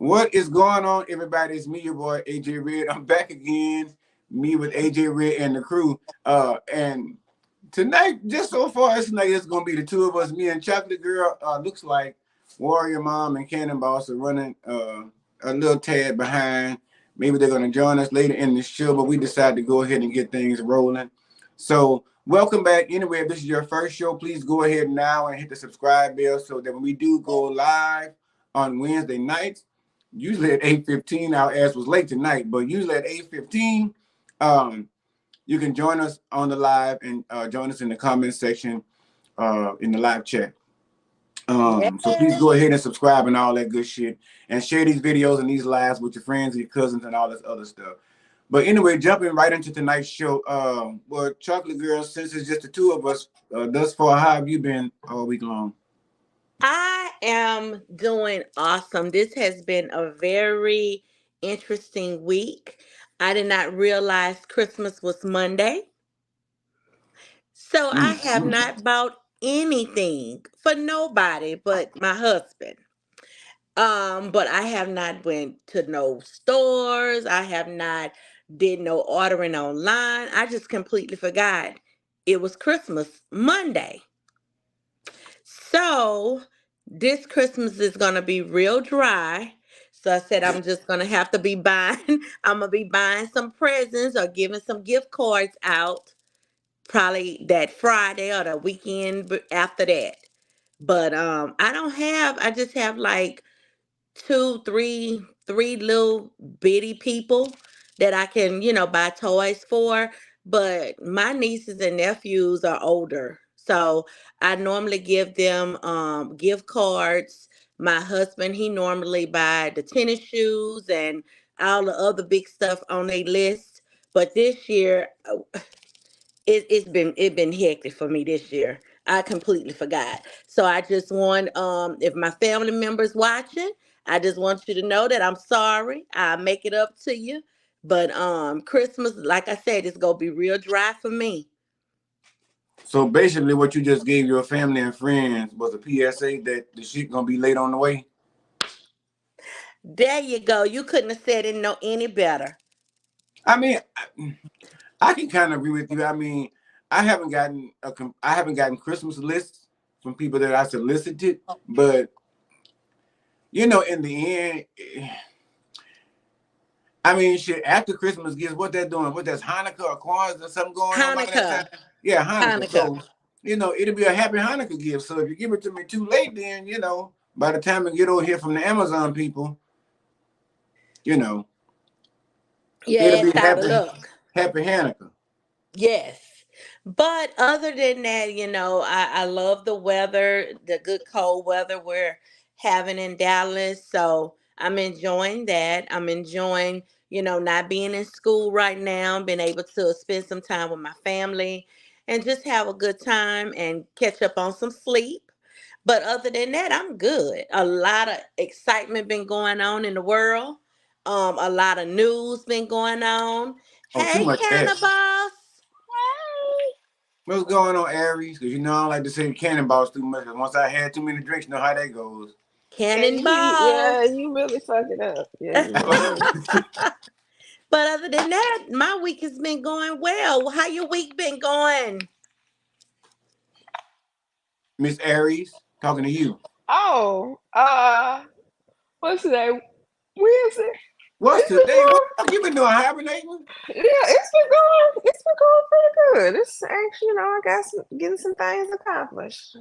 What is going on, everybody? It's me, your boy AJAERED. I'm back again. Me with AJAERED and the crew. And tonight, just so far, tonight it's gonna be the two of us. Me and Chocolate Girl. Looks like Warrior Mom and Cannonballs are running a little tad behind. Maybe they're gonna join us later in the show, but we decided to go ahead and get things rolling. So welcome back. Anyway, if this is your first show, please go ahead now and hit the subscribe bell so that when we do go live on Wednesday nights, usually at 8:15, our ass was late tonight, but usually at 8:15, you can join us on the live and join us in the comment section in the live chat. So please go ahead and subscribe and all that good shit, and share these videos and these lives with your friends and your cousins and all this other stuff. But anyway, jumping right into tonight's show, well, Chocolate Girl, since it's just the two of us thus far, how have you been all week long? I am doing awesome. This has been a very interesting week. I did not realize Christmas was Monday. So I have not bought anything for nobody but my husband. But I have not went to no stores. I have not did no ordering online. I just completely forgot it was Christmas Monday. So this Christmas is gonna be real dry. So I said I'm just gonna have to be buying. I'm gonna be buying some presents or giving some gift cards out. Probably that Friday or the weekend after that. But I don't have. I just have like two, three little bitty people that I can, buy toys for. But my nieces and nephews are older. So I normally give them gift cards. My husband, he normally buy the tennis shoes and all the other big stuff on their list. But this year, it's been hectic for me this year. I completely forgot. So I just want if my family members watching, I just want you to know that I'm sorry. I'll make it up to you. But Christmas, like I said, it's gonna be real dry for me. So basically, what you just gave your family and friends was a PSA that the shit gonna be late on the way. There you go. You couldn't have said it no any better. I mean, I can kind of agree with you. I mean, I haven't gotten Christmas lists from people that I solicited, but in the end, I mean, shit. After Christmas gifts, what they're doing? What that's Hanukkah or Kwanzaa or something going on by that Hanukkah. time? Yeah, Hanukkah. Hanukkah. So it'll be a happy Hanukkah gift. So if you give it to me too late, then by the time I get over here from the Amazon people, you know, Yeah, it'll it's be out of luck. happy Hanukkah. Yes. But other than that, I love the weather, the good cold weather we're having in Dallas. So I'm enjoying that. I'm enjoying, not being in school right now, being able to spend some time with my family and just have a good time and catch up on some sleep. But other than that, I'm good. A lot of excitement been going on in the world. A lot of news been going on. Oh, too Hey, much that. Cannabis. Hey. What's going on, Aries? Because I don't like to say cannonballs too much. Because once I had too many drinks, you know how that goes. Cannonballs. Yeah, you really fuck it up. Yeah, you But really. other than that, my week has been going well. How your week been going? Miss Aries, talking to you. Oh, what's today? Wednesday. What's It's been today? What going. the fuck you been doing? Hibernating? Yeah, it's been going pretty good. It's actually, I got getting some things accomplished.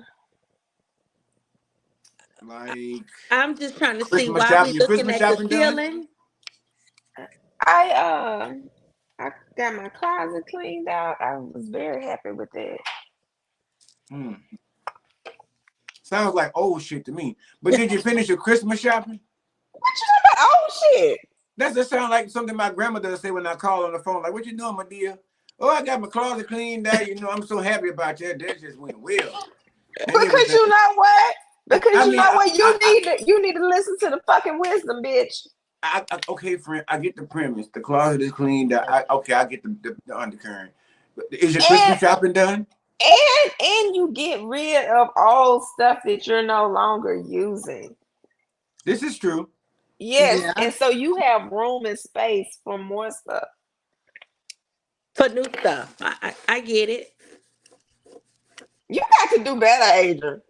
Like I'm just trying to see Christmas why we shopping. Your looking Christmas at the shopping done? ceiling. I I got my closet cleaned out. I was very happy with that. Hmm. Sounds like old shit to me. But did you finish your Christmas shopping? What you talking about? Oh shit! That just sound like something my grandmother would say when I call on the phone. Like, what you doing, my dear? Oh, I got my closet cleaned out. I'm so happy about that. That just went well. And Because everything. you know what? Because I you mean, know what? You need to listen to the fucking wisdom, bitch. okay, friend. I get the premise. The closet is cleaned out. I get the undercurrent. But is your And Christmas shopping done? and you get rid of all stuff that you're no longer using. This is true. Yes, Yeah. and so you have room and space for more stuff. For new stuff. I get it. You got to do better, Adrian.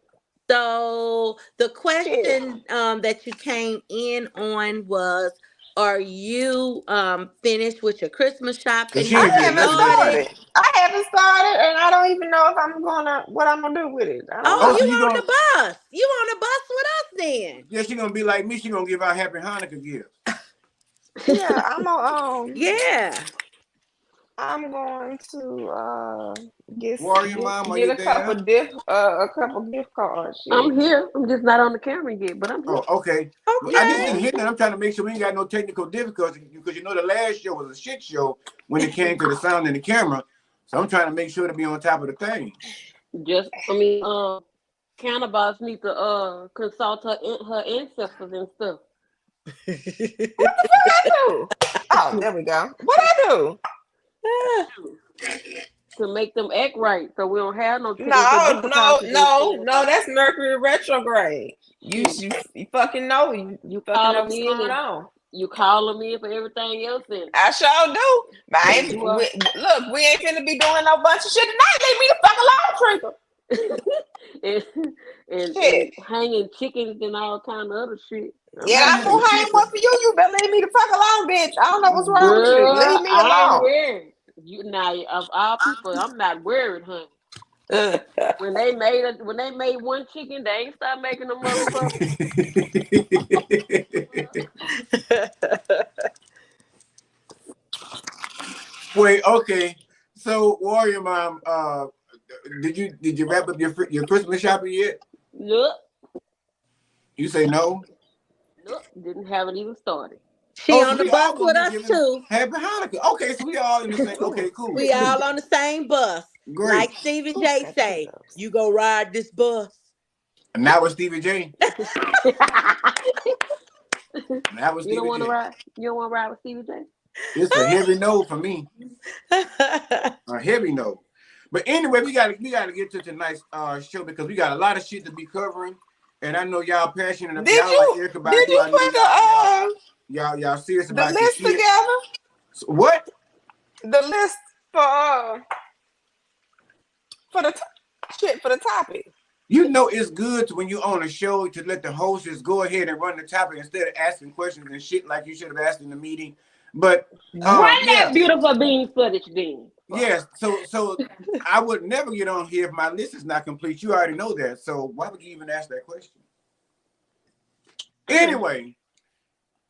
So the Shit. question that you came in on was, are you finished with your Christmas Cause shopping? she I Have ain't you did haven't nothing this started? year. started. I haven't started, and I don't even know if I'm gonna what I'm gonna do with it. I don't Oh, Oh, so know. you you on gonna the bus. You on the bus with us then. yeah, she gonna be like me, she gonna give out happy Hanukkah gifts. Yeah, I'm a, Yeah. I'm going to get Warrior Mom, are get you there? a couple gift cards. Shit. I'm here. I'm just not on the camera yet, but I'm here. Oh, okay. Well, I just Okay. didn't hit that. I'm trying to make sure we ain't got no technical difficulties because you know the last show was a shit show when it came to the sound and the camera. So I'm trying to make sure to be on top of the thing. Just, I mean, Cannabis need to consult her ancestors and stuff What the fuck I do? Oh, there we go. What I do? to make them act right, so we don't have no technical No, no, difficulties in no, seeing no. about. That's Mercury retrograde. Shoot, You fucking know. You fucking call know them what's in going and on. you call them in for everything else, and I sure do. But I and ain't, do a look, we ain't finna be doing no bunch of shit tonight. Leave me the fuck alone, Trinker. and, and Shit. hanging chickens and all kind of other shit. I'm Yeah, Not just I'm hanging gonna saying, hang one chicken. for you. You better leave me the fuck alone, bitch. I don't know what's wrong with you. Leave girl, me I'm alone. worried. You now of all people, I'm not worried, honey. Ugh. When they made one chicken, they ain't start making them motherfuckers. Wait, okay. So Warrior Mom, did you wrap up your Christmas shopping yet? Nope, You say no? nope, didn't have it even started. She Oh, so on the we bus all gonna with be us giving too. happy Hanukkah. Okay, so we all in the same. Ooh, Okay, cool, We cool, all on the same bus. great. Like Stevie ooh, J got say, hiccups. you go ride this bus. And that was Stevie J. You And that was don't Stevie want to J. ride? You don't want to ride with Stevie J? It's a heavy no for me. A heavy no. But anyway, we gotta get to tonight's show because we got a lot of shit to be covering. And I know y'all passionate. Did Y'all like you Erica did Badu. you I know put y'all serious the about your list shit. together? So what? The list for the shit for the topic. You know it's good to, when you on a show to let the hostess go ahead and run the topic instead of asking questions and shit like you should have asked in the meeting. But Run that yeah, beautiful bean footage then. Fuck. yes. So I would never get on here if my list is not complete. You already know that. So why would you even ask that question? Anyway,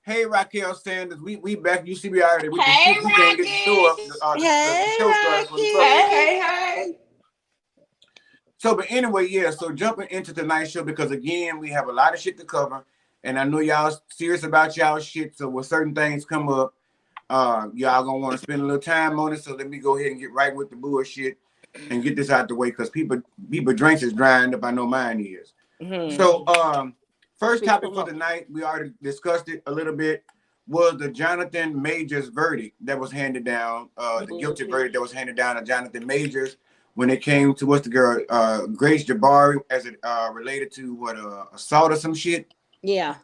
hey Raquel Sanders, we back. You see me already with the Hey, shit. You can't get the show Rocky. up. The Hey, show started for the fuck Hey, with Rocky. you. hey, hey. So, but anyway, yeah. So jumping into tonight's show because again we have a lot of shit to cover, and I know y'all serious about y'all shit. So when certain things come up, y'all gonna want to spend a little time on it. So let me go ahead and get right with the bullshit and get this out the way because people drinks is drying up. I know mine is. Hmm. So first Fix topic them for up. the night, we already discussed it a little bit, was the Johnathan Majors verdict that was handed down, the guilty Hmm. verdict that was handed down to Johnathan Majors when it came to what's the girl, Grace Jabari, as it related to what assault or some shit. Yeah.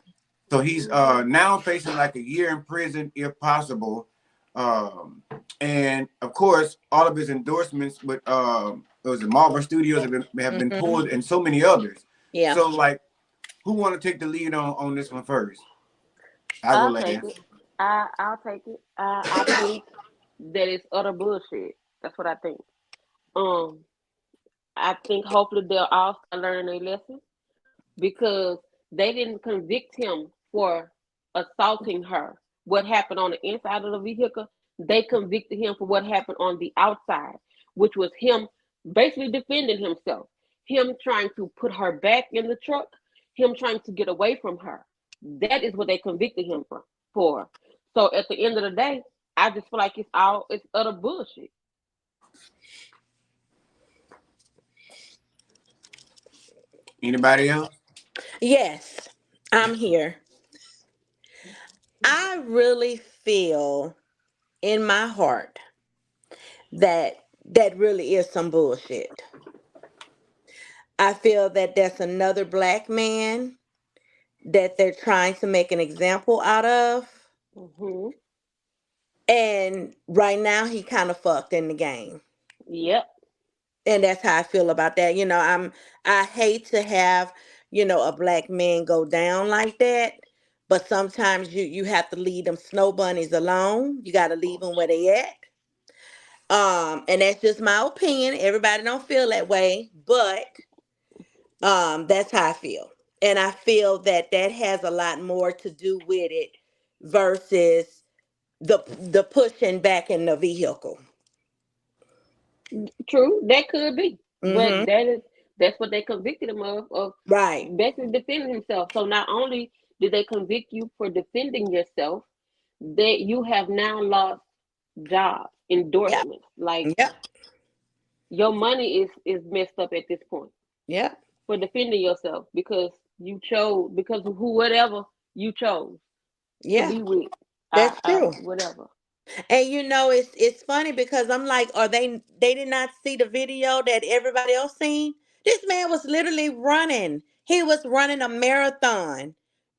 So he's now facing like a year in prison if possible. Um, and of course, all of his endorsements with it was the Marvel Studios have been Hmm. pulled and so many others. Yeah. So like who want to take the lead on this one first? I'll go I'll take last. it. I'll take it. I think that it's utter bullshit. That's what I think. Um, I think hopefully they'll all start learning their lesson because they didn't convict him for assaulting her. What happened on the inside of the vehicle, they convicted him for what happened on the outside, which was him basically defending himself, him trying to put her back in the truck, him trying to get away from her. That is what they convicted him for. So at the end of the day, I just feel like it's utter bullshit. Anybody else? Yes, I'm here. I really feel in my heart that that really is some bullshit. I feel that that's another black man that they're trying to make an example out of. Hmm. And right now he kind of fucked in the game. Yep. And that's how I feel about that. I hate to have, a black man go down like that. But sometimes you have to leave them snow bunnies alone. You got to leave them where they at. And that's just my opinion. Everybody don't feel that way, but that's how I feel. And I feel that that has a lot more to do with it versus the pushing back in the vehicle. True, that could be, but Mm-hmm. that's what they convicted him of Right. basically defending himself. So not only did they convict you for defending yourself, that you have now lost jobs, Yep. endorsements. Like Yep. your money is messed up at this point Yep. for defending yourself because you chose because of who whatever you chose to Yeah. be with. That's true. Whatever. And it's funny because I'm like, are they did not see the video that everybody else seen? This man was literally running. He was running a marathon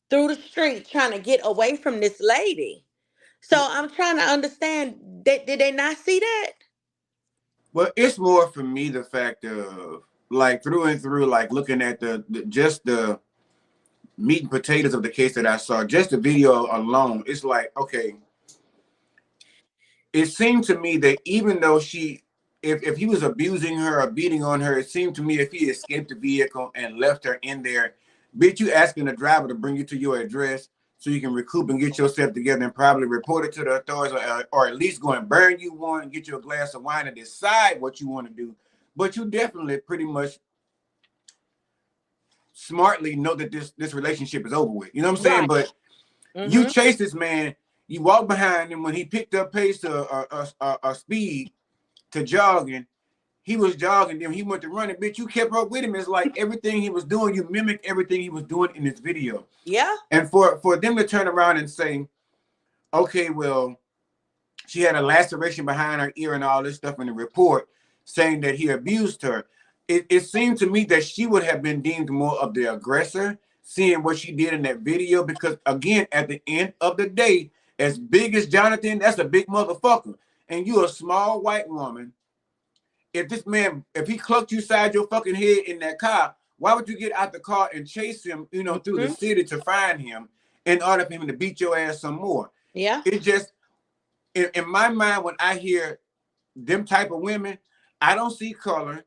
through the street trying to get away from this lady. So I'm trying to understand. Did they not see that? Well, it's more for me the fact of like through and through, like looking at just the meat and potatoes of the case that I saw, just the video alone. It's like, okay, it seemed to me that even though if he was abusing her or beating on her, it seemed to me if he escaped the vehicle and left her in there, bitch, you asking the driver to bring you to your address so you can recoup and get yourself together and probably report it to the authorities, or at least go and burn you one and get you a glass of wine and decide what you want to do. But you definitely pretty much smartly know that this relationship is over with. You know what I'm saying? Right. But you Mm-hmm. chase this man, you walk behind him when he picked up pace to a speed to jogging. He was jogging, then he went to running. Bitch, you kept up with him. It's like everything he was doing, you mimicked everything he was doing in this video. Yeah. And for them to turn around and say, okay, well, she had a laceration behind her ear and all this stuff in the report saying that he abused her. It seemed to me that she would have been deemed more of the aggressor, seeing what she did in that video, because again, at the end of the day, as big as Johnathan, that's a big motherfucker. And you a small white woman. If this man, if he clucked you side your fucking head in that car, why would you get out the car and chase him, through the Mm-hmm. city to find him in order for him to beat your ass some more? Yeah. It just, in my mind, when I hear them type of women, I don't see color.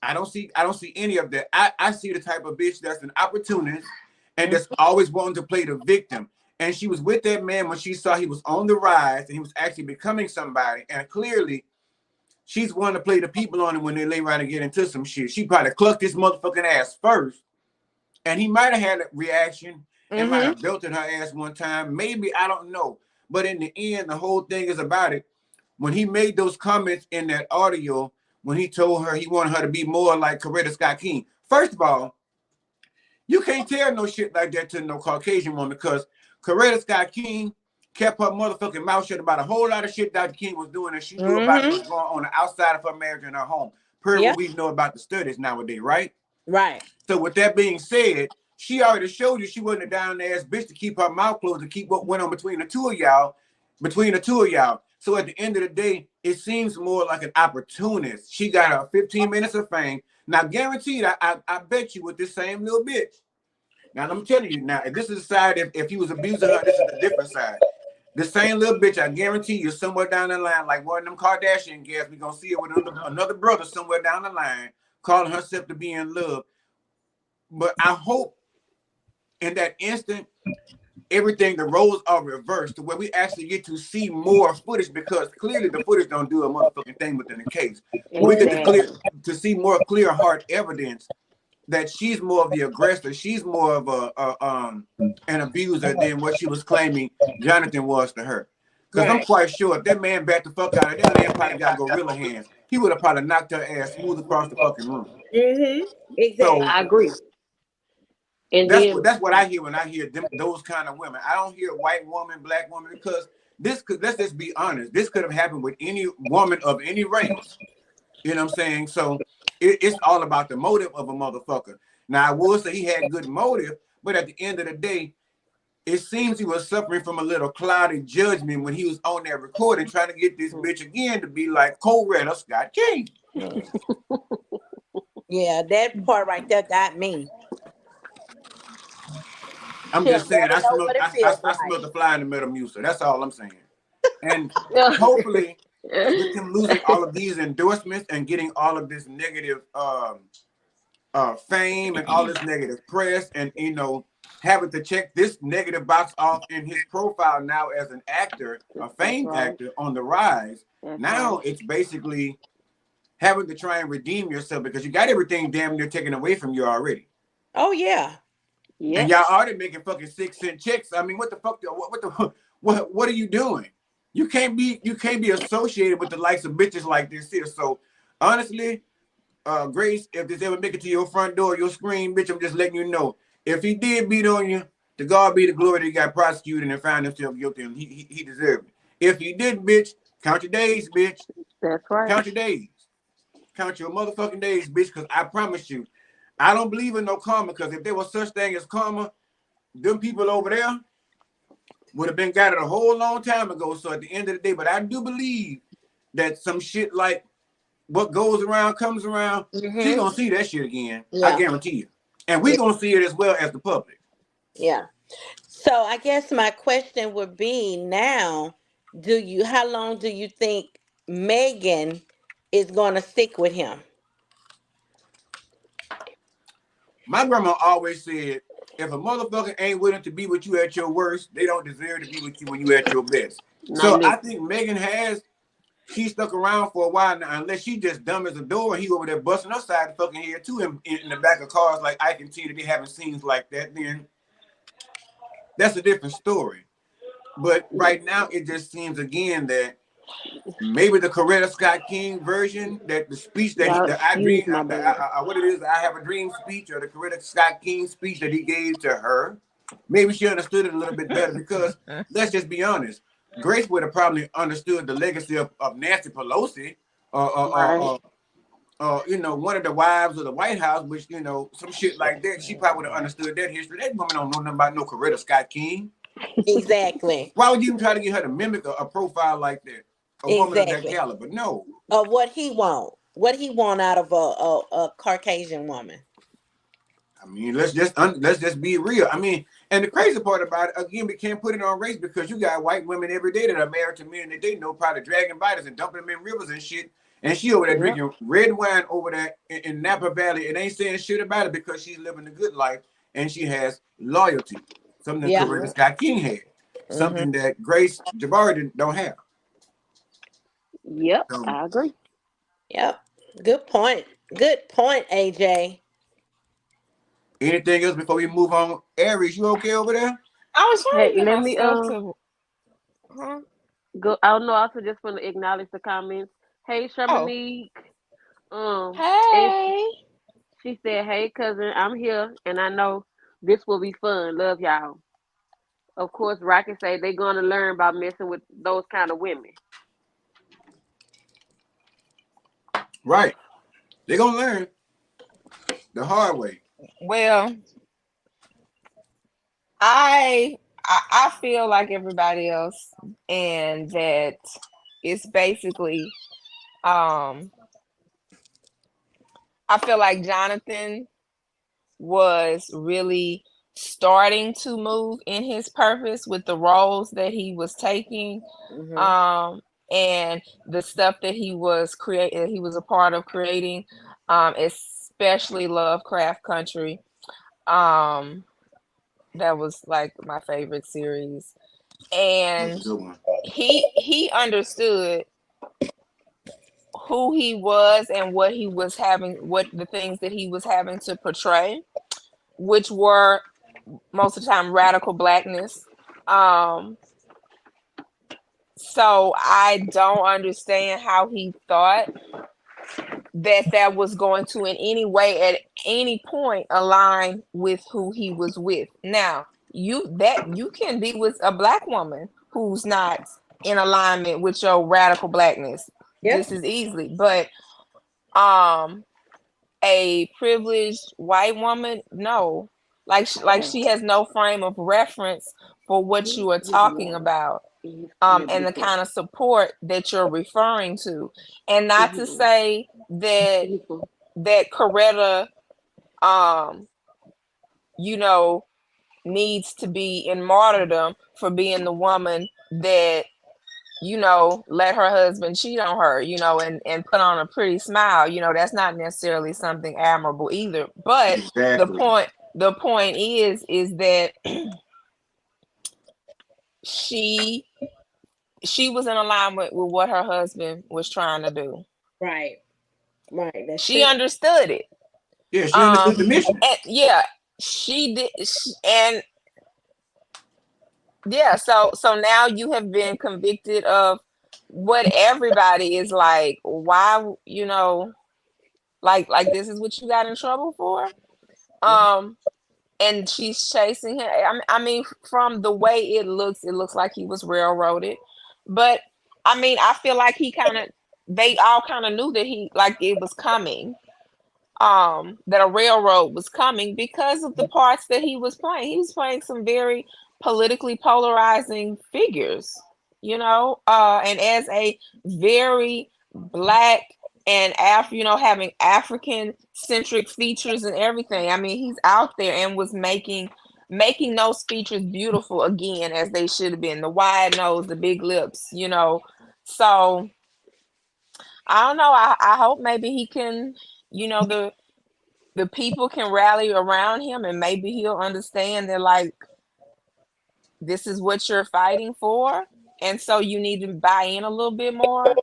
I don't see any of that. I see the type of bitch that's an opportunist and that's Mm-hmm. always wanting to play the victim. And she was with that man when she saw he was on the rise and he was actually becoming somebody. And clearly, she's wanting to play the people on him when they lay around and get into some shit. She probably clucked his motherfucking ass first. And he might have had a reaction and might Mm-hmm. have belted her ass one time. Maybe, I don't know. But in the end, the whole thing is about it. When he made those comments in that audio, when he told her he wanted her to be more like Coretta Scott King. First of all, you can't tell no shit like that to no Caucasian woman, because Coretta Scott King kept her motherfucking mouth shut about a whole lot of shit Dr. King was doing, and she knew about Mm-hmm. what's going on the outside of her marriage and her home. Per Yeah. what we know about the studies nowadays, right? Right. So with that being said, she already showed you she wasn't a down ass bitch to keep her mouth closed to keep what went on between the two of y'all, So at the end of the day, it seems more like an opportunist. She got her 15 minutes of fame. Now, guaranteed, I bet you with this same little bitch. Now, I'm telling you, now, if this is the side, if he was abusing her, this is the different side. The same little bitch, I guarantee you, somewhere down the line, like one of them Kardashian guys, we're going to see it with another brother somewhere down the line, calling herself to be in love. But I hope in that instant, everything, the roles are reversed to where we actually get to see more footage, because clearly the footage don't do a motherfucking thing within the case. We get Exactly. to see more clear hard evidence that she's more of the aggressor. She's more of an abuser than what she was claiming Johnathan was to her. Because I'm Right. quite sure if that man backed the fuck out of that man probably got gorilla hands, he would have probably knocked her ass smooth across the fucking room. Mm-hmm. So I Exactly. agree. And then that's what I hear when I hear those kind of women. I don't hear white woman, black woman, because let's just be honest, this could have happened with any woman of any race. You know what I'm saying? So it's all about the motive of a motherfucker. Now I will say he had good motive, But at the end of the day, it seems he was suffering from a little clouded judgment when he was on that recording trying to get this bitch again to be like co-writer Scott King. Yeah, that part right there got me. I'm She'll just saying, never know what it feels I like. smelled the fly in the Metamucil. That's all I'm saying. And hopefully, with him losing all of these endorsements and getting all of this negative fame and all this negative press, and having to check this negative box off in his profile now as an actor, a famed actor on the rise. Now it's basically having to try and redeem yourself because you got everything damn near taken away from you already. Oh yeah. And y'all already making fucking 6-cent checks. I mean, what the fuck? What are you doing? You can't be associated with the likes of bitches like this here. So honestly, Grace, if this ever make it to your front door, your screen, bitch, I'm just letting you know. If he did beat on you, to God be the glory that he got prosecuted and found himself guilty, and he deserved it. If he didn't, bitch, count your days, bitch. That's right. Count your days. Count your motherfucking days, bitch, because I promise you, I don't believe in no karma, because if there was such thing as karma, them people over there would have been got it a whole long time ago. So at the end of the day, but I do believe that some shit like what goes around comes around. She gonna see that shit again. I guarantee you. And we gonna see it as well as the public. Yeah. So I guess my question would be now, how long do you think Megan is gonna stick with him? My grandma always said, if a motherfucker ain't willing to be with you at your worst, they don't deserve to be with you when you at your best. So I think Megan she stuck around for a while now, unless she just dumb as a door and he over there busting her side of the fucking head too in the back of cars like I can see that they having scenes like that, then that's a different story. But right now it just seems again that maybe the Coretta Scott King version, that the speech that what it is, I have a dream speech, or the Coretta Scott King speech that he gave to her, maybe she understood it a little bit better, because let's just be honest, Grace would have probably understood the legacy of Nancy Pelosi, one of the wives of the White House, which, some shit like that. She probably would have understood that history. That woman don't know nothing about no Coretta Scott King. Exactly. Why would you even try to get her to mimic a profile like that? A woman of that caliber? No. What he want? What he want out of a Caucasian woman? I mean, let's just be real. I mean, and the crazy part about it, again, we can't put it on race, because you got white women every day that are married to men that they know, probably dragging biters and dumping them in rivers and shit. And she over there drinking red wine over there in Napa Valley and ain't saying shit about it because she's living a good life and she has loyalty. Something that Coretta Scott King had. Something that Grace Jabari don't have. Yep, I agree. Yep. Good point. Good point, AJ. Anything else before we move on? Aries, you okay over there? I was trying to get let me myself to go. I don't know. Also, just want to acknowledge the comments. Hey, Shermanique. Hey. She said, "Hey, cousin, I'm here, and I know this will be fun. Love y'all." Of course, Rocky say they're gonna learn about messing with those kind of women. Right. They're gonna learn the hard way. Well, I feel like everybody else, and that it's basically I feel like Johnathan was really starting to move in his purpose with the roles that he was taking, and the stuff that he was a part of creating, especially Lovecraft Country. That was like my favorite series, and he understood who he was and what the things that he was having to portray, which were most of the time radical blackness. So I don't understand how he thought that was going to in any way at any point align with who he was with. Now, you can be with a black woman who's not in alignment with your radical blackness. This is easily, but a privileged white woman, no. like she has no frame of reference for what you are He's talking not. about, He's still and the different. kind of support that you're referring to. And not to Mm-hmm. say that Coretta, um, you know, needs to be in martyrdom for being the woman that, let her husband cheat on her, and put on a pretty smile. That's not necessarily something admirable either. But the Exactly. point the point is that she she was in alignment with what her husband was trying to do. Right. Right. That's She true. understood it. Yeah, she understood Um, the mission. and yeah, she did. And yeah, so now you have been convicted of what everybody is like. Why, like this is what you got in trouble for. Um, and she's chasing him. I mean, from the way it looks like he was railroaded. But I mean, I feel like they all kind of knew that it was coming. That a railroad was coming because of the parts that he was playing. He was playing some very politically polarizing figures, and as a very black and having African centric features and everything. I mean, he's out there and was making those features beautiful again, as they should have been. The wide nose, the big lips. So I don't know. I hope maybe he can, the people can rally around him, and maybe he'll understand that, like, this is what you're fighting for, and so you need to buy in a little bit more,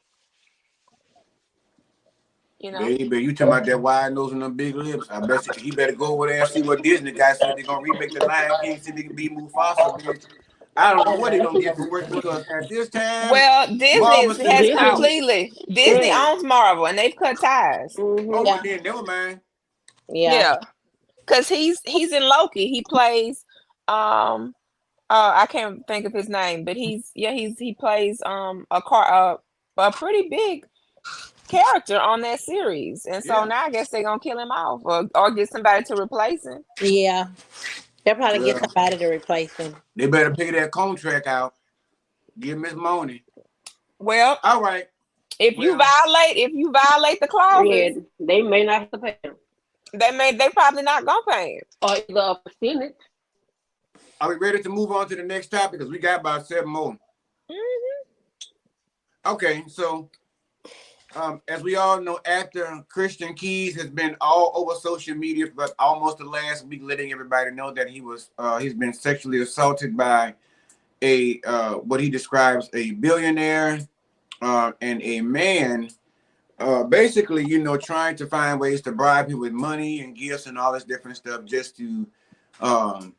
you know. Baby, you talking about that wide nose and them big lips. I bet he better go over there and see what Disney guy said they're gonna remake the Lion King, see if he can be Mufasa, bitch. I don't know what they're gonna get from work because at this time, Well, Marvel still has in power. Disney. Disney Yeah. owns Marvel, and they've cut ties. Oh Mm-hmm. well Yeah. then never mind. Yeah. Yeah, because he's in Loki. He plays um I can't think of his name, but he plays a pretty big character on that series. And so Yeah. now I guess they're gonna kill him off, or get somebody to replace him. Yeah. They'll probably get Well, somebody to replace him. they better pay that contract out. Give Miss Money. Well, All right. if you Well, violate the Yeah, clauses, they may not have to pay them. they probably not gonna pay him. Or either a percentage. are we ready to move on to the next topic? Because we got about 7 more. Mhm. Okay, so as we all know, actor Christian Keys has been all over social media for almost the last week, letting everybody know that he's been sexually assaulted by a what he describes a billionaire and a man. Basically, trying to find ways to bribe him with money and gifts and all this different stuff just to, um,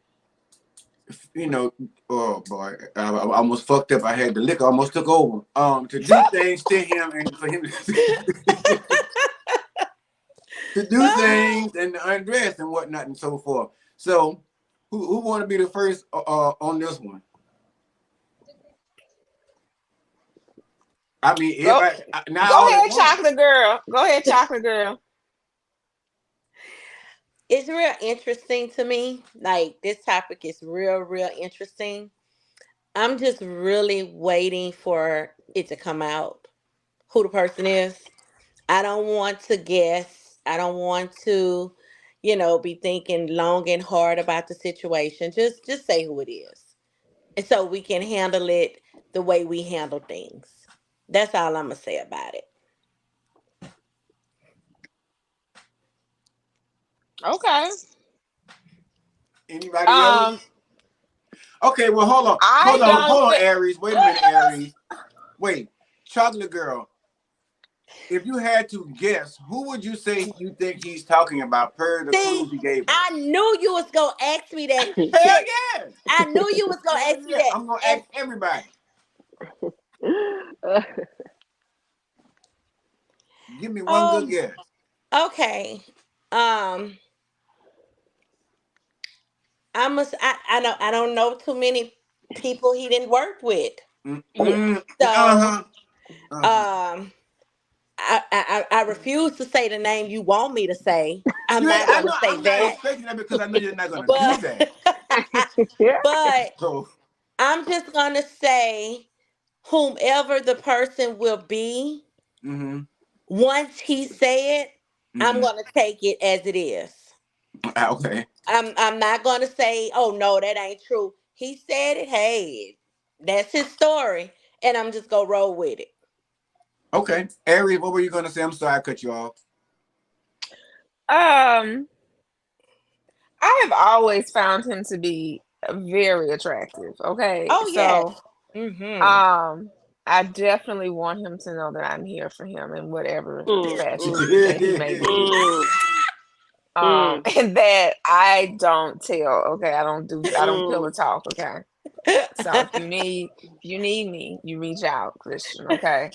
you know, oh boy, I almost fucked up. I had the liquor almost took over. To do things to him and for him to do things and to undress and whatnot and so forth. So, who want to be the first on this one? I mean, Go everybody not go all at ahead, once. chocolate girl. Go ahead, chocolate girl. It's real interesting to me. Like, this topic is real interesting. I'm just really waiting for it to come out who the person is. I don't want to guess. I don't want to, be thinking long and hard about the situation. Just say who it is. And so we can handle it the way we handle things. That's all I'm gonna say about it. Okay. Anybody else? Um, Okay, well, hold on, I don't hold on, think. Aries. Wait a minute, Aries. Wait, Chocolate Girl. If you had to guess, who would you say you think he's talking about per the See, clues he gave us? I knew you was gonna ask me that. Hell That yeah! I knew you was gonna Hell ask me yeah! that. I'm gonna And ask everybody. Give me one good um, guess. okay. Um, I don't know too many people he didn't work with. Mm-mm. So Uh-huh. Uh-huh. um I refuse to say the name you want me to say. I'm You ain't, not I gonna know say I'm not that. expecting that because I know you're not gonna do But that. but So, I'm just gonna say whomever the person will be, mm-hmm, once he said, I'm mm-hmm. gonna take it as it is. Okay, I'm not gonna say, oh no, that ain't true. He said it, hey, that's his story. And I'm just gonna roll with it. okay. Aries, what were you gonna say? I'm sorry I cut you off. Um, I have always found him to be very attractive. Okay, Oh so yes. Mm-hmm. um, I definitely want him to know that I'm here for him in whatever Mm, fashion mm, that he may need. mm, mm, And that I don't tell. Okay, I don't pillow mm. talk. Okay, so if you need me, you reach out, Christian. Okay,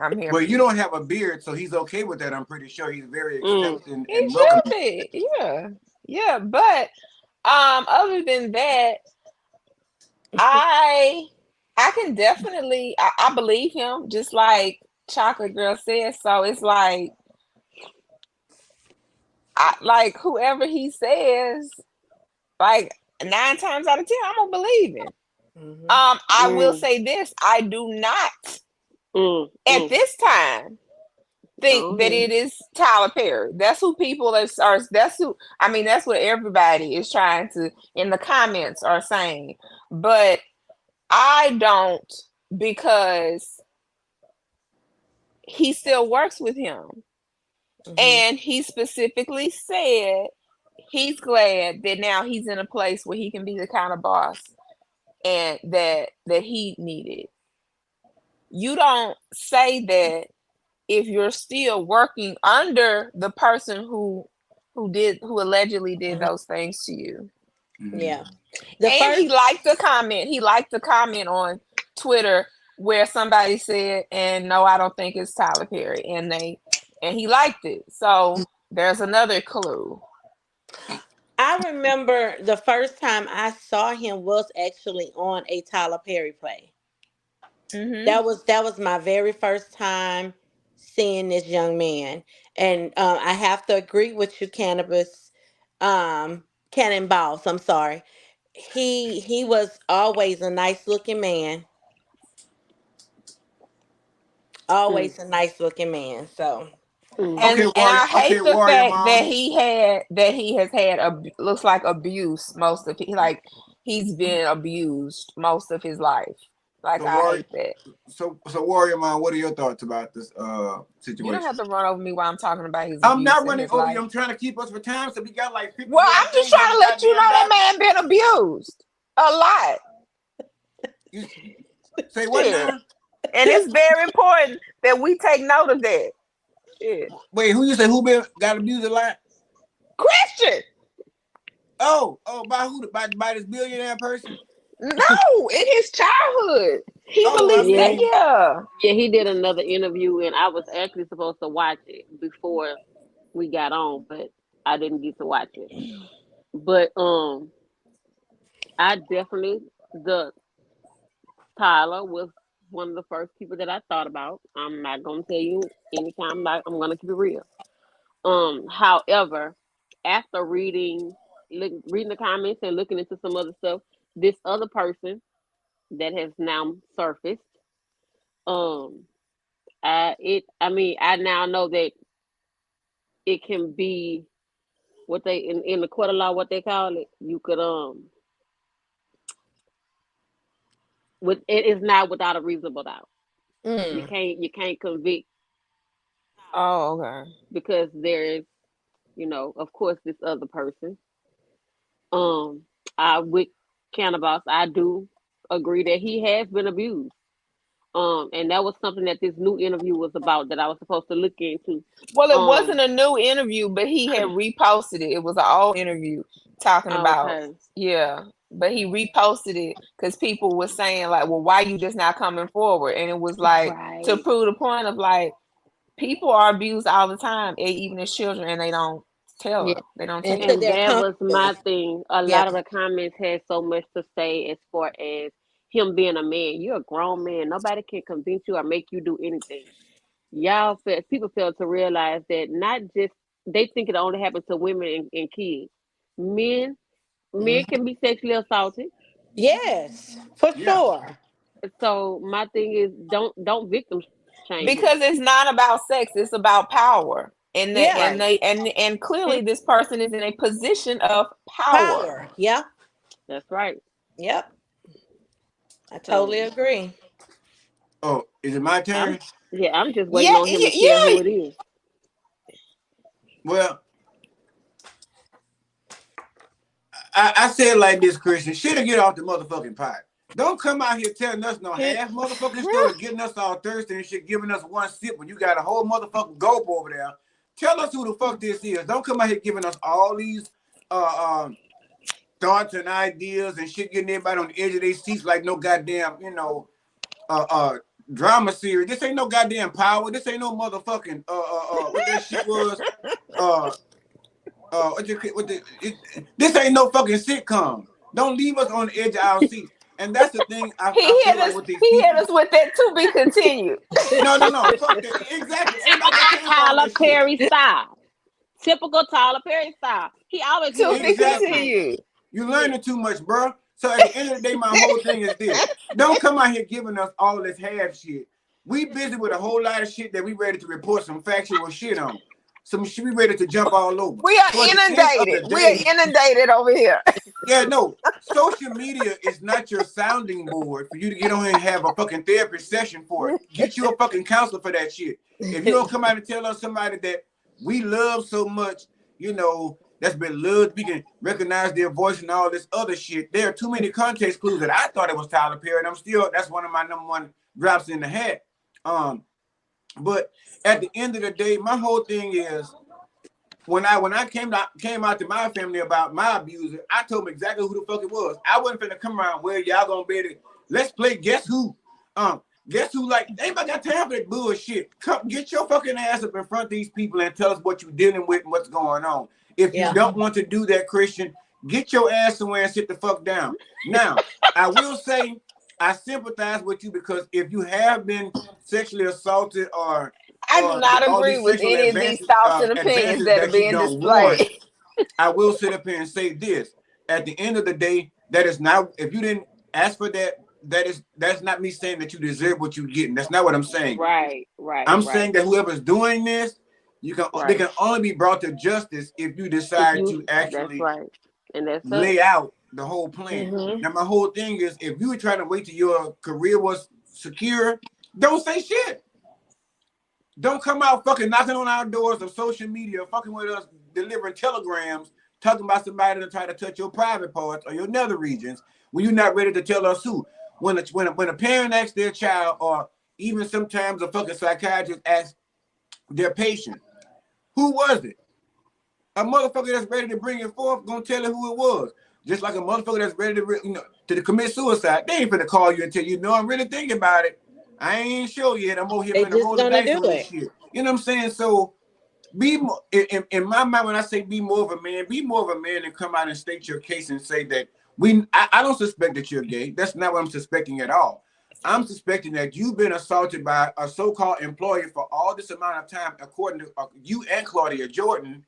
I'm here Well, for you you. don't have a beard, so he's okay with that. I'm pretty sure he's very Mm. accepting He and welcoming. should be, yeah, yeah. But other than that, I I can definitely I believe him, just like Chocolate Girl said. So it's like whoever he says, like 9 times out of 10, I'm gonna believe him. Mm-hmm. I will Mm, say this: I do not mm, at mm. this time think Go that ahead. it is Tyler Perry. That's who people are. That's who. I mean, that's what everybody is trying to in the comments are saying. But I don't, because he still works with him, Mm-hmm. and he specifically said he's glad that now he's in a place where he can be the kind of boss and that he needed. You don't say that if you're still working under the person who allegedly did Mm-hmm. those things to you. Yeah. Mm-hmm. The And he first liked the comment. He liked the comment on Twitter where somebody said, "And no, I don't think it's Tyler Perry," and he liked it. So there's another clue. I remember the first time I saw him was actually on a Tyler Perry play. Mm-hmm. That was my very first time seeing this young man, and I have to agree with you, cannabis, cannonballs. I'm sorry. He was always a nice looking man, Mm, always a nice looking man. So mm. And Okay, and warrior. I Okay, hate the warrior fact that mom. he has had looks like abuse most of like he's been abused most of his life. Like So I warrior. hate that. So warrior mom. What are your thoughts about this You don't have situation? to run over me while I'm talking about his I'm abuse not in running his over you. life. I'm trying to keep us for time, so we got like 50 Well, more I'm just things on trying the to let you know goddamn that docket. man been abused a lot. You say what Shit. now? And it's very important that we take note of that. Shit. Wait, who you say who been got abused a lot? Christian. By who? By this billionaire person? No, in his childhood. He Oh, I released that, Yeah, mean, yeah. yeah. He did another interview, and I was actually supposed to watch it before we got on, but I didn't get to watch it. But I definitely the Tyler was one of the first people that I thought about. I'm not gonna tell you anytime. I'm gonna keep it real. However, after reading the comments and looking into some other stuff, this other person that has now surfaced, um, I mean, I now know that it can be what they in the court of law, what they call it. You could with it is not without a reasonable doubt. mm, You can't convict Oh, okay. because there is, of course, this other person. Um, I with Cannabis, I do agree that he has been abused. And that was something that this new interview was about that I was supposed to look into. Well, it Um, wasn't a new interview, but he had reposted it. It was an old interview talking about, okay, yeah. But he reposted it because people were saying like, "Well, why you just not coming forward?" And it was like to right, prove the point of like people are abused all the time, even as children, and they don't tell yeah. her. They don't And to tell. and their that was my comfortable. thing. A Yeah. lot of the comments had so much to say as far as him being a man. You're a grown man. Nobody can convince you or make you do anything. people fail to realize that not just they think it only happens to women and kids. Men men Mhm. can be sexually assaulted. Yes, for Yeah. sure. So my thing is don't victim shame him. Because it's not about sex, it's about power. And that Yeah, Right. and clearly this person is in a position of power. power. Yeah, That's right. yep. I totally So agree. Oh, is it my I'm turn? yeah, I'm just waiting Yeah, on him to tell who yeah. it is. Well, I said like this, Christian. Shit'll get off the motherfucking pot. Don't come out here telling us no half motherfucking story, getting us all thirsty and shit, giving us one sip when you got a whole motherfucking gulp over there. Tell us who the fuck this is. Don't come out here giving us all these thoughts and ideas and shit, getting everybody on the edge of their seats like no goddamn, uh uh drama series. This ain't no goddamn Power. This ain't no motherfucking what that shit was. Uh this ain't no fucking sitcom. Don't leave us on the edge of our seats. And that's the thing I feel like with these He hit people. us with that to be continued. No, fuck that. Exactly. Ain't nobody got time for all Tyler that shit. Perry style. Typical Tyler Perry style. He always hit To us with be the Exactly. cliffhanger. continued. You Yeah. learning too much, bro. So at the end of the day, my whole thing is this. Don't come out here giving us all this half shit. We busy with a whole lot of shit that we ready to report some factual shit on. Some shit we ready to jump all over. We are So at the end of inundated. the We are day, inundated over here. yeah, no, social media is not your sounding board for you to get on here and have a fucking therapy session for it. Get you a fucking counselor for that shit. If you don't come out and tell us somebody that we love so much, that's been loved, we can recognize their voice and all this other shit. There are too many context clues that I thought it was Tyler Perry, and that's one of my number one drops in the hat. Um, but at the end of the day, my whole thing is when I came out to my family about my abuser, I told them exactly who the fuck it was. I wasn't finna come around where y'all gonna be able to, let's play guess who. Guess who, like, anybody got time for that bullshit. Come get your fucking ass up in front of these people and tell us what you're dealing with and what's going on. If you Yeah. don't want to do that, Christian, get your ass somewhere and sit the fuck down. Now, I will say I sympathize with you because if you have been sexually assaulted I do or not all agree these with sexual any of these thoughts and opinions advances that are that you being don't want, displayed. I will sit up here and say this. At the end of the day, that is not, if you didn't ask for that, that's not me saying that you deserve what you're getting. That's not what I'm saying. Right, right, I'm right, saying that whoever's doing this, they right. can only be brought to justice if you If decide you to that's actually right. And that's us. lay out the whole plan. Hmm. Now, my whole thing is if you were trying to wait till your career was secure, don't say shit. Don't come out fucking knocking on our doors of social media, fucking with us, delivering telegrams, talking about somebody to try to touch your private parts or your nether regions when you're not ready to tell us who. When a parent asks their child, or even sometimes a fucking psychiatrist asks their patient, who was it? A motherfucker that's ready to bring it forth gonna tell it who it was. Just like a motherfucker that's ready to, to commit suicide. They ain't finna call you and tell you, no, I'm really thinking about it. I ain't sure yet. I'm over here They finna just roll the gonna dice do on this it. shit. You know what I'm saying? So be more in my mind when I say be more of a man, be more of a man and come out and state your case and say that I don't suspect that you're gay. That's not what I'm suspecting at all. I'm suspecting that you've been assaulted by a so-called employer for all this amount of time, according to you and Claudia Jordan,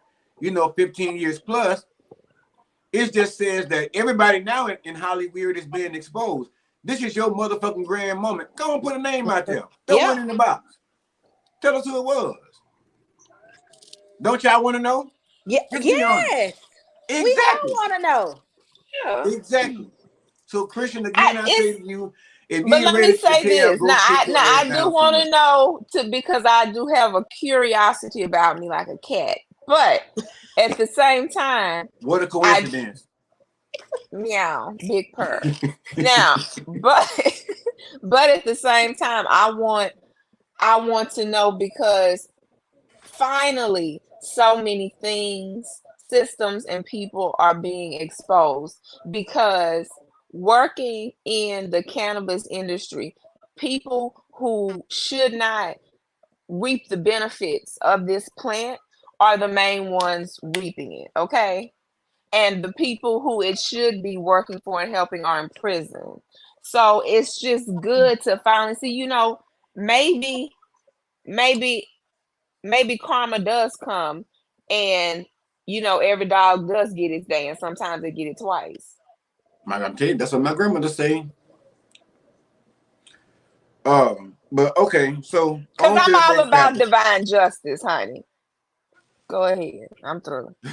15 years plus. It just says that everybody now in Hollywood is being exposed. This is your motherfucking grand moment. Go and put a name out there. Throw Yeah. one in the box. Tell us who it was. Don't y'all want to know? Yeah. Just be honest. Yes. We all Exactly. want to know. Yeah. Exactly. So, Christian, again, I say It's to you, if you But ain't let me ready to say hell, this. go sit Now your ass I do down want somewhere. to know because I do have a curiosity about me like a cat. But at the same time, What a I coincidence. meow, big purr. Now, but but at the same time, I want to know because finally so many things, systems, and people are being exposed because working in the cannabis industry, people who should not reap the benefits of this plant are the main ones reaping it, okay? And the people who it should be working for and helping are in prison. So it's just good to finally see, maybe maybe karma does come, and every dog does get its day, and sometimes they get it twice. I'm telling you, that's what my grandmother say. But okay, so Because on to I'm the all next about topic. divine justice, honey. Go ahead. I'm through. I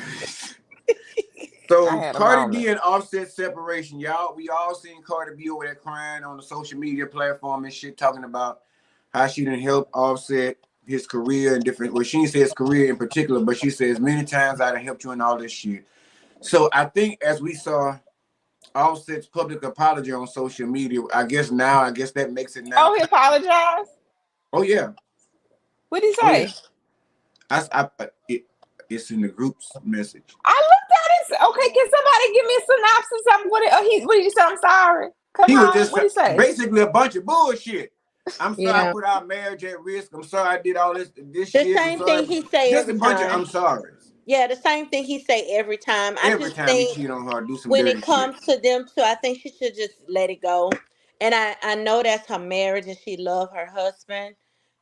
So had a Cardi B moment. and Offset separation, y'all. We all seen Cardi B over there crying on the social media platform and shit, talking about how she didn't help Offset his career and different. Well, she didn't say his career in particular, but she says many times I done helped you in all this shit. So I think as we saw Offset's public apology on social media, I guess that makes it now. Oh, he apologized? Oh yeah, What did he oh yeah. say? It's in the group's message. I looked at it. Okay, can somebody give me a synopsis of what did you say? I'm sorry. Come He was on. just What did he say? basically a bunch of bullshit. I'm sorry I Yeah. put our marriage at risk. I'm sorry I did all this The shit. I'm same thing sorry. he say Just a every bunch of time. I'm sorry's. Yeah, the same thing he say every time. I Every just time he think cheat on her, do some when dirty it shit. comes to them two, I think she should just let it go. And I know that's her marriage and she love her husband,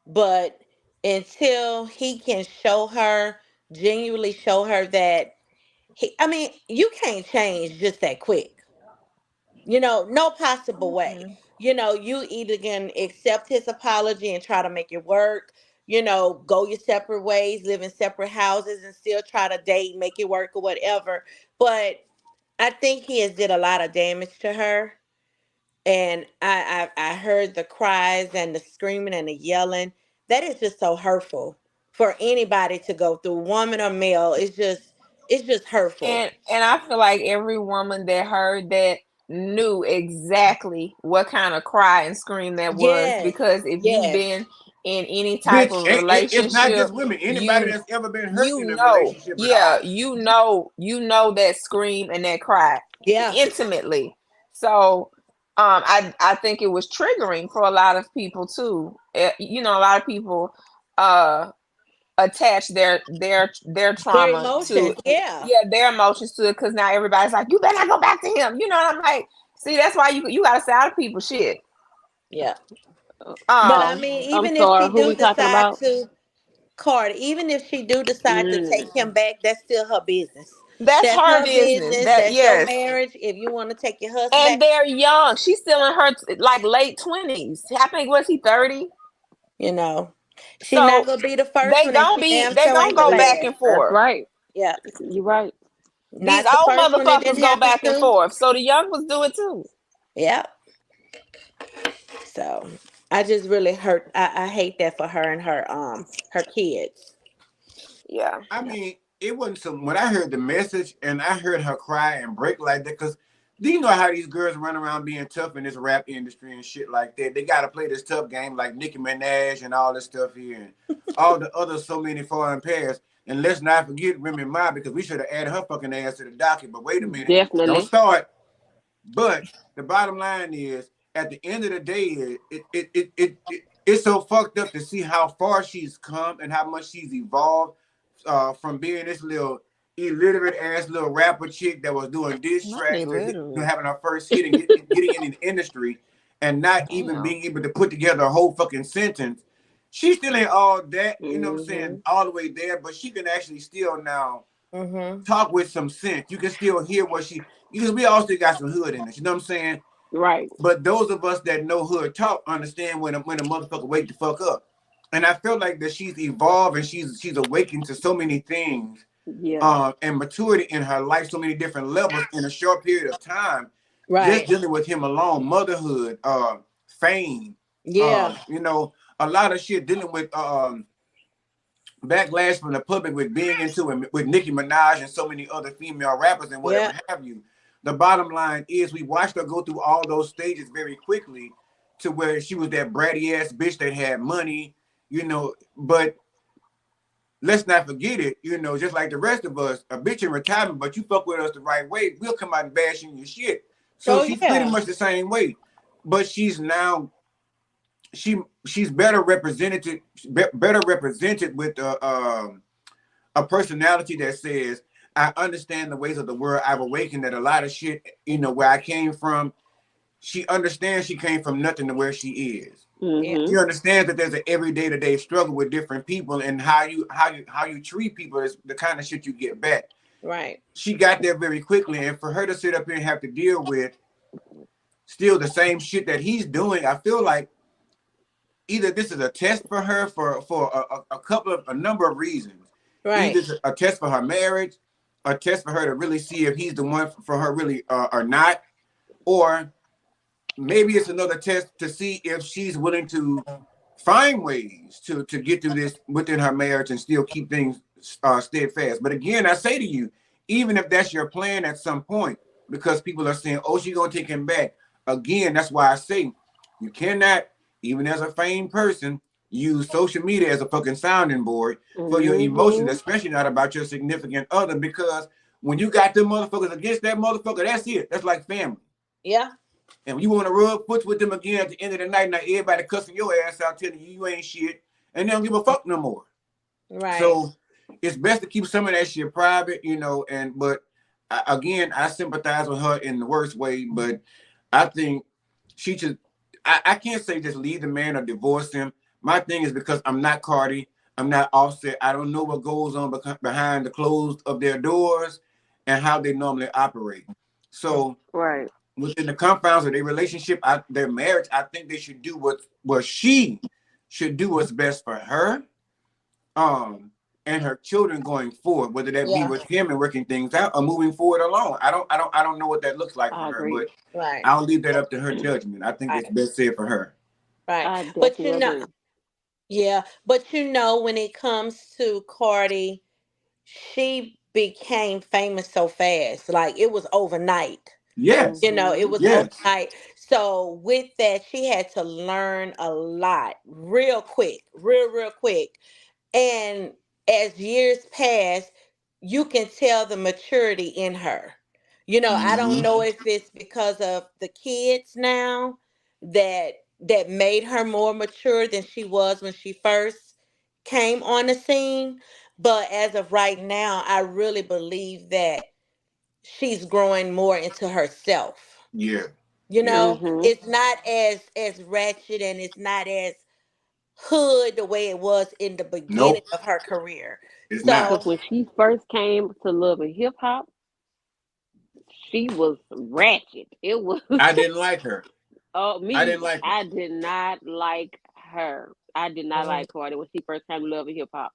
but until he can show her, genuinely show her that I mean, you can't change just that quick. No possible way. Mm-mm. You either can accept his apology and try to make it work, go your separate ways, live in separate houses and still try to date, make it work or whatever. But I think he has did a lot of damage to her. And I heard the cries and the screaming and the yelling. That is just so hurtful for anybody to go through, woman or male. It's just hurtful. And I feel like every woman that heard that knew exactly what kind of cry and scream that was, Yes. because if you've Yes. been in any type Bitch, of it's not relationship, just women. Anybody you that's ever been hurt you in a know, relationship at yeah, all. that scream and that cry Yeah. intimately. So I think it was triggering for a lot of people too. A lot of people uh attach their Their trauma to, emotions. Yeah. yeah, their emotions to it, because now everybody's like, you better not go back to him, and I'm like, see, that's why you gotta say out of people shit. Yeah. But I um mean, I'm even if sorry. she Who do we talking decide about? to, Cardi, even if she do decide to Mm, take him back, that's still her business. that's That's her her business, business. that, That's your yes. marriage. If you want to take your husband And back, they're young, she's still in her like late 20s. I think, was he 30? you know, she not So gonna be the first they one, and gonna she be damn they sure gonna ain't the go mm, back last. and that's forth. right. Yeah, You're right. These not the old first one it motherfuckers didn't go happen back and to. forth, so the young ones do it too. Yeah. So I just really hurt. I hate that for her and her kids. Yeah. I mean, it wasn't some. When I heard the message and I heard her cry and break like that, because do you know how these girls run around being tough in this rap industry and shit like that? They got to play this tough game like Nicki Minaj and all this stuff here and all the other so many foreign pairs. And let's not forget Remy Ma, because we should have added her fucking ass to the docket. But wait a minute, don't Definitely. start. But the bottom line is, at the end of the day, it's so fucked up to see how far she's come and how much she's evolved from being this little illiterate ass little rapper chick that was doing diss Not tracks to illiterate. having her first hit and getting in the industry and not even Damn. being able to put together a whole fucking sentence. She still ain't all that, you know what I'm saying, Hmm. all the way there, but she can actually still now Mm-hmm. talk with some sense. You can still hear what she, because we all still got some hood in us, you know what I'm saying? Right. But those of us that know hood talk understand when a motherfucker wake the fuck up. And I feel like that she's evolved and she's awakened to so many things, Yeah. and maturity in her life, so many different levels in a short period of time, just Right. dealing with him alone, motherhood, fame, Yeah. a lot of shit, dealing with backlash from the public with being into it with Nicki Minaj and so many other female rappers and whatever Yeah. have you. The bottom line is we watched her go through all those stages very quickly to where she was that bratty ass bitch that had money, but let's not forget it, just like the rest of us, a bitch in retirement, but you fuck with us the right way, we'll come out and bash in your shit. So Oh she's pretty yeah. much the same way. But she's now she's better represented with a personality that says, I understand the ways of the world. I've awakened that a lot of shit, where I came from. she understands she came from nothing to where she is. Yeah. She Mhm. understands that there's an everyday to day struggle with different people, and how you treat people is the kind of shit you get back. Right. She got there very quickly, and for her to sit up here and have to deal with still the same shit that he's doing, I feel like either this is a test for her for a couple of a number of reasons. Either Right. it's a test for her marriage, a test for her to really see if he's the one for her really or not, or maybe it's another test to see if she's willing to find ways to get through this within her marriage and still keep things steadfast. But again, I say to you, even if that's your plan at some point, because people are saying, "Oh, she's gonna take him back," again, that's why I say you cannot, even as a famed person, use social media as a fucking sounding board for your emotions, Mhm. especially not about your significant other, because when you got them motherfuckers against that motherfucker, that's it. That's like family. Yeah. And when you want to rub foots with them again at the end of the night, now everybody cussing your ass out, telling you you ain't shit, and they don't give a fuck no more. Right. So it's best to keep some of that shit private, And but again, I sympathize with her in the worst way, but I think she should. I can't say just leave the man or divorce him. My thing is because I'm not Cardi, I'm not Offset. I don't know what goes on behind the closed of their doors and how they normally operate. So Right. within the confines of their relationship, their marriage, I think they should do what she should do what's best for her, um, and her children going forward, whether that be Yeah. with him and working things out or moving forward alone. I don't know what that looks like for I her, agree. but Right. I'll leave that up to her judgment. I think it's Right. best said for her. Right. I But definitely agree. yeah, but when it comes to Cardi, she became famous so fast. Like it was overnight. Yes, It Mhm. was yes, overnight. So with that, she had to learn a lot real quick, real quick. And as years pass, you can tell the maturity in her. I don't hmm know if it's because of the kids now that made her more mature than she was when she first came on the scene. But as of right now, I really believe that she's growing more into herself. yeah, You yeah. know, Mhm. it's not as ratchet and it's not as hood the way it was in the beginning Nope, of her career. it's not. Because So, when she first came to Love and Hip Hop, she was ratchet. It was I didn't like her. oh I me. didn't like her. I did not like her. I did not mhm, like Cardi when she first came to Love and Hip Hop.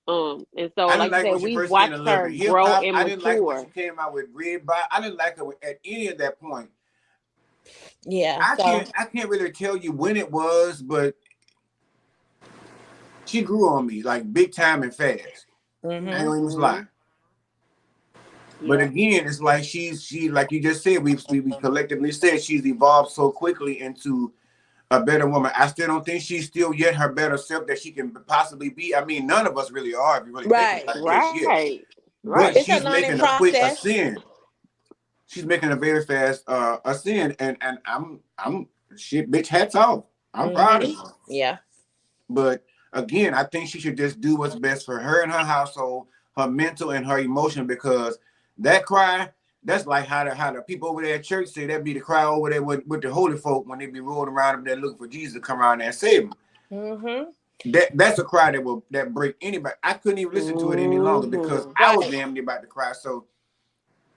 And so I didn't like you like said, when she we've first came to watched Love her and Hip grow Hop. and I didn't like when she mature. came out with Red Bot. I didn't like her at any of that point. yeah, I so, can't I can't really tell you when it was, but she grew on me like big time and fast. I mhm, ain't even lie. Mhm. But Yeah. again, it's like she like you just said, we collectively said she's evolved so quickly into a better woman. I still don't think she's still yet her better self that she can possibly be. I mean, none of us really are if you really think right. about it just yet. Right. But Right. It's a she's learning making a quick process. ascent. She's making a very fast ascent, and I'm shit, bitch. Hats off. I'm proud of Mhm. her. Yeah. But again, I think she should just do what's best for her and her household, her mental and her emotion, because that cry, that's like how the people over there at church say that be the cry over there with the holy folk when they be rolling around them there looking for Jesus to come around there and save them. Mhm. That's a cry that break anybody. I couldn't even listen to it any longer because Mhm. I was Right. damn near about to cry. So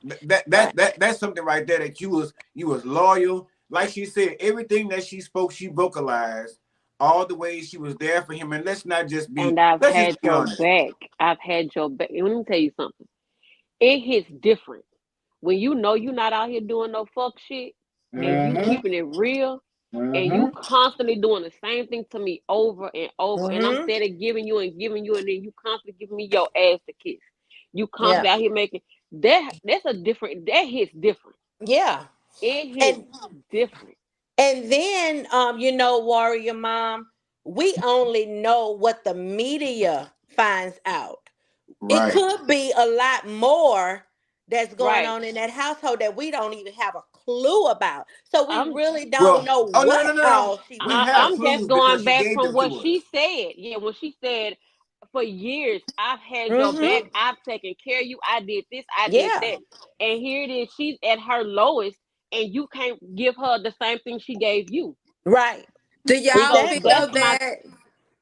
that Right. that that that's something right there that you was loyal. Like she said, everything that she spoke, she vocalized all the ways she was there for him. And And I've let's just had be your honest. back. I've had your back. And let me tell you something. It hits different when you know you're not out here doing no fuck shit, and you Mm-hmm. keeping it real, and you Mm-hmm. constantly doing the same thing to me over and over, and I'm Mhm. steady giving you, and then you constantly giving me your ass to kiss. You Yeah. constantly out here making that. That's a different. That hits different. Yeah. It hits And different. then warrior mom, we only know what the media finds out. It Right. could be a lot more that's going Right. on in that household that we don't even have a clue about. So we I'm really don't Well, know oh no, what no, no, no. all she We was have I'm doing. just clues because going she back gave from them what to she us. said. Yeah, when she said, for years, I've had your back. Mm-hmm. I've taken care of you. I did this. I did Yeah. that. And here it is. She's at her lowest. and you can't give her the same thing she gave you. Right. Do y'all So Exactly. feel that's my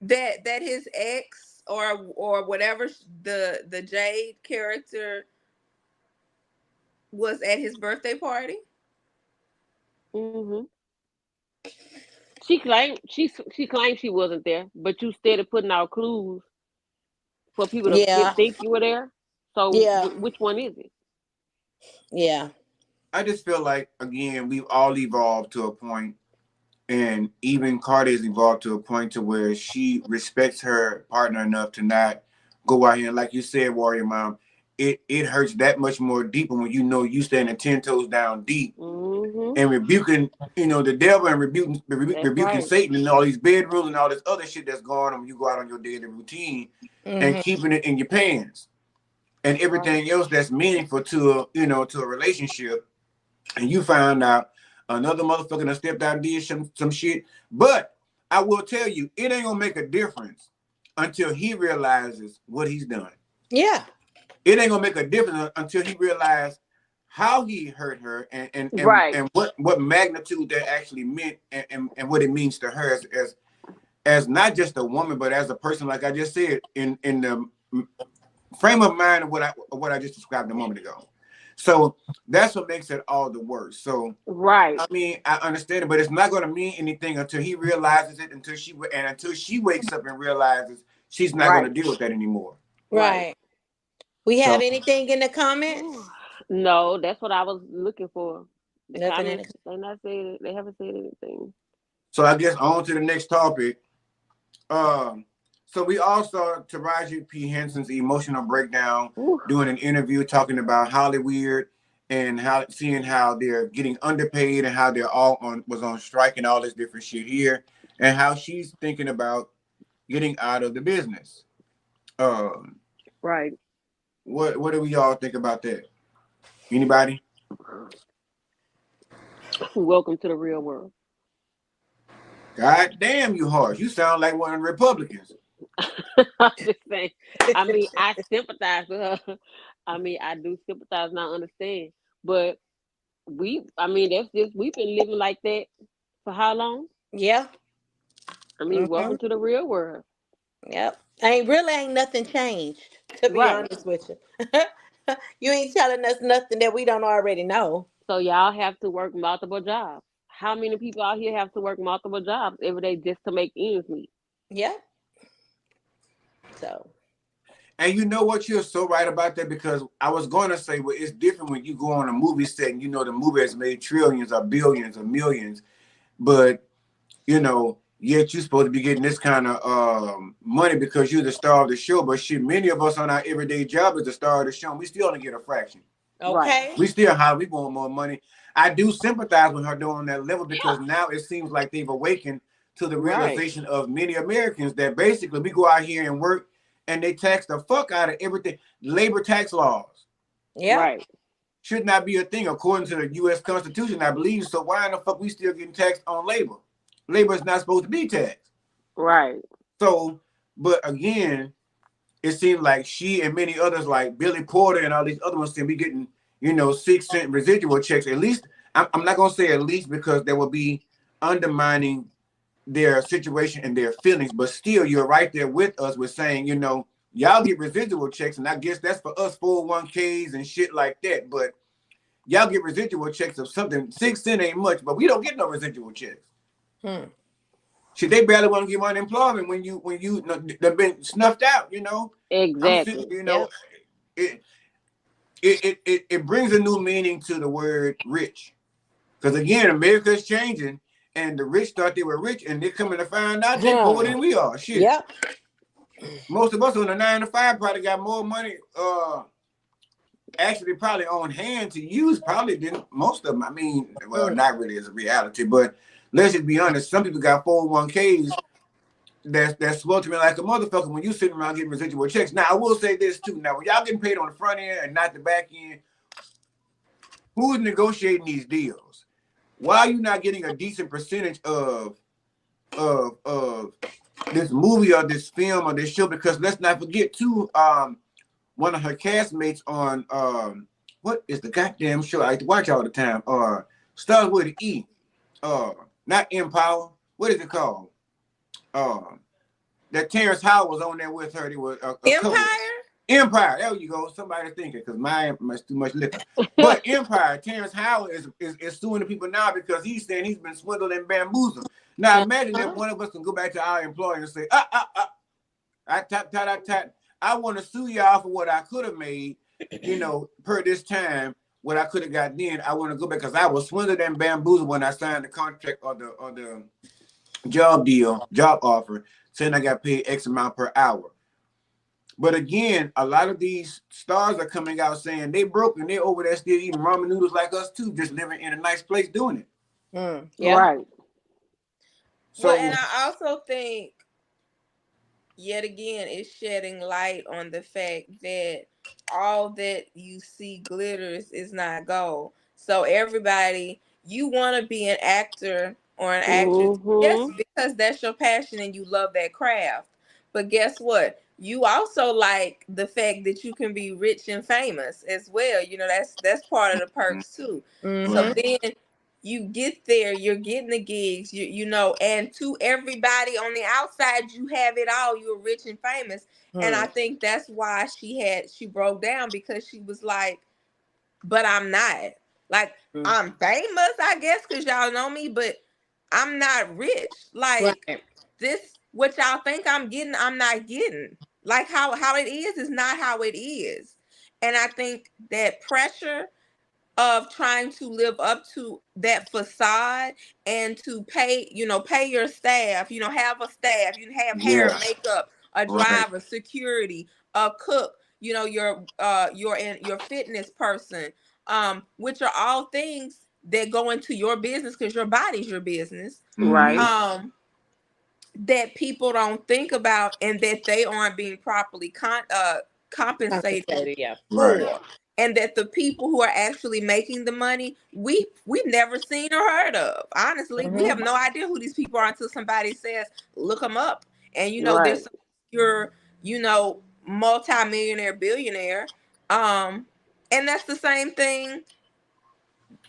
that his ex or whatever the Jade character was at his birthday party? hmm she claimed she wasn't there, but you started putting out clues for people to Yeah. think you were there. So Yeah. which one is it? Yeah. I just feel like again we've all evolved to a point, and even Cardi has evolved to a point to where she respects her partner enough to not go out here and, like you said, Warrior Mom. It hurts that much more deeper when you know you standing 10 toes down deep hmm and rebuking, the devil and That's rebuking right. Satan and all these bedrooms and all this other shit that's going on when you go out on your daily routine and Hmm. keeping it in your pants and Right. everything else that's meaningful to a relationship. And you found out another motherfucker that stepped out and did some shit. But I will tell you, it ain't gonna make a difference until he realizes what he's done. Yeah. It ain't gonna make a difference until he realizes how he hurt her and and and, Right. and what magnitude that actually meant and what it means to her as not just a woman but as a person, like I just said, in the frame of mind of what I just described a moment ago. So that's what makes it all the worse. So Right. I mean, I understand it, but it's not going to mean anything until he realizes it, until she wakes up and realizes she's not going to Right. deal with that anymore. Right. Right. We have So, anything in the Whew. comments? No, that's what I was looking for. The Nothing in comments, the. they not said it. They haven't said anything. so I guess on to the next topic. Um, so we all saw Taraji P. Henson's emotional breakdown Ooh, doing an interview talking about Hollywood and seeing how they're getting underpaid and how they're all on strike and all this different shit here, and how she's thinking about getting out of the business. Um, right. what do we all think about that? Anybody? Welcome to the real world. God damn, you harsh. You sound like one of the Republicans. I'm just saying. I mean, I sympathize with her. I mean, I do sympathize and I understand. But I mean, that's just, we've been living like that for how long? Yeah. I mean, Hmm. welcome to the real world. Yep. Ain't nothing changed, to be Right. honest with you. You ain't telling us nothing that we don't already know. So y'all have to work multiple jobs. How many people out here have to work multiple jobs every day just to make ends meet? Yep. So. And you know what? You're so right about that, because I was going to say, well, it's different when you go on a movie set and the movie has made trillions or billions or millions, but yet you're supposed to be getting this kind of money because you're the star of the show. But shit, many of us on our everyday job is the star of the show, and we still only get a fraction. Right. Okay. We still high. We want more money. I do sympathize with her doing that level, because now it seems like they've awakened to the Right. realization of many Americans that basically we go out here and work and they tax the fuck out of everything. Labor tax laws Yep. Right. should not be a thing according to the U.S. Constitution, I believe. So why in the fuck we still getting taxed on labor? Labor is not supposed to be taxed. Right. So, but again, it seems like she and many others, like Billy Porter and all these other ones, seem to be getting, 6 cent residual checks. At least, I'm not gonna say at least, because that would be undermining their situation and their feelings. But still, you're right there with us with saying, y'all get residual checks, and I guess that's for us 401ks and shit like that. But y'all get residual checks of something. 6 cent ain't much, but we don't get no residual checks. Hmm. Shit, they barely want to give unemployment when you they've been snuffed out. I'm sitting, Exactly. Yep. it it brings a new meaning to the word rich. Because again, America's changing, and the rich thought they were rich, and they're coming to find out they poorer Huh. than we are. Shit. Yep. Most of us on the 9 to 5 probably got more money, actually probably on hand to use probably than most of them. I mean, well, Hmm. not really as a reality, but let's just be honest. Some people got 401ks that's sweltering like a motherfucker when you sitting around getting residual checks. Now, I will say this too. Now, when y'all getting paid on the front end and not the back end, who's negotiating these deals? Why are you not getting a decent percentage of this movie or this film or this show? Because let's not forget too, one of her castmates on what is the goddamn show I like to watch all the time? Starts with an E. Not Empower. What is it called? Uh, that Terrence Howard was on there with her. There was a couple. Empire. Empire. There you go. Somebody thinking because mine must too much liquor. But Empire. Terrence Howard is suing the people now because he's saying he's been swindled and bamboozled. Now imagine if one of us can go back to our employer and say, I want to sue y'all for what I could have made, per this time, what I could have got then. I want to go back because I was swindled and bamboozled when I signed the contract or the job offer, saying I got paid X amount per hour. But again, a lot of these stars are coming out saying they broke and they're over there still eating ramen noodles like us too, just living in a nice place doing it. Yeah. Right. So, well, and I also think, yet again, it's shedding light on the fact that all that you see glitters is not gold. So everybody, you want to be an actor or an actress, yes, because that's your passion and you love that craft. But guess what? You also like the fact that you can be rich and famous as well. That's part of the perks too. So then you get there, you're getting the gigs, and to everybody on the outside, you have it all. You're rich and famous. And I think that's why she broke down, because she was like, but I'm not. Like, I'm famous, I guess, because y'all know me, but I'm not rich. Like, this, what y'all think I'm getting, I'm not getting. Like, how it is not how it is. And I think that pressure of trying to live up to that facade and to pay your staff, have a staff, have hair, makeup, a driver, security, a cook, your fitness person, which are all things that go into your business because your body's your business. Right. That people don't think about and that they aren't being properly compensated for. Right. And that the people who are actually making the money, we've never seen or heard of. Honestly, we have no idea who these people are until somebody says, look them up. And, there's your, multi-millionaire, billionaire. And that's the same thing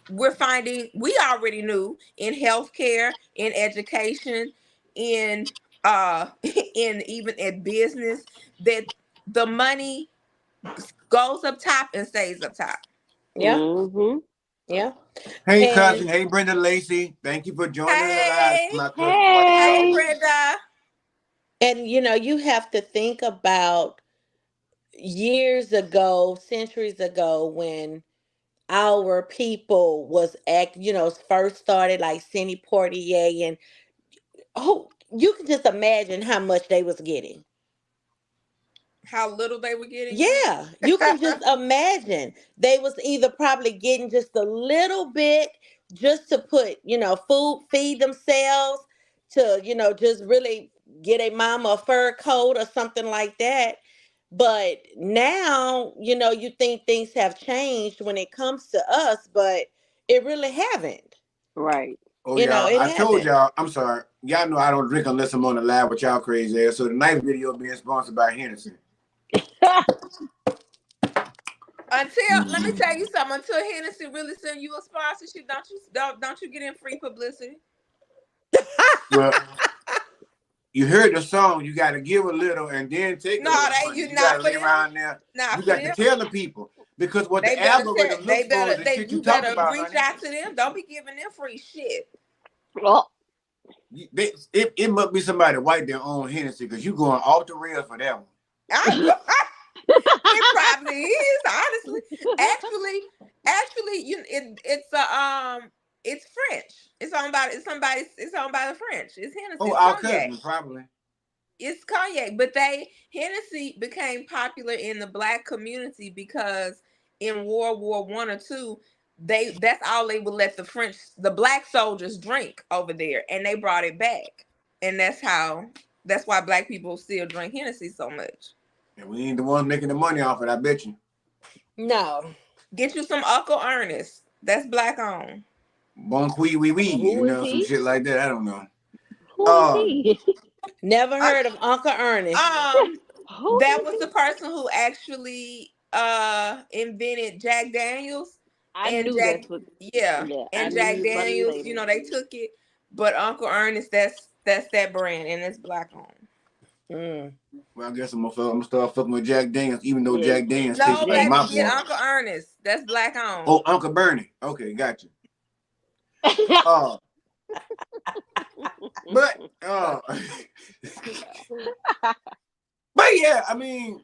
we're finding. We already knew in healthcare, in education, in in even in business, that the money goes up top and stays up top. Yeah. Yeah. Hey, cousin. Hey, Brenda Lacey. Thank you for joining us. My cousin. Hey, Brenda. And you have to think about years ago, centuries ago, when our people was first started, like Sidney Poitier, and you can just imagine how much they was getting. How little they were getting? Yeah, you can just imagine. They was either probably getting just a little bit just to put, food, feed themselves, to, just really get a mama a fur coat or something like that. But now, you think things have changed when it comes to us, but it really haven't. Right. Oh, It I told hasn't. y'all, I'm sorry. Y'all know I don't drink unless I'm on the live with y'all crazy ass. So the night video being sponsored by Hennessy. Let me tell you something. Until Hennessy really send you a sponsorship, don't you get in free publicity? Well, you heard the song. You got to give a little and then take. No, you got to lay around there. You got to tell the people, because what the algorithm looks for is the shit you talk about. Reach out to them. Don't be giving them free shit. Well, it must be somebody white that own Hennessy, because you going off the rails for that one. It probably is, honestly. Actually, it's French. It's owned by the French. It's Hennessy. Oh, our cousin, probably. It's cognac, but Hennessy became popular in the Black community because in World War I or II, that's all they would let the Black soldiers drink over there, and they brought it back, and that's why Black people still drink Hennessy so much. And we ain't the ones making the money off it, I bet you. No. Get you some Uncle Ernest. That's Black owned. Bon Qui Oui Oui, some shit like that. I don't know. Who is he? Never heard of Uncle Ernest. That was the person who actually invented Jack Daniels, I and knew Jack, that's what. yeah, Yeah, I and knew Jack you was about to Daniels, say that. they took it, but Uncle Ernest, that's that brand, and it's black owned. Mm. Well, I guess I'm gonna start fucking with Jack Daniels, even though Yeah, Jack Daniels tastes No, like baby, my get boy. Uncle Ernest. That's black Oh, owned. Uncle Bernie. Okay, got you. Uh, but but yeah, I mean,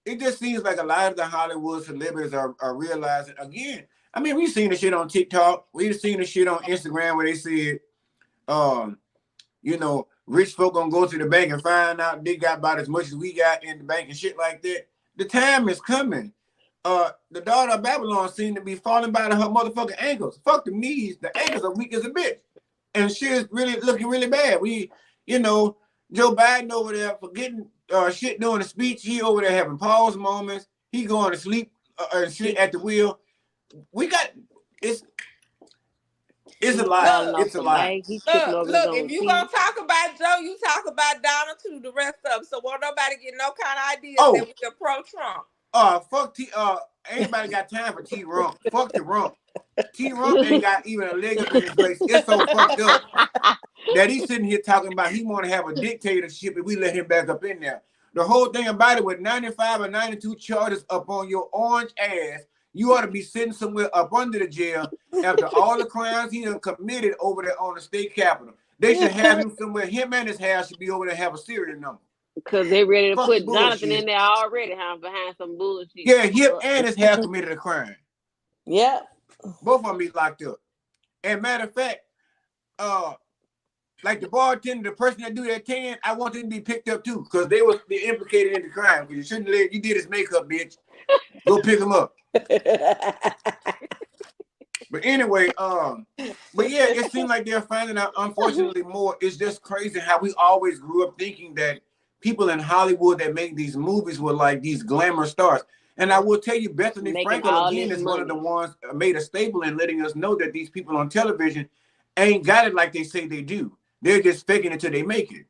it just seems like a lot of the Hollywood celebrities are realizing again. I mean, we've seen the shit on TikTok. We've seen the shit on Instagram where they said, um, rich folk gonna go to the bank and find out they got about as much as we got in the bank and shit like that. The time is coming. The daughter of Babylon seemed to be falling by her motherfucking ankles. Fuck the knees. The ankles are weak as a bitch. And shit's really looking really bad. Joe Biden over there forgetting shit during the speech. He over there having pause moments. He going to sleep and shit at the wheel. We got it's it's a He lot. falling Look, off It's a the lot. bike. He tripping look, over his look. If own you gonna teeth. talk about Joe, you talk about Donald too. The rest of them. So won't nobody get no kind of ideas that Oh, we are pro Trump. fuck ain't nobody got time for T Rump. Fuck the Rump. T Rump ain't got even a leg up in his race. It's so fucked up that he's sitting here talking about he want to have a dictatorship if we let him back up in there. The whole thing about it, with 95 or 92 charges up on your orange ass, you ought to be sitting somewhere up under the jail after all the crimes he done committed over there on the state capitol. They should have him somewhere. Him and his house should be over there and have a serial number. Because they ready to Fuck the put Jonathan in bullshit. there already, huh? Behind some bullshit. Yeah, him and his house committed a crime. Yep. Both of them be locked up. And matter of fact, uh, like the bartender, the person that do that 10, I want them to be picked up too, because they implicated in the crime. Because you shouldn't let you did his makeup, bitch. Go pick him up. But anyway, but yeah, it seems like they're finding out, unfortunately, more. It's just crazy how we always grew up thinking that people in Hollywood that make these movies were like these glamour stars. And I will tell you, Bethany Making Frankel all again this is one of the money. ones made a staple in letting us know that these people on television ain't got it like they say they do. They're just faking it till they make it.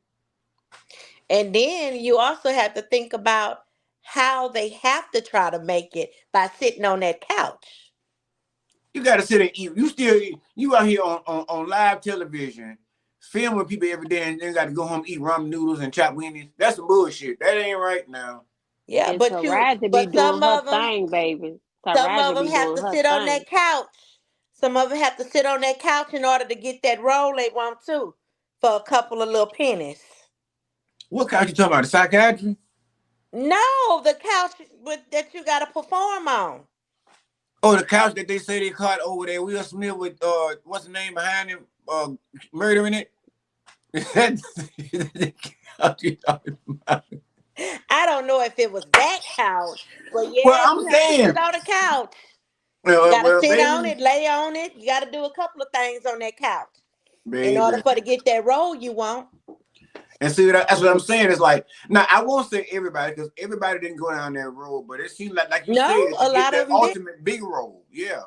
And then you also have to think about how they have to try to make it by sitting on that couch. You got to sit and eat. You out here on live television, filming people every day, and then got to go home eat ramen noodles and chop winnies. That's some bullshit. That ain't right now. Yeah, And Taraji be but doing her thing, baby. some of Taraji them be have doing to her sit on thing. that couch. Some of them have to sit on that couch in order to get that role they want to for a couple of little pennies. What couch you talking about? The psychiatry? No, the couch that you got to perform on. Oh, the couch that they say they caught over there. Will Smith with what's the name behind him? Murdering it. The couch you talking about? I don't know if it was that couch, but Well, yeah, I'm you have to saying. sit on the couch. You Well, got to well, sit on baby, it, lay on it. You got to do a couple of things on that couch in order baby. for to get that role you want. And see, that's what I'm saying. It's like, now I won't say everybody because everybody didn't go down that road, but it seems like you No, said, to a get lot that of them did. ultimate big role. Yeah.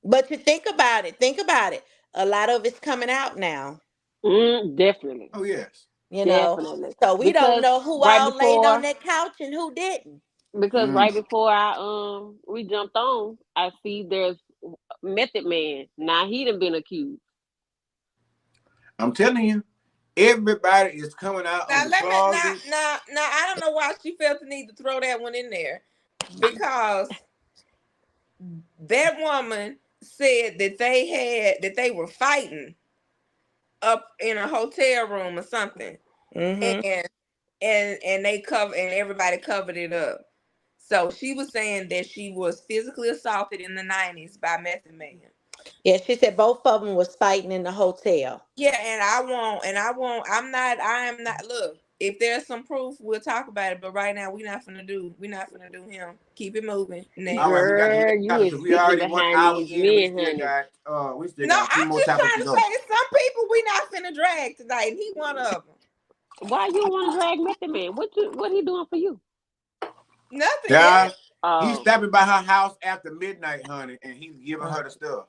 But you think about it. Think about it. A lot of it's coming out now. Definitely, Oh yes. You know, definitely. so we don't Because know who right all laid on before, that couch and who didn't. because Mm. right before I we jumped on, I see there's Method Man. Now he done been accused. I'm telling you, everybody is coming out of Now the let me closet. now. I don't know why she felt the need to throw that one in there, because that woman said that they were fighting up in a hotel room or something, Mm-hmm. and and everybody covered it up. So she was saying that she was physically assaulted in the 90s by Method Man. Yeah, she said both of them was fighting in the hotel. Yeah, I am not, look, if there's some proof, we'll talk about it. But right now, we're not gonna do him. Keep it moving. All right, Next. we got Girl, to you because is we sitting already 1 hour behind these in and men, honey. we still No, got two I'm more just topics trying to to go. say some people we not finna drag tonight, and he one of them. Why you want to drag Method Man? What he doing for you? Nothing Yeah, yet. he's Um, stopping by her house after midnight, honey, and he's giving her the stuff.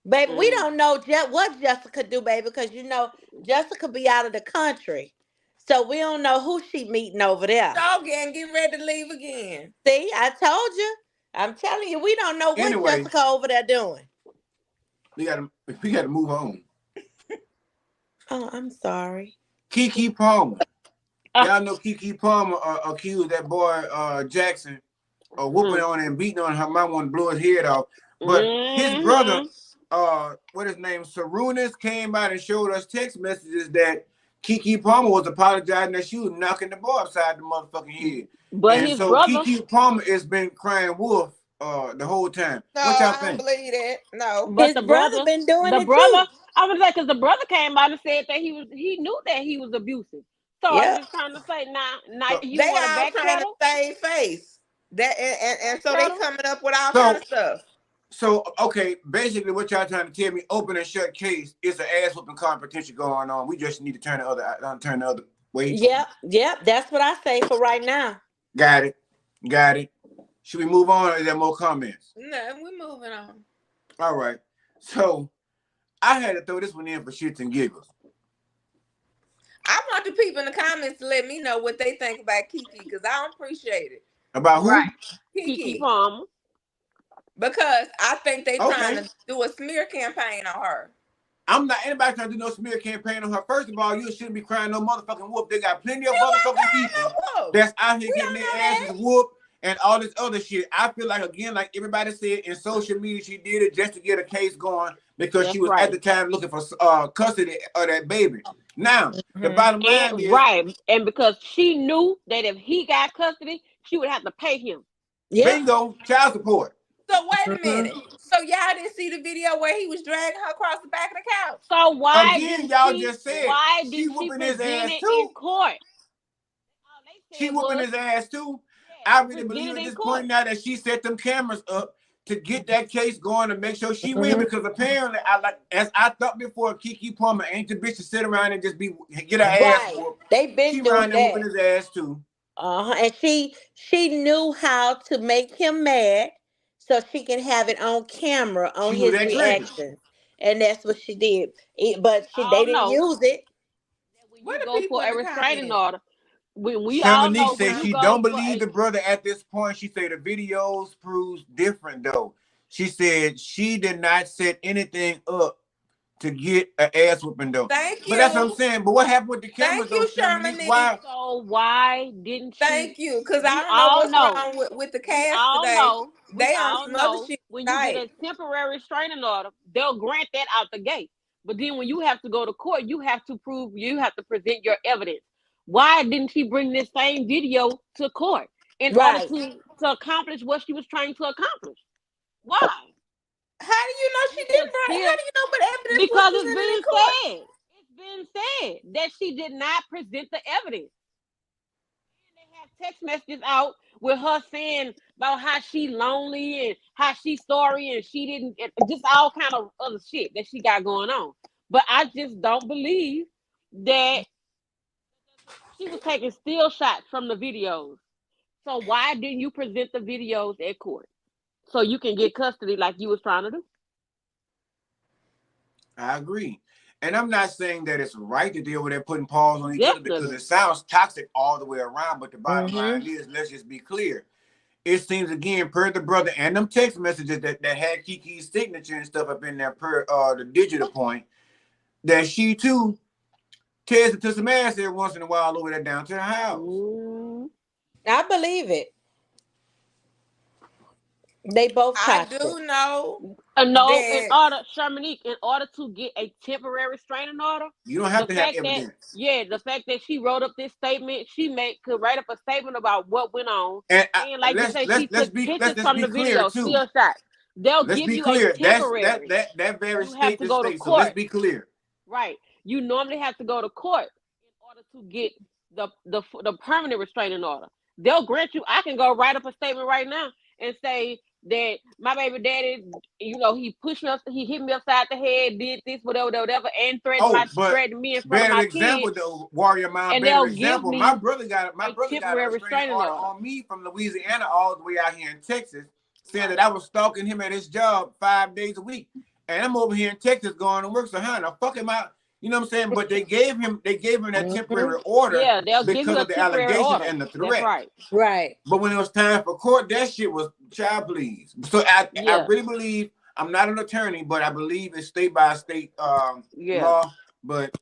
Baby, we mm, don't know what Jessica do, baby, because Jessica be out of the country. So we don't know who she meeting over there. So again, get ready to leave again. See, I told you. I'm telling you, we don't know what Anyway, Jessica over there doing. we gotta move on. Oh, I'm sorry. Keke Palmer. Y'all know Keke Palmer accused that boy Jackson of whooping on and beating on her mom, wanted to blow his head off. But his brother, what his name, Sarunas, came out and showed us text messages that Keke Palmer was apologizing that she was knocking the boy upside the motherfucking head. But And his so brother, Keke Palmer has been crying wolf the whole time. No, What y'all I don't think? believe that. No. but His brother been doing the it brother, too. I was like, because the brother came out and said that he knew that he was abusive. So I'm Yep. just trying to say, now So, you They want to all trying to backpedal? save face. That and so they Backpedal? coming up with all kind so of stuff. So, okay, basically what y'all trying to tell me, open and shut case, is an ass whooping competition going on. We just need to turn the other way. Yep. That's what I say for right now. Got it. Should we move on or is there more comments? No, we're moving on. All right. So, I had to throw this one in for shits and giggles. I want the people in the comments to let me know what they think about Kiki because I don't appreciate it. About who? Right. Keke Kiki. Palmer. Because I think they trying Okay. to do a smear campaign on her. I'm not anybody trying to do no smear campaign on her. First of all, you shouldn't be crying no motherfucking whoop. They got plenty of She wasn't motherfucking crying people no wolf. that's out here We getting don't their know asses that. whooped and all this other shit. I feel like, again, like everybody said in social media, she did it just to get a case going because That's she was at the time looking for custody of that baby. Now, the bottom line is, And because she knew that if he got custody, she would have to pay him. Yep. bingo, child support. So wait a minute. So y'all didn't see the video where he was dragging her across the back of the couch? So Again, y'all just said why she didn't she whooping his present ass it in too. court? All they She said whooping was, his ass too. yeah, I really present believe it at in this court. point now that she set them cameras up to get that case going to make sure she win, because apparently, as I thought before, Keke Palmer ain't the bitch to sit around and just get her ass Right. whooped. They been She around doing there whooping that. his ass too. And she knew how to make him mad so she can have it on camera on She knew his that trick. reactions. And that's what she did. But I they don't didn't know use it. that when What you are go people for in a the restraining comments? order, we all Shamanique know when said you she go don't for believe a the brother at this point. She said the videos proves different though. She said she did not set anything up to get an ass whooping though. Thank But that's what I'm you. saying. But what happened with the cameras Thank though, you, Shamanique? Shermanique. Why? so why didn't she? Thank you. Because I We don't know all what's know. wrong with the We cast all today. know. We They on all some other know shit when you get tonight. a temporary restraining order, they'll grant that out the gate. But then when you have to go to court, you have to present your evidence. Why didn't she bring this same video to court in order Right. to accomplish what she was trying to accomplish? Why? How do you know she Because didn't bring? How still, do you know what evidence was because presented in court? it's been said that she did not present the evidence. They have text messages out with her saying about how she lonely and how she's sorry and she didn't, just all kind of other shit that she got going on. But I just don't believe that she was taking still shots from the videos. So why didn't you present the videos at court so you can get custody like you was trying to do? I agree. And I'm not saying that it's right that they're over there putting paws on each other because Definitely. it sounds toxic all the way around. But the bottom Mm-hmm. line is, let's just be clear. It seems again, per the brother and them text messages that had Kiki's signature and stuff up in there per the digital point, that she too tears it to some ass every once in a while over there down to her house. I believe it. They both I toxic. do know No, that. Shermanique, in order to get a temporary restraining order, You don't have the to have fact evidence. that she wrote up this statement, could write up a statement about what went on, And and like you say, she let's took pictures just from be the clear video, too. still shots. They'll Let's give be you a clear. temporary. That very You have state to this go to state. So let's court, be clear. right? You normally have to go to court in order to get the permanent restraining order. They'll grant you. I can go write up a statement right now and say that my baby daddy, he pushed me, he hit me upside the head, did this, whatever, and Oh, but threatened me in front of better my kid, example though, Warrior Mind. and Better they'll give example. My me brother got a a temporary restraining restraining order order. on me from Louisiana all the way out here in Texas, saying Right. that I was stalking him at his job 5 days a week, and I'm over here in Texas going to work. So how the fuck am I? You know what I'm saying? But they gave him that temporary order Yeah, they'll give you because a of the temporary allegations order. and the That's threat. right. Right. But when it was time for court, that shit was child please. So I really believe, I'm not an attorney, but I believe it's state by state law. But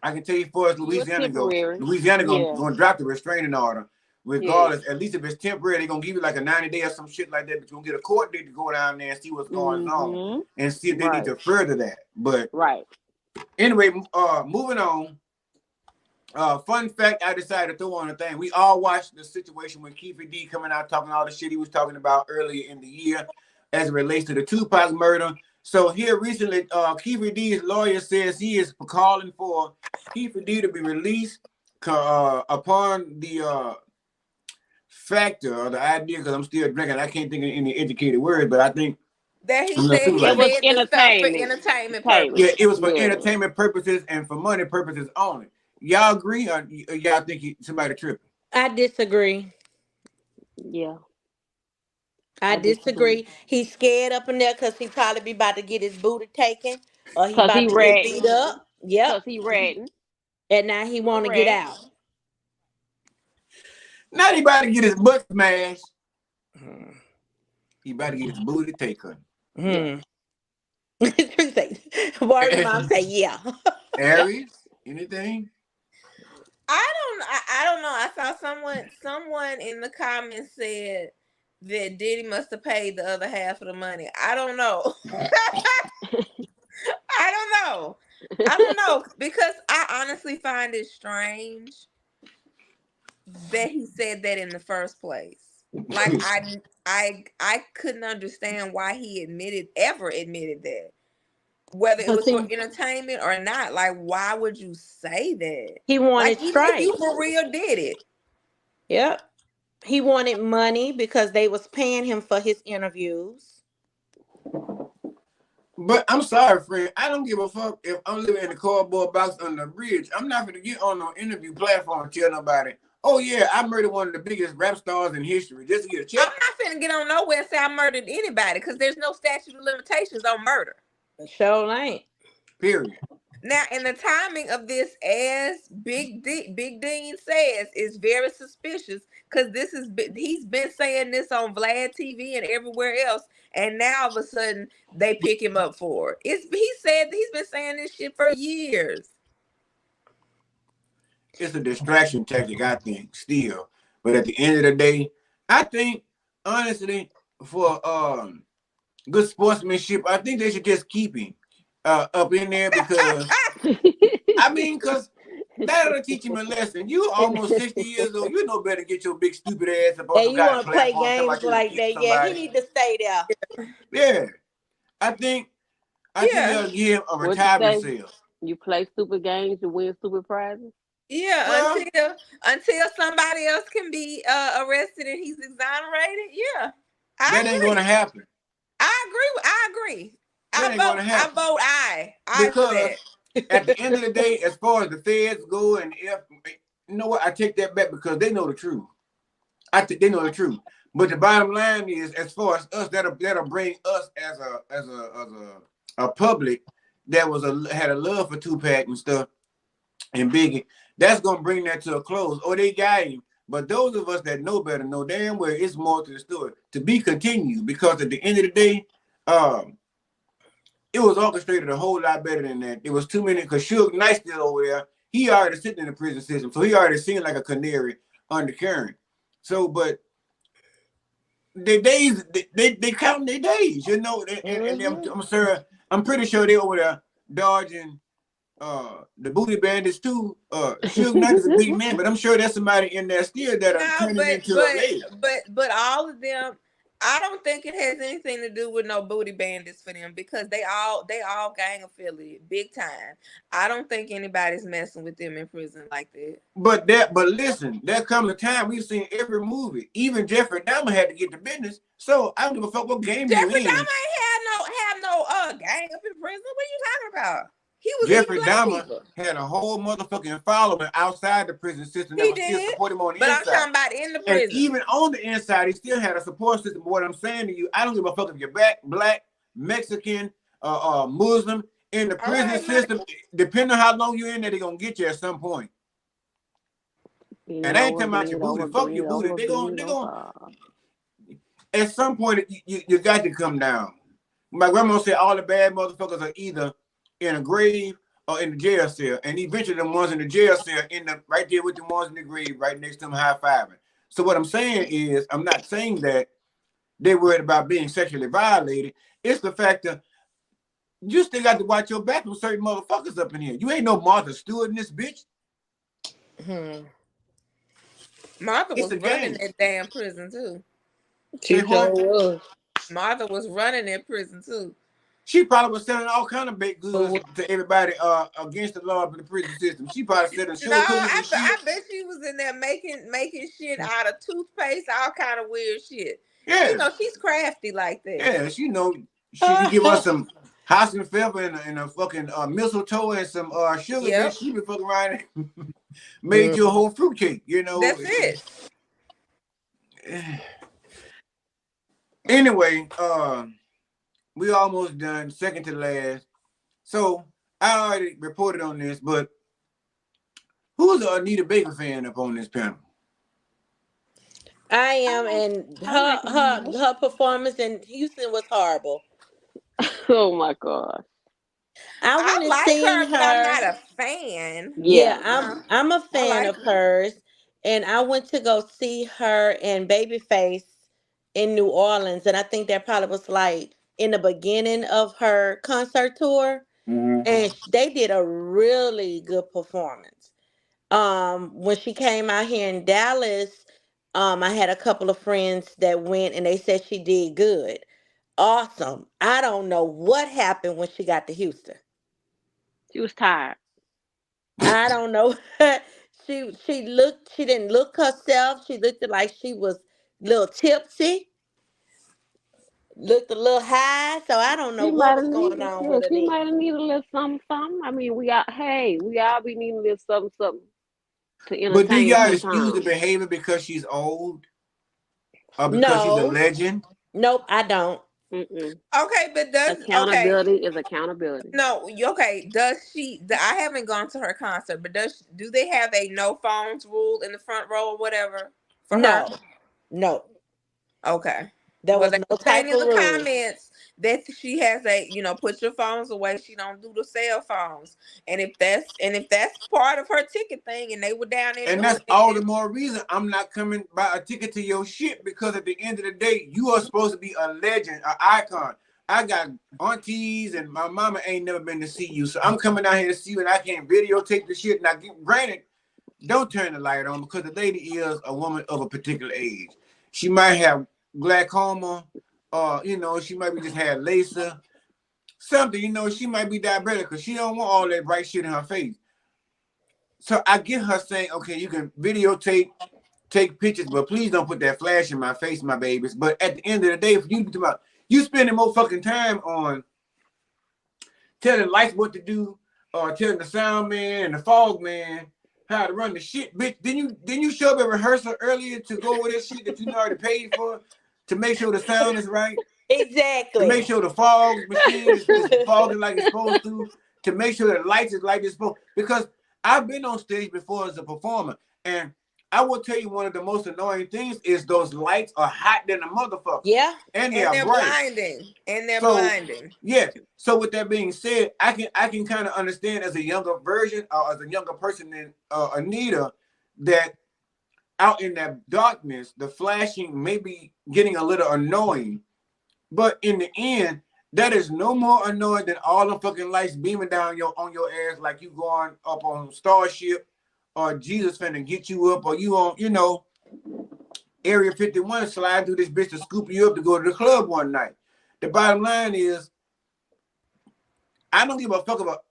I can tell you, for as Louisiana goes, Louisiana gonna drop the restraining order. Regardless, at least if it's temporary, they're gonna give you like a 90-day or some shit like that, but you're gonna get a court date to go down there and see what's going on and see if they need to further that. But anyway, moving on. Fun fact, I decided to throw on a thing. We all watched the situation with Keefe D coming out talking all the shit he was talking about earlier in the year as it relates to the Tupac murder. So here recently, Keefe D's lawyer says he is calling for Keefe D to be released upon the factor or the idea, because I'm still drinking. I can't think of any educated words, but I think that he said he it was said the stuff for entertainment purposes. Yeah, it was for entertainment purposes and for money purposes only. Y'all agree, or y'all think somebody tripping? I disagree. Yeah. I disagree. He's scared up in there because he probably be about to get his booty taken or he about to get beat up. Yep. Because he ratting. And now he want to get out. Not he about to get his butt smashed. He about to get his booty taken. Word mom say yeah. Aries, anything? I don't know. I saw someone in the comments said that Diddy must have paid the other half of the money. I don't know. I don't know because I honestly find it strange that he said that in the first place. Like I couldn't understand why he ever admitted that. Whether it was for entertainment or not, like why would you say that? He wanted stripes. You for real did it. Yep. He wanted money because they was paying him for his interviews. But I'm sorry, friend. I don't give a fuck if I'm living in a cardboard box under a bridge. I'm not gonna get on no interview platform and tell nobody, oh yeah, I murdered one of the biggest rap stars in history just to get a check. I'm not finna get on nowhere and say I murdered anybody because there's no statute of limitations on murder. Sure ain't. Period. Now, and the timing of this, as Big Dean says, is very suspicious because he's been saying this on Vlad TV and everywhere else, and now all of a sudden they pick him up for it. He said he's been saying this shit for years. It's a distraction tactic, I think, still. But at the end of the day, I think, honestly, for good sportsmanship, I think they should just keep him up in there because, I mean, because that'll teach him a lesson. You almost 60 years old. You know better get your big stupid ass up on some you want to play games like that. Somebody. Yeah, he need to stay there. Yeah. I think they'll give him a retirement sale. You play stupid games, you win stupid prizes. Yeah, well, until somebody else can be arrested and he's exonerated. Yeah, that ain't going to happen. I agree. I vote aye. Because at the end of the day, as far as the feds go, and if you know what, I take that back because they know the truth. They know the truth. But the bottom line is, as far as us, that'll bring us as a public that had a love for Tupac and stuff and Biggie. That's gonna bring that to a close. Or they got him. But those of us that know better know damn well it's more to the story to be continued, because at the end of the day, it was orchestrated a whole lot better than that. It was too many, because Suge Knight still over there. He already sitting in the prison system, so he already seemed like a canary under current. So, but their days, they count their days, you know. And I'm pretty sure they over there dodging the booty bandits too. Suge Knight is a big man, but I'm sure there's somebody in there still that are turning into a lady. But all of them, I don't think it has anything to do with no booty bandits for them, because they all gang affiliate big time. I don't think anybody's messing with them in prison like that. But listen, there comes a time we've seen every movie. Even Jeffrey Dahmer had to get the business. So I don't give a fuck what game you in. Jeffrey Dahmer ain't had no gang up in prison. What are you talking about? Jeffrey Dahmer had a whole motherfucking following outside the prison system that was still supporting him on the inside. But I'm talking about in the prison. And even on the inside, he still had a support system. What I'm saying to you, I don't give a fuck if you're black, Mexican, Muslim, in the All prison right, system, depending on how long you're in there, they're gonna get you at some point. Bend And it I ain't over, talking about bend your it booty. over, Fuck bend your it booty. over, bend it They gonna over. at some point you got to come down. My grandma said all the bad motherfuckers are either in a grave or in the jail cell, and eventually the ones in the jail cell end up right there with the ones in the grave, right next to them high fiving. So what I'm saying is, I'm not saying that they're worried about being sexually violated. It's the fact that you still got to watch your back with certain motherfuckers up in here. You ain't no Martha Stewart in this bitch. Martha It's was a running game. that damn prison too. Say She sure what? was. Martha was running that prison too. She probably was selling all kind of baked goods But to everybody against the law of the prison system. She probably selling No, sugar cookies and shit. I bet she was in there making shit out of toothpaste, all kind of weird shit. Yeah, She's crafty like that. yeah. She know you give her some house and pepper and a fucking mistletoe and some sugar, Yep, bitch. She been fucking around and made mm, you a whole fruitcake. You know. that's it. Anyway, we almost done. Second to last. So I already reported on this, but who's a Anita Baker fan up on this panel? I am, and I like Anita. her performance in Houston was horrible. Oh my god. I I went and like seen her, but I'm her. not a fan. Yeah, Yeah. I'm a I fan like of her. hers, and I went to go see her and Babyface in New Orleans, and I think that probably was like in the beginning of her concert tour, Mm-hmm. and they did a really good performance. When she came out here in Dallas, I had a couple of friends that went, and they said she did good, awesome. I don't know what happened when she got to Houston. She was tired. I don't know. She didn't look herself. She looked like she was a little tipsy, looked a little high. So I don't know She what might have was going needed, on yeah, with her she then. might have needed a little something, something. I mean, we all be needing a little something, something to But do entertain us y'all excuse the sometimes. behavior because she's old or because she's a No, legend? nope, I don't. Mm-mm. Okay, but okay? Accountability is accountability. No, okay. Does she? I haven't gone to her concert, but do they have a no phones rule in the front row or whatever for her? No, no. Okay. There Well, was they no were saying type in of the rule. comments that she has put your phones away. She don't do the cell phones, and if that's part of her ticket thing, and they were down there And doing that's it, all then the more reason I'm not coming by a ticket to your shit, because at the end of the day, you are supposed to be a legend, an icon. I got aunties and my mama ain't never been to see you. So I'm coming out here to see you and I can't videotape the shit. Now, granted, don't turn the light on because the lady is a woman of a particular age. She might have glaucoma, or, she might be just had laser, something, she might be diabetic because she don't want all that bright shit in her face. So I get her saying, okay, you can videotape, take pictures, but please don't put that flash in my face, my babies. But at the end of the day, if you spending more fucking time on telling lights what to do, or telling the sound man and the fog man how to run the shit, bitch. Didn't you show up at rehearsal earlier to go over this shit that you already paid for to make sure the sound is right, to make Exactly. sure the fog machine is fogging like it's supposed to make sure the lights is like it's supposed. Because I've been on stage before as a performer, and I will tell you one of the most annoying things is those lights are hot than a motherfucker, Yeah. and they and are they're bright. blinding, and they're So blinding. yeah. So with that being said, I can kind of understand as a younger version or as a younger person than Anita, that out in that darkness, the flashing may be getting a little annoying. But in the end, that is no more annoying than all the fucking lights beaming down on your ass like you going up on Starship, or Jesus finna get you up, or you on, Area 51 slide through this bitch to scoop you up to go to the club one night. The bottom line is, I don't give a fuck about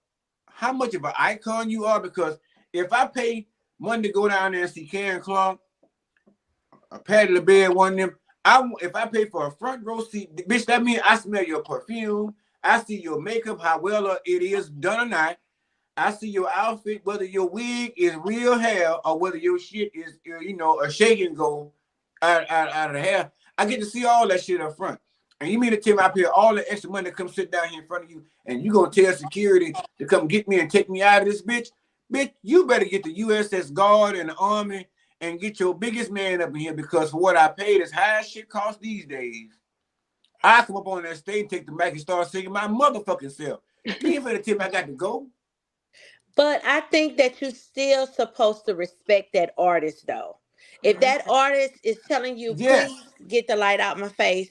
how much of an icon you are, because if I pay money to go down there and see Karen Clark, Patty LaBelle, one of them, if I pay for a front row seat, bitch, that means I smell your perfume. I see your makeup, how well it is done or not. I see your outfit, whether your wig is real hair or whether your shit is, a shake and go out of the hair. I get to see all that shit up front. And you mean to tell me I pay all the extra money to come sit down here in front of you, and you gonna tell security to come get me and take me out of this bitch? Bitch, you better get the USS Guard and the Army and get your biggest man up in here, because for what I paid as high as shit costs these days, I come up on that stage, take the mic, and start singing my motherfucking self. You ain't finna tell me I got to go. But I think that you're still supposed to respect that artist, though. If that artist is telling you, Yes, please get the light out my face,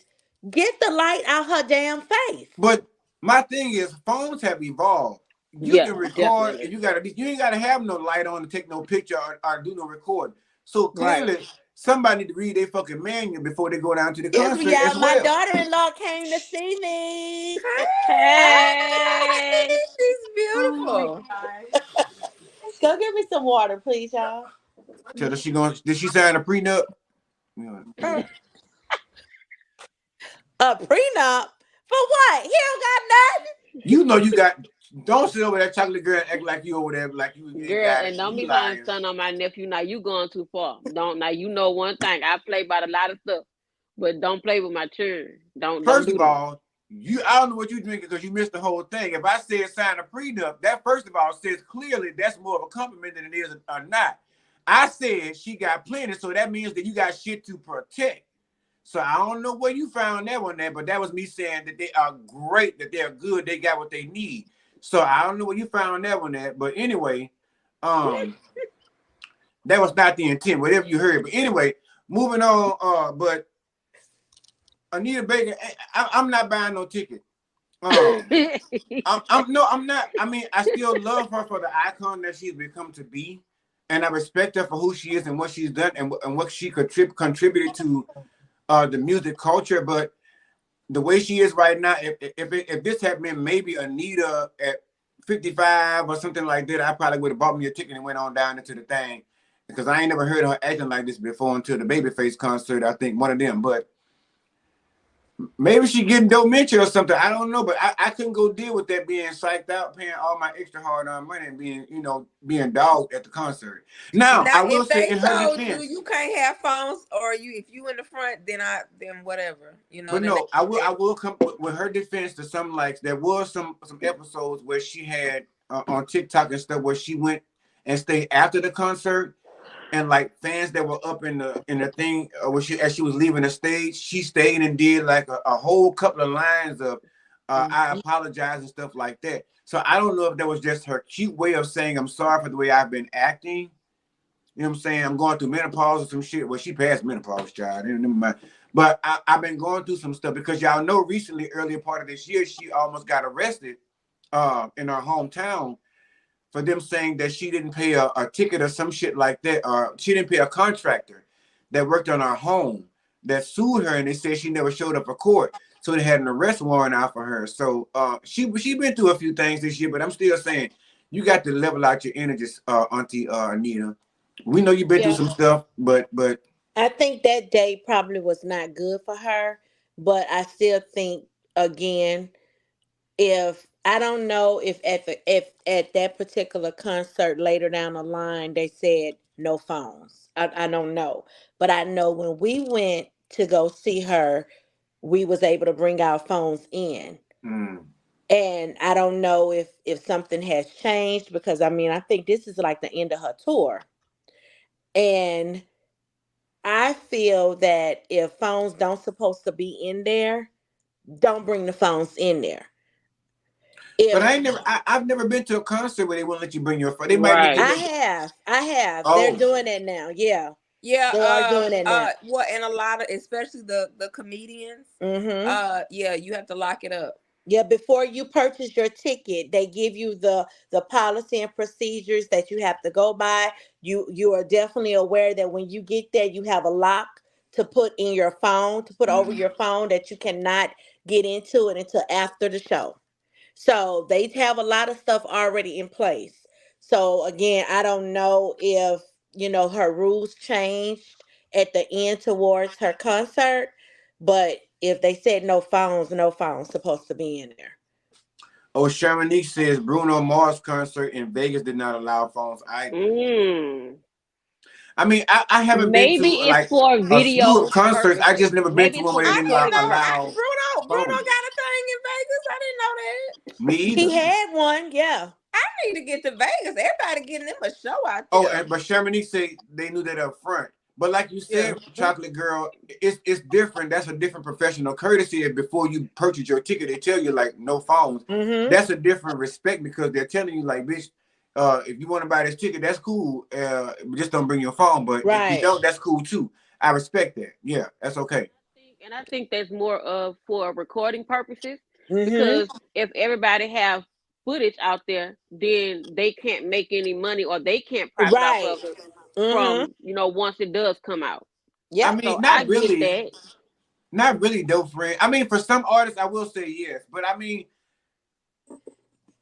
get the light out her damn face. but my thing is, phones have evolved. You Yeah, can record, and definitely. you ain't gotta have no light on to take no picture or do no recording. So Right. clearly, somebody need to read their fucking manual before they go down to the Yes, concert y'all. as My well. daughter-in-law came to see me. Hey. She's Oh my beautiful. God. Go get me some water, please, y'all. Tell her did she sign a prenup? Yeah. A prenup for what? He don't got nothing. You know you got. Don't sit over that chocolate girl and act like you over there like you ain't Girl, got it. and don't You be trying to lying. stun on my nephew. Now you going too far. Don't now you know one thing. I play about a lot of stuff, but don't play with my children. Don't First do of that. all, I don't know what you drinking because you missed the whole thing. If I said sign a prenup, that first of all says clearly that's more of a compliment than it is or not. I said she got plenty, so that means that you got shit to protect. So I don't know where you found that one at, but that was me saying that they are great, that they're good, they got what they need. So I don't know where you found that one at, but anyway, um, that was not the intent, whatever you heard. But anyway, moving on. But Anita Baker, I'm not buying no ticket. Um, I'm not. I mean, I still love her for the icon that she's become to be, and I respect her for who she is and what she's done and what she contributed to the music culture. But the way she is right now, if this had been maybe Anita at 55 or something like that, I probably would have bought me a ticket and went on down into the thing, because I ain't never heard her acting like this before until the Babyface concert. I think one of them, but maybe she getting dementia or something. I don't know, but I couldn't go deal with that, being psyched out, paying all my extra hard earned money and being dogged at the concert. Now, Now, I will if say they in her told you defense, you can't have phones, or if you in the front, then whatever, but then they no, I will come with her defense to some, like there was some episodes where she had on TikTok and stuff where she went and stayed after the concert, and like fans that were up in the thing where as she was leaving the stage, she stayed and did like a whole couple of lines of I Mhm. apologize and stuff like that. So I don't know if that was just her cute way of saying I'm sorry for the way I've been acting. You know what I'm saying? I'm going through menopause or some shit. Well, she passed menopause, child. Never mind. But I've been going through some stuff because y'all know recently, earlier part of this year, she almost got arrested in her hometown for them saying that she didn't pay a ticket or some shit like that. She didn't pay a contractor that worked on her home that sued her, and they said she never showed up for court. So they had an arrest warrant out for her. So she been through a few things this year, but I'm still saying you got to level out your energies, Auntie Anita. We know you've been through Yeah. some stuff, but I think that day probably was not good for her, but I still think, again, if I don't know if at that particular concert later down the line they said no phones. I don't know, but I know when we went to go see her, we was able to bring our phones in. mm, And I don't know if something has changed, because I mean I think this is like the end of her tour. And I feel that if phones don't supposed to be in there, don't bring the phones in there. but If I've never been to a concert where they won't let you bring your phone. They might let you Right. let. I have. They're Oh, doing it now. Yeah, yeah, they are doing it now. what, and a lot of, especially the comedians, Mm-hmm. yeah, you have to lock it up. Yeah, before you purchase your ticket, they give you the policy and procedures that you have to go by. You are definitely aware that when you get there, you have a lock to put in your phone, to put over mm. your phone, that you cannot get into it until after the show. So they have a lot of stuff already in place. So again, I don't know if her rules changed at the end towards her concert, but if they said no phones, no phones supposed to be in there. Oh, Sharmanique says Bruno Mars concert in Vegas did not allow phones either. Mm. I mean, I haven't been to Maybe it's like for a slew of video concerts. I purposes. just never been Maybe to it's one for where they I didn't video didn't like know purposes. I, allow. Bruno phone. Bruno got a thing in Vegas. I didn't know that. Me He either. had one, yeah. I need to get to Vegas. Everybody getting them a show out Oh, there. but Sherman say they knew that up front. But like you said, Yeah. Chocolate Girl, it's different. That's a different professional courtesy. Before you purchase your ticket, they tell you like no phones. Mm-hmm. That's a different respect because they're telling you like, bitch, if you want to buy this ticket, that's cool. Just don't bring your phone. But if you Right. don't, that's cool too. I respect that. Yeah, that's okay. And I think that's more of for recording purposes Mm-hmm. because if everybody have footage out there, then they can't make any money or they can't profit off Right. of it Mm-hmm. from once it does come out. I Yep. mean, So I get that. not really though, friend. I mean, for some artists, I will say yes, but I mean,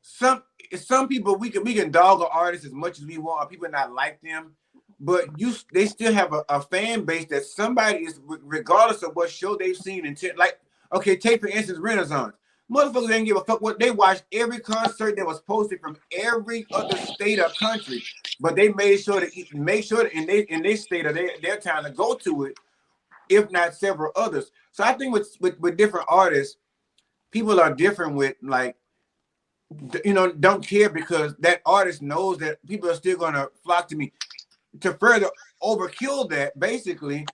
some some people we can dog an artist as much as we want, or people not like them, but they still have a fan base that somebody is regardless of what show they've seen and like okay, take for instance Renaissance. Motherfuckers didn't give a fuck what they watched every concert that was posted from every other state or country, but they made sure that in their state or their town to go to it, if not several others. So I think with different artists, people are different with like don't care because that artist knows that people are still gonna flock to me. To further overkill that, basically,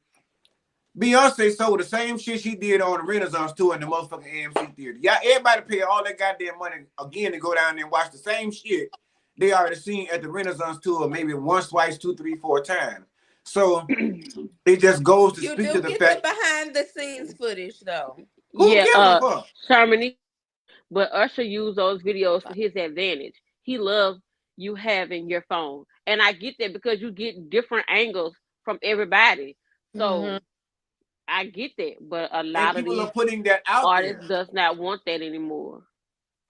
Beyonce sold the same shit she did on the Renaissance tour in the motherfucking AMC theater. Yeah, everybody pay all that goddamn money again to go down there and watch the same shit they already seen at the Renaissance tour maybe once, twice, two, three, four times. So it just goes to You speak to do the get the fact behind the scenes footage though. who Yeah, gives a fuck? Sherman, but Usher used those videos to his advantage. He loved you having your phone. And I get that because you get different angles from everybody. Mm-hmm. So I get that. But a And lot of people are these putting that out artists there. does not want that anymore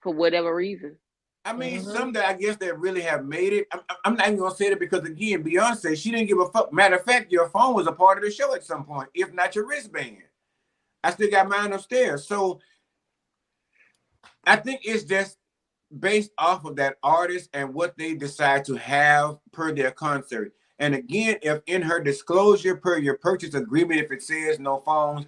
for whatever reason. I mean, Mm-hmm. some that I guess that really have made it. I'm not even gonna say that because again, Beyonce, she didn't give a fuck. Matter of fact, your phone was a part of the show at some point, if not your wristband. I still got mine upstairs. So I think it's just based off of that artist and what they decide to have per their concert. And again, if in her disclosure per your purchase agreement, if it says no phones,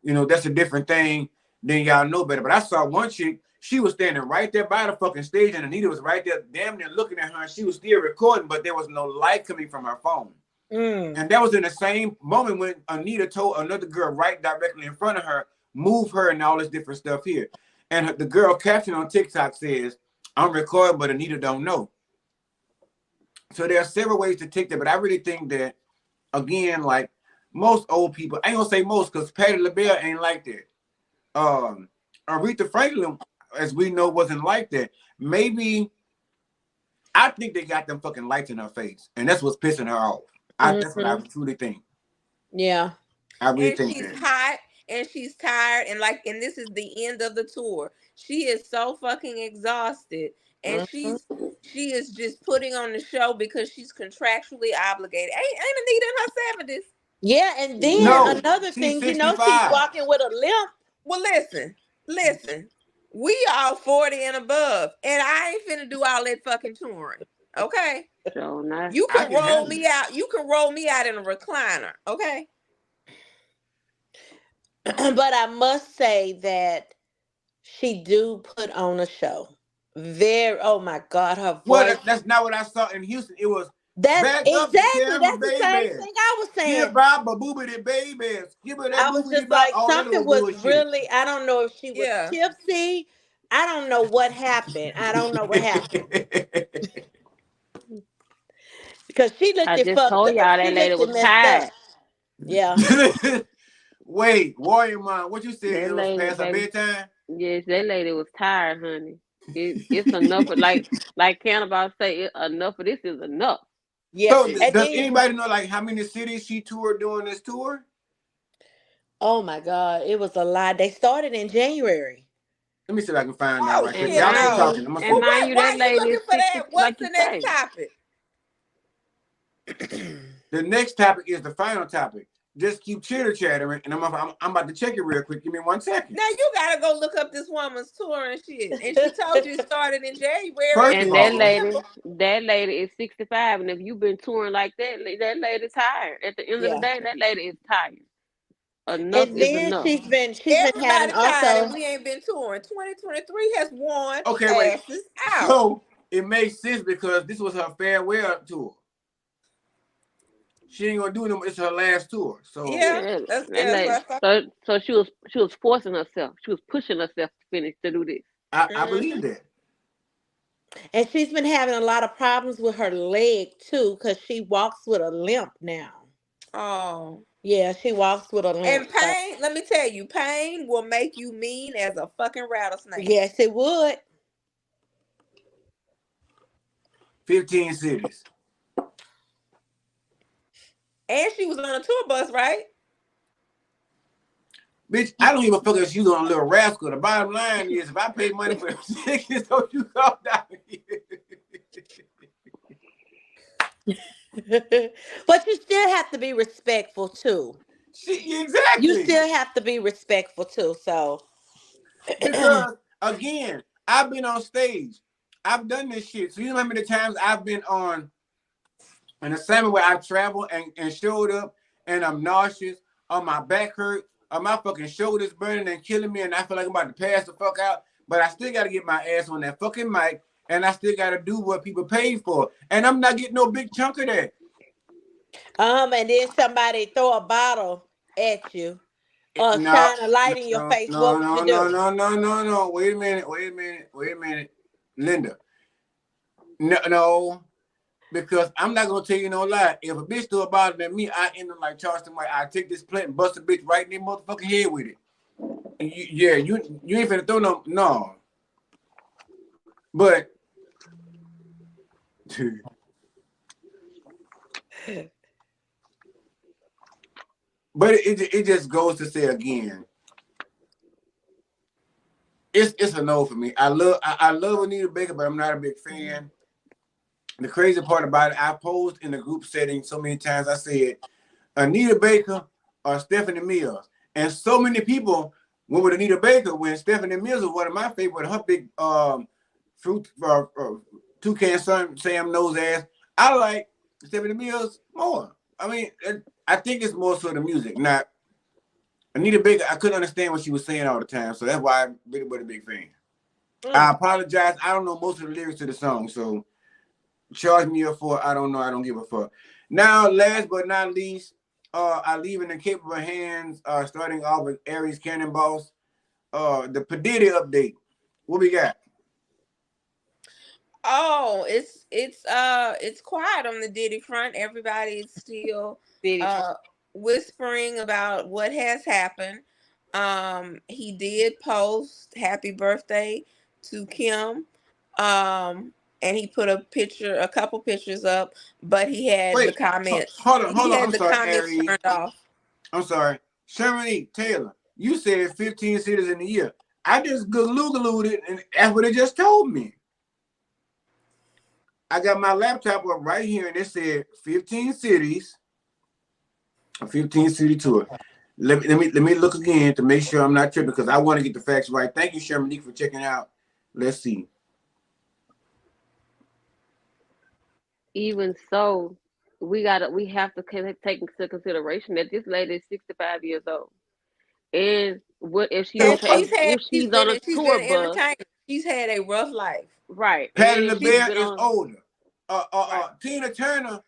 that's a different thing. Then y'all know better. But I saw one chick, she was standing right there by the fucking stage, and Anita was right there, damn near looking at her, and she was still recording, but there was no light coming from her phone. Mm. And that was in the same moment when Anita told another girl right directly in front of her, move her and all this different stuff here. And the girl caption on TikTok says, I'm recording, but Anita don't know. So there are several ways to take that, but I really think that, again, like most old people, I ain't gonna say most, because Patti LaBelle ain't like that. Aretha Franklin, as we know, wasn't like that. Maybe I think they got them fucking lights in her face, and that's what's pissing her off. That's what I Mm-hmm. truly think. Yeah. I really And think she's that. hot and she's tired and this is the end of the tour. She is so fucking exhausted and Mm-hmm. she is just putting on the show because she's contractually obligated. Ain't Anita in her 70s? Yeah, and then Yeah. No, another she's thing, she's 65. walking with a limp. Well, listen. We all 40 and above, and I ain't finna do all that fucking touring. Okay? So nice. You I can can roll handle it. me out. You can roll me out in a recliner. Okay? But I must say that she do put on a show. Very, oh my God, her Well, voice. that's not what I saw in Houston. It was That's back up the exactly, camera, that's the same baby. thing I was Give saying. Bob a boobity baby. Give her that I was boobity just bop. like, All that something little was bullshit. really, I don't know if she was Yeah. tipsy. I don't know what happened. I don't know what happened. Because she looked I at just fucked told up. y'all She that lady looked at was messed up. tired. Yeah. Wait, Warrior Mom, what you said? That It was lady, past her baby. bedtime? Yes, that lady was tired, honey. It's enough of like Cannibal say, enough of this is enough. Yeah. So And does then, anybody know like how many cities she toured during this tour? oh my God, it was a lot. They started in January. Let me see if I can find that Oh right quick. And shit, Y'all keep mind no. talking. you, I'm gonna and see. Well, mind you, why that are you lady looking is for 60, that? What's like the you next say. topic? The next topic is the final topic. Just keep chitter chattering, and I'm about to check it real quick. Give me 1 second. Now you gotta go look up this woman's tour and shit. And she told you it started in January First and of And ended that in all, lady, December. that lady is 65. And if you've been touring like that, that lady tired. At the end of the Yeah. day, that lady is tired. Enough And is then enough. she's been having Everybody tired also. and we ain't been touring. 2023 has worn Okay, wait. asses out. So it makes sense because this was her farewell tour. She ain't gonna do them. It's her last tour. So Yeah, Yeah, that's what I thought. so she was forcing herself. She was pushing herself to finish to do this. I believe Mm-hmm. that. And she's been having a lot of problems with her leg too, because she walks with a limp now. Oh. Yeah, she walks with a limp. And So pain, let me tell you, pain will make you mean as a fucking rattlesnake. yes, it would. 15 cities. And she was on a tour bus, right? Bitch, I don't even fuck if she's on a little rascal. The bottom line is if I pay money for the tickets, don't you come down here. But you still have to be respectful too. You Exactly. still have to be respectful too. So Because again, I've been on stage. I've done this shit. So you know how many times I've been on an assignment where I've traveled and showed up and I'm nauseous, or my back hurt, or my fucking shoulders burning and killing me, and I feel like I'm about to pass the fuck out, but I still gotta get my ass on that fucking mic, and I still gotta do what people paid for. And I'm not getting no big chunk of that. and then somebody throw a bottle at you or No, shine a light in your no, face. no, What would you no, no, do? no, no, no, no. Wait a minute, wait a minute, wait a minute. Linda. No, no. Because I'm not gonna tell you no lie. If a bitch threw a bottle at me, I end up like Charleston White. I take this plant and bust a bitch right in their motherfucking head with it. You ain't finna throw no. But it just goes to say again, it's a no for me. I love Anita Baker, but I'm not a big fan. The crazy part about it, I posed in the group setting so many times. I said Anita Baker or Stephanie Mills, and so many people went with Anita Baker when Stephanie Mills was one of my favorite. Her big fruit toucan Sam nose ass. I like Stephanie Mills more. I mean, I think it's more so the music, not Anita Baker. I couldn't understand what she was saying all the time, so that's why I really wasn't a big fan. I apologize. I don't know most of the lyrics to the song, so charge me up for it. I don't know. I don't give a fuck. Now, last but not least, I leave in the capable hands, starting off with Aries Cannonballs. The Padiddy update. What we got? Oh, it's quiet on the Diddy front. Everybody's still uh whispering about what has happened. He did post happy birthday to Kim. And he put a couple pictures up, but he had the Wait, comments. hold on, He hold on. had I'm the sorry, comments Aries. turned off. I'm sorry. Sherman E. Taylor, you said 15 cities in a year. I just Googled it, and that's what it just told me. I got my laptop up right here, and it said 15 cities, a 15 city tour. Let me look again to make sure I'm not tripping because I want to get the facts right. Thank you, Sherman Lee, for checking out. Let's see. Even so, we have to take into consideration that this lady is 65 years old, and what if And if she's on a she's tour been bus, entertained. She's had a rough life. right? Patty And she's LaBelle been is on older. right, Tina Turner,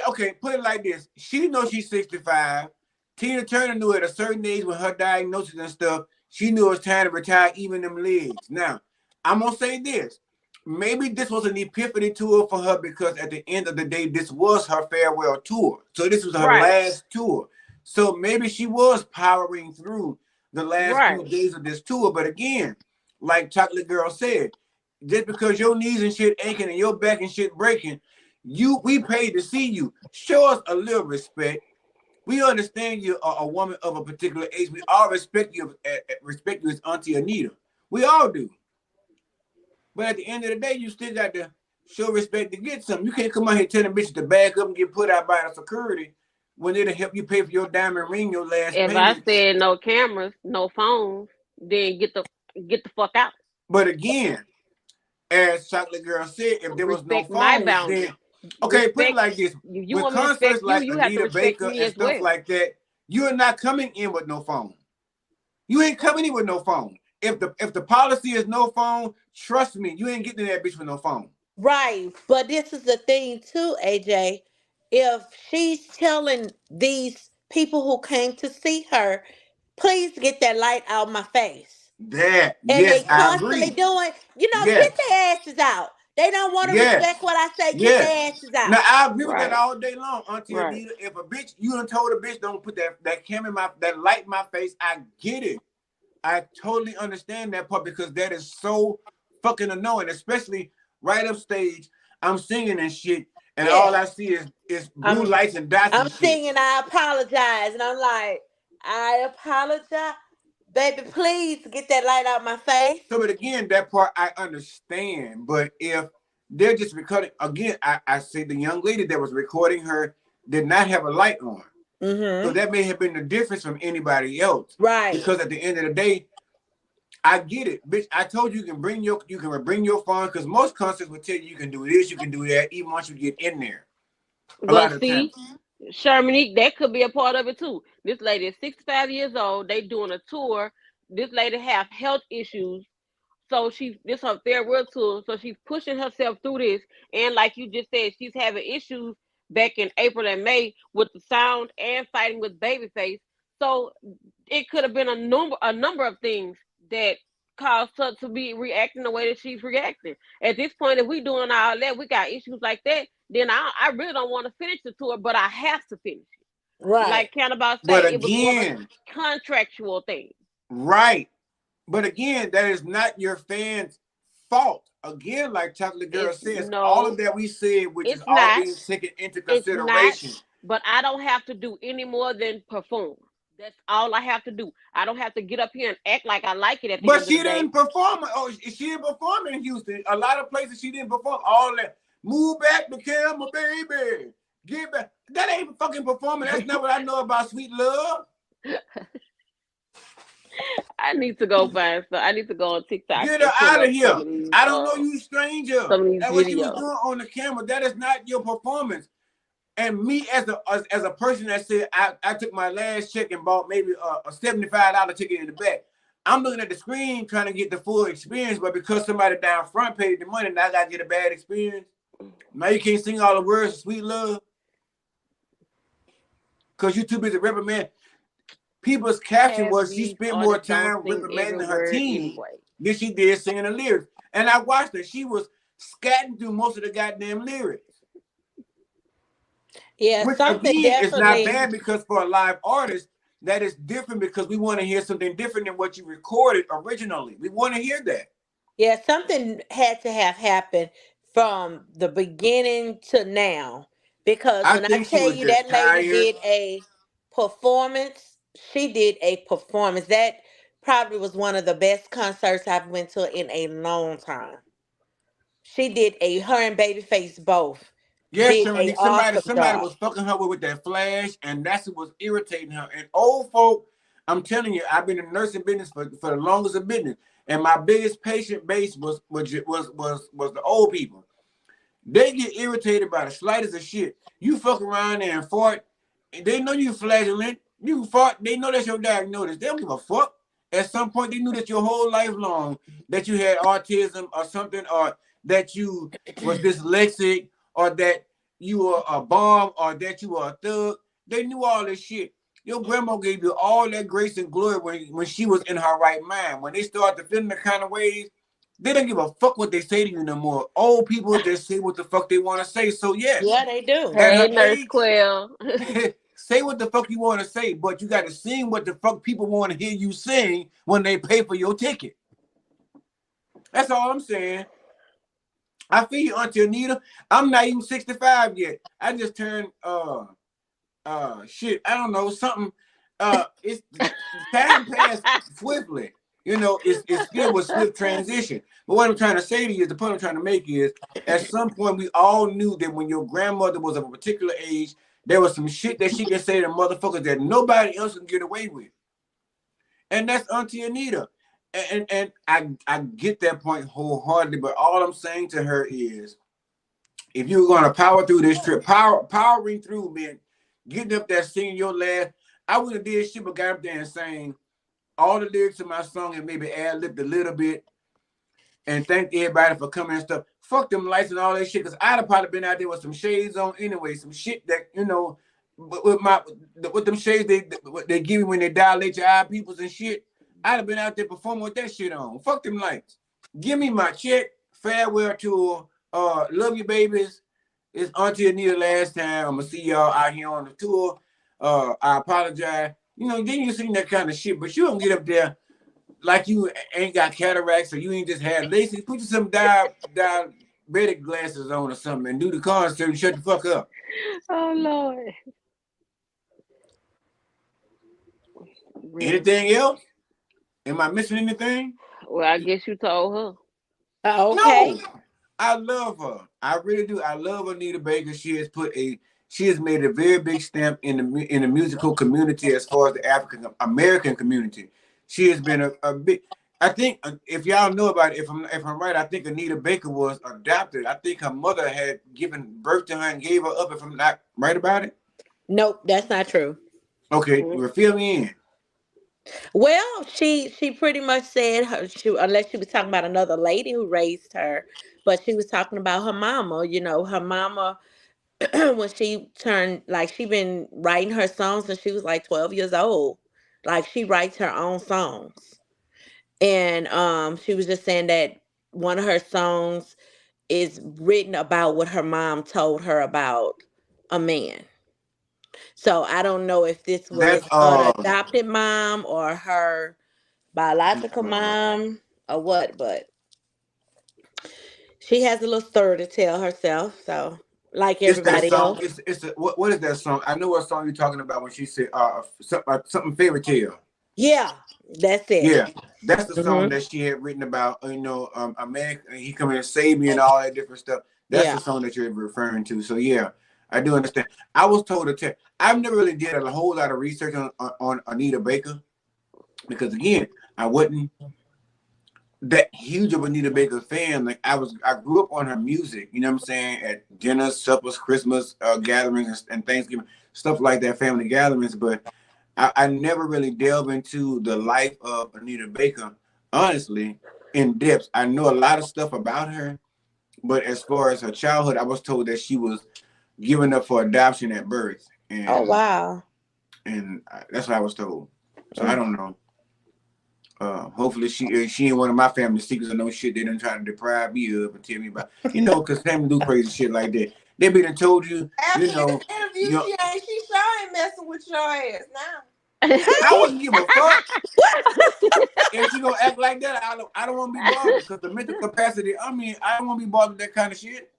okay, put it like this. She knows she's 65. Tina Turner knew at a certain age with her diagnosis and stuff, she knew it was time to retire even them legs. Now, I'm going to say this. Maybe this was an epiphany tour for her because at the end of the day, this was her farewell tour. So this was her right, last tour. So maybe she was powering through the last few right, days of this tour. But again, like Chocolate Girl said, just because your knees and shit aching and your back and shit breaking, we paid to see you. Show us a little respect. We understand you are a woman of a particular age. We all respect you as Auntie Anita. We all do. But at the end of the day, you still got to show respect to get something. You can't come out here telling bitches to back up and get put out by the security when it'll help you pay for your diamond ring, your last if I payment. said no cameras, no phones, then get the fuck out. But again, as Chocolate Girl said, if there was no Respect my phones, boundaries. then okay, put it Respect like this. you With want me to respect concerts you, like you have to Anita respect Baker me and as stuff well. like that, You are not coming in with no phone. You ain't coming in with no phone. If the policy is no phone, trust me, you ain't getting in that bitch with no phone. Right. But this is the thing too, AJ. If she's telling these people who came to see her, please get that light out of my face. That, And they yes, I constantly agree. doing, get Yes, their asses out. They don't want to yes, respect what I say, get yes. their asses Now out. I agree with that Right. all day long, Auntie Right. Anita. If a bitch, you done told a bitch don't put that camera in that light in my face, I get it. I totally understand that part because that is so fucking annoying, especially right up stage. I'm singing and shit, and all Yes. I see is blue I'm lights and dots I'm and shit. singing I apologize. And I'm like, I apologize. Baby, please get that light out my face. So, but again, that part I understand. But if they're just recording, again, I say the young lady that was recording her did not have a light on. So Mm-hmm. that may have been the difference from anybody else. Right. Because at the end of the day, I get it, bitch. I told you you can bring your phone because most concerts will tell you can do this, you can do that, even once you get in there. A lot But of the time. see, Shermanique, that could be a part of it too. This lady is 65 years old. They doing a tour. This lady have health issues. So this her farewell tour. So she's pushing herself through this. And like you just said, she's having issues back in April and May with the sound and fighting with Babyface. So it could have been a number of things that caused her to be reacting the way that she's reacting. At this point, if we doing all that, we got issues like that, then I really don't want to finish the tour, but I have to finish it. Right. Like Cannabis But say, it was more of again, a contractual thing. right. But again, that is not your fans' fault. Again, like Chocolate Girl It's says, all of no, that we said, which is it's all not. being taken into It's not. consideration. But I don't have to do any more than perform. That's all I have to do. I don't have to get up here and act like I like it at the But end of she the day. didn't perform. Oh, she didn't perform in Houston. A lot of places she didn't perform. All that. Move back the camera, baby. Get back. That ain't fucking performing. That's not what I know about Sweet Love. I need to go find some. I need to go on TikTok Get her and pull out of up here. I don't know you, stranger. some of these That's what she was videos. doing on the camera. That is not your performance. And me as a person that said I took my last check and bought maybe a $75 ticket in the back. I'm looking at the screen trying to get the full experience, but because somebody down front paid the money, now I gotta get a bad experience. Now you can't sing all the words of Sweet Love because you're too busy reprimanding. People's caption Half was she these spent more artists don't time sing every reprimanding her word team anyway. than she did singing the lyrics. And I watched her. She was scatting through most of the goddamn lyrics. Yeah, Which something again is not definitely. bad because for a live artist, that is different because we want to hear something different than what you recorded originally. We want to hear that. Yeah, something had to have happened from the beginning to now. Because I when I think she tell was you just that lady tired. did a performance, she did a performance. That probably was one of the best concerts I've went to in a long time. She did her and Babyface both Yes, did a Sherman, awesome somebody job. was fucking her with that flash, and that's what was irritating her. And old folk, I'm telling you, I've been in nursing business for the longest of business, and my biggest patient base was the old people. They get irritated by the slightest of shit. You fuck around there and fart, and they know you flagellant. You fart, they know that's your diagnosis. They don't give a fuck. At some point, they knew that your whole life long that you had autism or something, or that you was dyslexic, or that you were a bomb, or that you were a thug. They knew all this shit. Your grandma gave you all that grace and glory when she was in her right mind. When they start to feel the kind of ways, they don't give a fuck what they say to you no more. Old people just say what the fuck they want to say. So yes, Yeah, they do. at Hey, her Nurse age, Quell. say what the fuck you want to say, but you got to sing what the fuck people want to hear you sing when they pay for your ticket. That's all I'm saying. I feel you, Auntie Anita. I'm not even 65 yet. I just turned shit. I don't know something. It's time passed swiftly. You know, it's still a swift transition. But what I'm trying to say to you, the point I'm trying to make is, at some point we all knew that when your grandmother was of a particular age, there was some shit that she could say to motherfuckers that nobody else can get away with, and that's Auntie Anita. And I get that point wholeheartedly. But all I'm saying to her is, if you're gonna power through this trip, powering through, man, getting up there, singing your last. I would have did shit but got up there and sang all the lyrics to my song and maybe ad-libbed a little bit and thank everybody for coming and stuff. Fuck them lights and all that shit, because I'd have probably been out there with some shades on anyway, some shit that, you know, with them shades they give you when they dilate your eye pupils and shit. I'd have been out there performing with that shit on. Fuck them lights. Give me my check, farewell tour, love you babies. It's Auntie Anita last time. I'm gonna see y'all out here on the tour. I apologize. You know, then you sing that kind of shit, but you don't get up there like you ain't got cataracts or you ain't just had laces. Put you some diabetic glasses on or something and do the concert and shut the fuck up. Oh Lord. Really? Anything else? Am I missing anything? Well, I guess you told her. Okay. No. I love her. I really do. I love Anita Baker. She has made a very big stamp in the musical community as far as the African American community. She has been a big. I think if y'all know about it, if I'm right, I think Anita Baker was adopted. I think her mother had given birth to her and gave her up. If I'm not right about it. Nope, that's not true. Okay, you fill me in. Well, she pretty much said unless she was talking about another lady who raised her, but she was talking about her mama. You know, her mama when she turned, like, she been writing her songs since she was like 12 years old. Like, she writes her own songs. And she was just saying that one of her songs is written about what her mom told her about a man. So I don't know if this That's was an adopted mom or her biological uh, mom or what, but she has a little story to tell herself. So, like it's that everybody song. else. What is that song? I know what song you're talking about when she said something fairy tale. Yeah, that's it. Yeah, that's the song Hmm. that she had written about. You know, a man he come in and save me and all that different stuff. That's the Yeah. song that you're referring to. So yeah, I do understand. I was told to tell. I've never really did a whole lot of research on Anita Baker because again, I wasn't that huge of Anita Baker fan. Like I grew up on her music. You know what I'm saying? At dinners, suppers, Christmas gatherings, and Thanksgiving stuff like that, family gatherings. But I never really delve into the life of Anita Baker, honestly, in depth. I know a lot of stuff about her, but as far as her childhood, I was told that she was given up for adoption at birth, Oh and wow. that's what I was told. So I Mm. don't know. Hopefully she ain't one of my family secrets or no shit they done trying to deprive me of and tell me about. You know, because family do crazy shit like that. They be done told you, After you this know, interview, she sure ain't messing with your ass now. I wouldn't give a fuck. If she gonna act like that, I don't want to be bothered because the mental capacity. I mean, I don't want to be bothered with that kind of shit.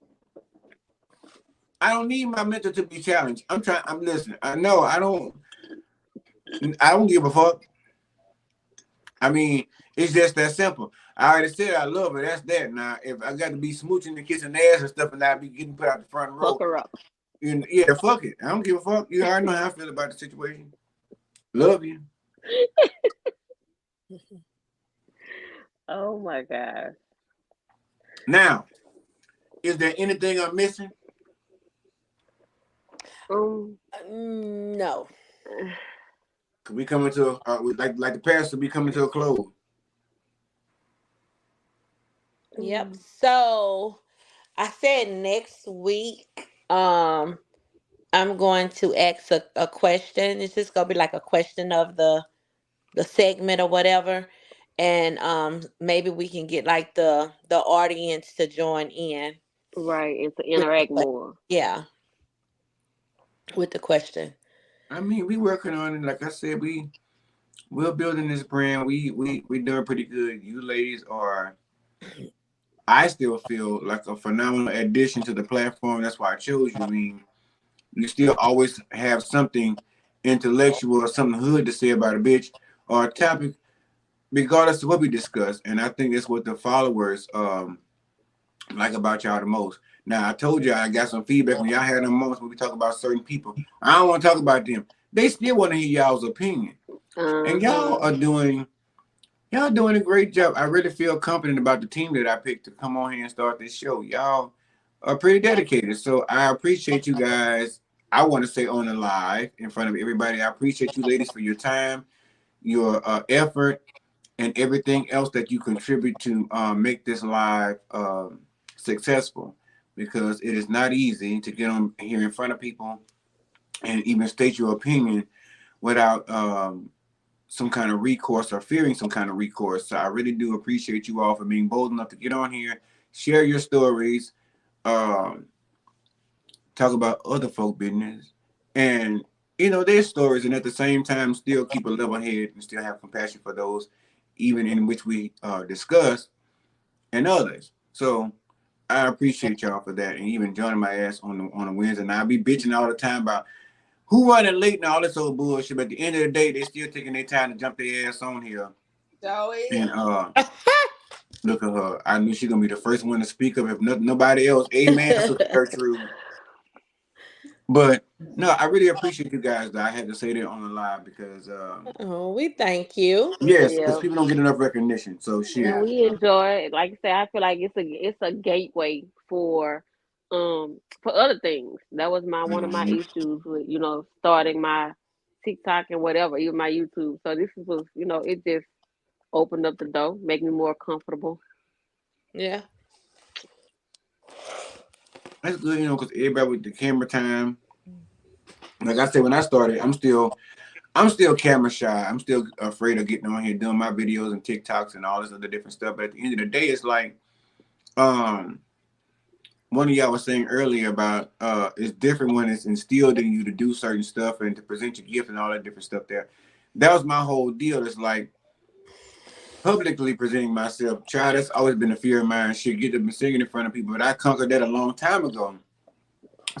I don't need my mental to be challenged. I'm listening. I know. I don't give a fuck. I mean, it's just that simple. I already said I love her. That's that. Now, if I got to be smooching and kissing ass and stuff, and I be getting put out the front Fuck row, her up. yeah, fuck it. I don't give a fuck. You already know how I feel about the situation. Love you. Oh my God. Now, is there anything I'm missing? No. Cause we coming to like the pastor be coming to a close. Yep. So I said next week, I'm going to ask a question. It's just gonna be like a question of the segment or whatever. And maybe we can get like the audience to join in Right, and to with the interact question. more. Yeah, with the question. I mean, we working on it. Like I said, we're building this brand. We doing pretty good. You ladies are. I still feel like a phenomenal addition to the platform. That's why I chose you. I mean, you still always have something intellectual or something hood to say about a bitch or a topic, regardless of what we discuss. And I think that's what the followers like about y'all the most. Now I told you I got some feedback when y'all had them moments when we talk about certain people. I don't want to talk about them. They still want to hear y'all's opinion. And y'all doing a great job. I really feel confident about the team that I picked to come on here and start this show. Y'all are pretty dedicated. So I appreciate you guys I want to say on the live in front of everybody, I appreciate you ladies for your time, your effort, and everything else that you contribute to make this live successful, because it is not easy to get on here in front of people and even state your opinion without some kind of recourse or fearing some kind of recourse. So I really do appreciate you all for being bold enough to get on here, share your stories, um, talk about other folk business, and their stories, and at the same time still keep a level head and still have compassion for those, even in which we discuss, and others. So I appreciate y'all for that, and even joining my ass on the Wednesday. And I'll be bitching all the time about who running late and all this old bullshit. But at the end of the day, they still taking their time to jump their ass on here. And look at her. I knew she's gonna be the first one to speak up, if nobody else. Amen, Sister Gertrude. But no, I really appreciate you guys. That I had to say that on the live because Oh, we thank you. yes, because Yeah. people don't get enough recognition. So And shit. we enjoy it. Like I said, I feel like it's a gateway for other things. That was one of my Mhm. issues with, starting my TikTok and whatever, even my YouTube. So this was, it just opened up the door, make me more comfortable. Yeah. That's good, because everybody with the camera time. Like I said, when I started, I'm still camera shy. I'm still afraid of getting on here doing my videos and TikToks and all this other different stuff. But at the end of the day, it's like um one of y'all was saying earlier about it's different when it's instilled in you to do certain stuff and to present your gift and all that different stuff there. That was my whole deal. It's like publicly presenting myself. Child, that's always been a fear of mine. Shit, get to singing in front of people. But I conquered that a long time ago.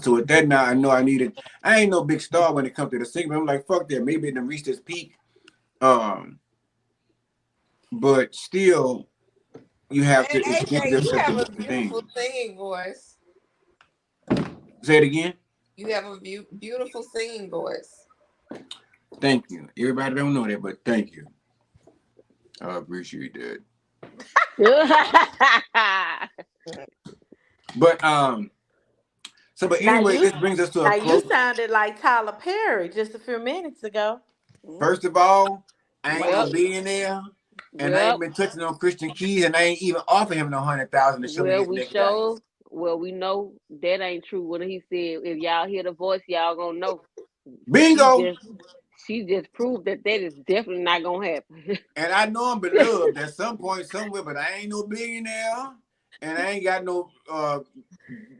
So with that now, I know I ain't no big star when it comes to the singing. But I'm like, fuck that. Maybe it done reached its peak. Um, but still, you have to And expose AJ, you yourself to have a different beautiful things. singing voice. Say it again. You have a beautiful singing voice. Thank you. Everybody don't know that, but thank you. I appreciate that. But but Now anyway, you this brings us to a now you close. sounded like Tyler Perry just a few minutes ago. First of all, I ain't no well, billionaire, and I ain't well, been touching no Christian keys, and I ain't even offer him no 100,000 to show me well, his we naked eyes. show. Well, we know that ain't true. When he said, "If y'all hear the voice, y'all gonna know." She Bingo! just, she just proved that is definitely not gonna happen. And I know I'm beloved at some point somewhere, but I ain't no billionaire, and I ain't got no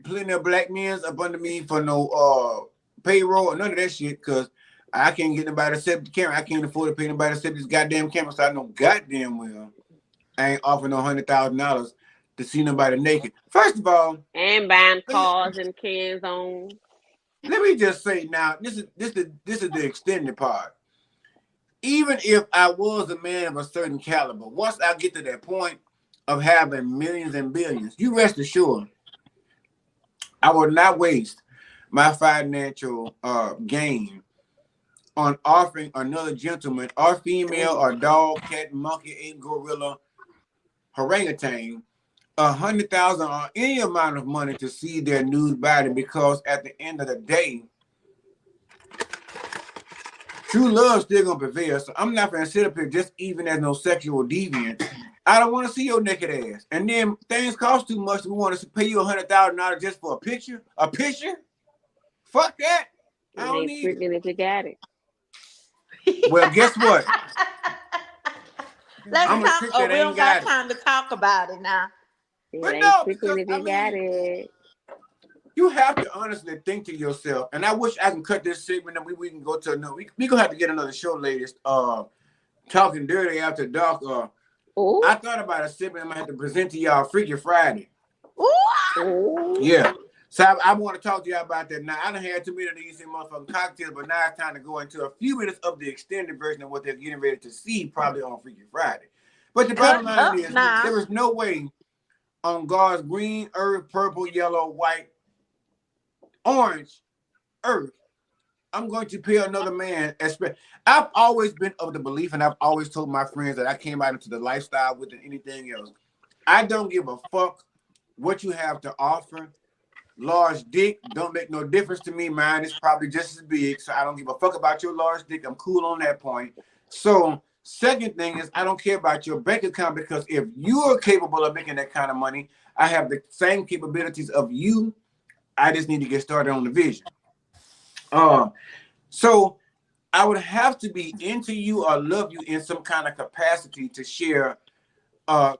plenty of black men up under me for no payroll or none of that shit, because I can't get nobody to set the camera. I can't afford to pay nobody to set this goddamn camera, so I know goddamn well I ain't offering no $100,000 to see nobody naked. First of all, And buying cars and cans on. let me just say now, this is the extended part. Even if I was a man of a certain caliber, once I get to that point of having millions and billions, you rest assured, I will not waste my financial gain on offering another gentleman or female or dog, cat, monkey, ape, gorilla, orangutan 100,000 or any amount of money to see their nude body, because at the end of the day, true love still gonna prevail. So I'm not gonna sit up here just even as no sexual deviant. I don't want to see your naked ass. And then things cost too much. We want to pay you $100,000 just for a picture. A picture? Fuck that. I It don't ain't need it. freaking if you got it. Well, guess what? Let's I'm a talk. trick Oh, that we ain't don't got got it. time to talk about it now. It But ain't no, freaking because if I you got mean, it. you have to honestly think to yourself, and I wish I can cut this segment and we can go to another. We gonna have to get another show, ladies. Talking dirty after dark. Oh, I thought about a segment I'm gonna have to present to y'all Freaky Friday. Ooh, oh. Yeah. So I want to talk to y'all about that now. I done had too many of these motherfucking cocktails, but now it's time to go into a few minutes of the extended version of what they're getting ready to see probably on Freaky Friday. But the cut bottom line up is now. there is no way on God's green earth, purple, yellow, white, orange earth I'm going to pay another man. I've always been of the belief, and I've always told my friends that I came out into the lifestyle with anything else. I don't give a fuck what you have to offer. large dick don't make no difference to me. Mine is probably just as big, so I don't give a fuck about your large dick. I'm cool on that point. So second thing is I don't care about your bank account, because if you are capable of making that kind of money, I have the same capabilities of you. I just need to get started on the vision. So I would have to be into you or love you in some kind of capacity to share a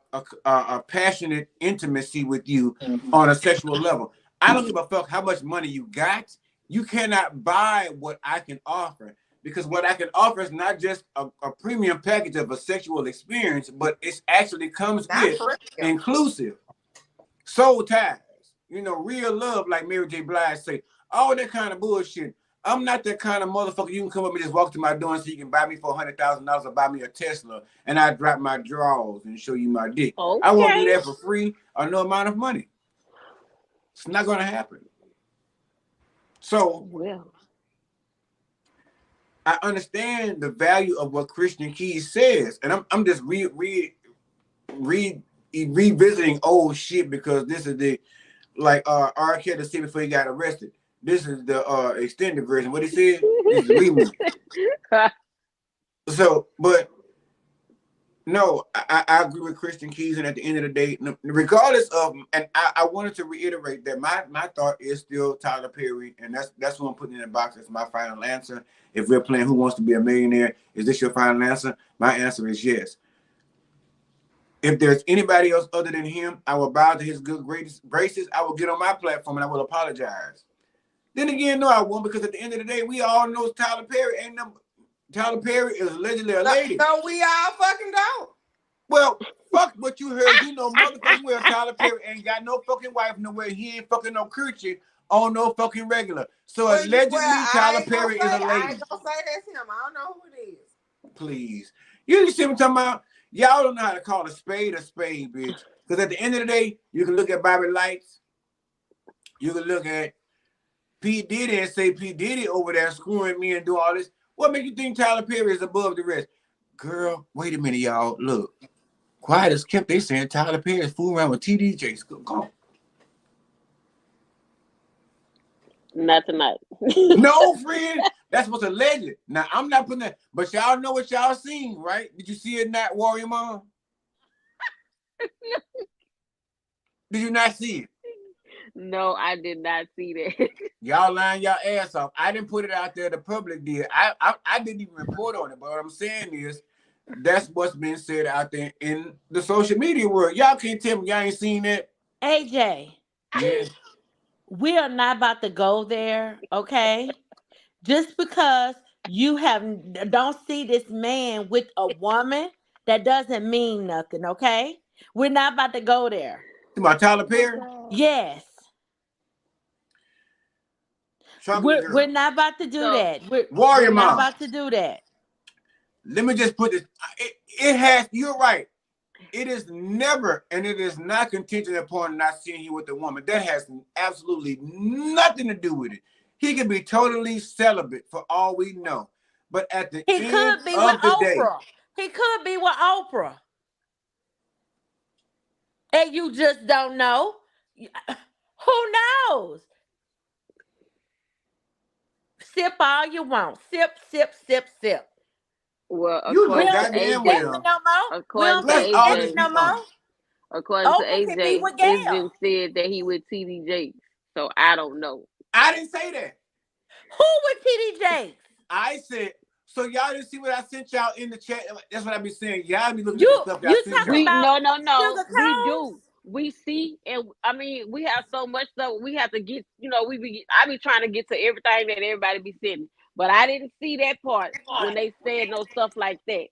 passionate intimacy with you on a sexual level. I don't give a fuck how much money you got. You cannot buy what I can offer, because what I can offer is not just a premium package of a sexual experience, but it actually comes with inclusive soul ties. Real love, like Mary J. Blige say, all that kind of bullshit. I'm not that kind of motherfucker. You can come up and just walk to my door and say you can buy me for $100,000 or buy me a Tesla, and I drop my drawers and show you my dick. Okay. I won't do that for free or no amount of money. It's not going to happen. So, I understand the value of what Christian Keys says, and I'm just revisiting old shit, because this is the R. Kelly said before he got arrested. This is the extended version. What he said, this is the remix. So, but no, I agree with Christian Keys, and at the end of the day, regardless of, and I wanted to reiterate that my thought is still Tyler Perry, and that's what I'm putting in the box as my final answer. If we're playing Who Wants to Be a Millionaire, is this your final answer? My answer is yes. If there's anybody else other than him, I will bow to his good graces. I will get on my platform and I will apologize. Then again, no, I won't, because at the end of the day, we all know Tyler Perry ain't number. Tyler Perry is allegedly a lady. No, we all fucking don't. Well, fuck what you heard. You know, motherfucking well, Tyler Perry ain't got no fucking wife nowhere. He ain't fucking no coochie on no fucking regular. So allegedly, Tyler Perry is a lady. I ain't gonna say that's him. I don't know who it is. Please. You see what I'm talking about? Y'all don't know how to call a spade, bitch. Because at the end of the day, you can look at Bobby Lights. You can look at P. Diddy and say P. Diddy over there screwing me and doing all this. What makes you think Tyler Perry is above the rest? Girl, wait a minute, y'all. Look. Quiet as kept, they saying Tyler Perry is fooling around with TD Jakes. Go on. Not tonight. No, friend. That's what's alleged. Now, I'm not putting that, but y'all know what y'all seen, right? Did you see it in that Warrior Mom? Did you not see it? No, I did not see that. Y'all lying y'all ass off. I didn't put it out there. The public did. I didn't even report on it. But what I'm saying is, that's what's been said out there in the social media world. Y'all can't tell me y'all ain't seen that. AJ. Yes. We are not about to go there, okay? Just because you don't see this man with a woman, that doesn't mean nothing, okay? We're not about to go there. My Tyler Perry? Yes. We're not about to do that. Warrior we're not Mom. about to do that. Let me just put this. It has, you're right. It is never, and it is not contingent upon not seeing you with a woman. That has absolutely nothing to do with it. He could be totally celibate for all we know. But at the end could be of with the Oprah. day. He could be with Oprah. And you just don't know. Who knows? Sip all you want. Sip, sip, sip, sip. Well, You know according to goddamn AJ, well. According to AJ, it's been said that he with TD Jakes. So I don't know. I didn't say that. Who with TD Jakes? I said, so y'all didn't see what I sent y'all in the chat. That's what I be saying. Y'all be looking at the stuff that I sent y'all. No. We do. We see, and I mean, we have so much stuff we have to get. You know, I be trying to get to everything that everybody be sending, but I didn't see that part when they said no stuff like that.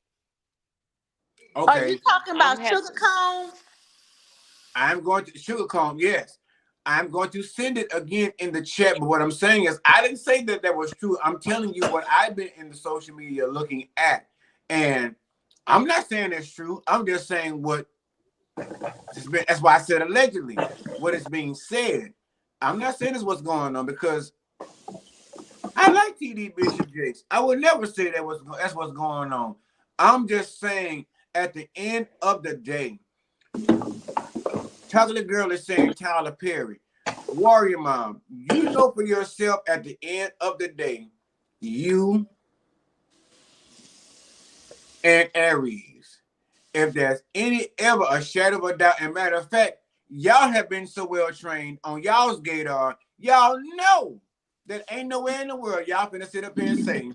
Okay. Are you talking about sugar cones? I'm going to sugar cone. Yes, I'm going to send it again in the chat. But what I'm saying is, I didn't say that was true. I'm telling you what I've been in the social media looking at, and I'm not saying it's true. I'm just saying what. That's why I said allegedly. What is being said. I'm not saying this what's going on, because I like TD Bishop Jakes. I would never say that's what's going on. I'm just saying at the end of the day, Chocolate Girl is saying Tyler Perry. Warrior Mom, you know for yourself at the end of the day, you and Aries, if there's any ever a shadow of a doubt, and matter of fact, y'all have been so well trained on y'all's gaydar, y'all know that ain't nowhere in the world y'all finna sit up here and say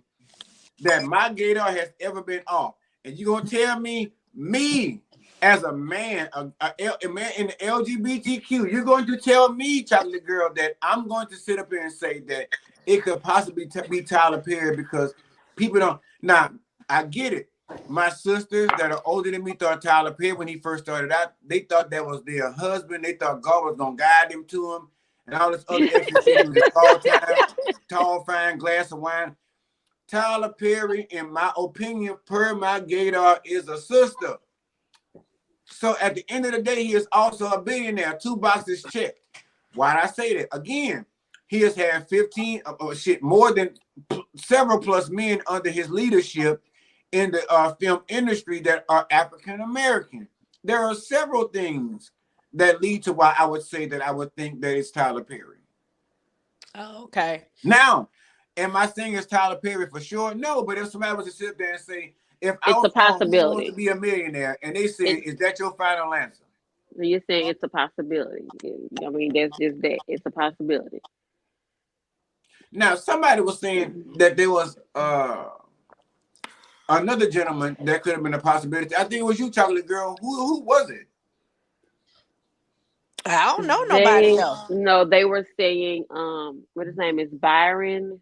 that my gaydar has ever been off. And you gonna tell me as a man, a man in the LGBTQ, you're going to tell me, chocolate girl, that I'm going to sit up here and say that it could possibly be Tyler Perry because people don't. Now, I get it. My sisters that are older than me thought Tyler Perry, when he first started out, they thought that was their husband. They thought God was going to guide them to him and all this other extra shit. He was a tall, fine glass of wine. Tyler Perry, in my opinion, per my gaydar, is a sister. So at the end of the day, he is also a billionaire. 2 boxes checked. Why'd I say that? Again, he has had 15 more than several plus men under his leadership in the film industry that are African American. There are several things that lead to why I would say that I would think that it's Tyler Perry. Oh, okay. Now, am I saying it's Tyler Perry for sure? No, but if somebody was to sit there and say, if I It's was a possibility. Who to be a millionaire, and they said, is that your final answer? You're saying it's a possibility. I mean, that's just that. It's a possibility. Now, somebody was saying that there was another gentleman that could have been a possibility. I think it was you, chocolate girl. Who was it? I don't know nobody else. No, they were saying, what his name is, Byron.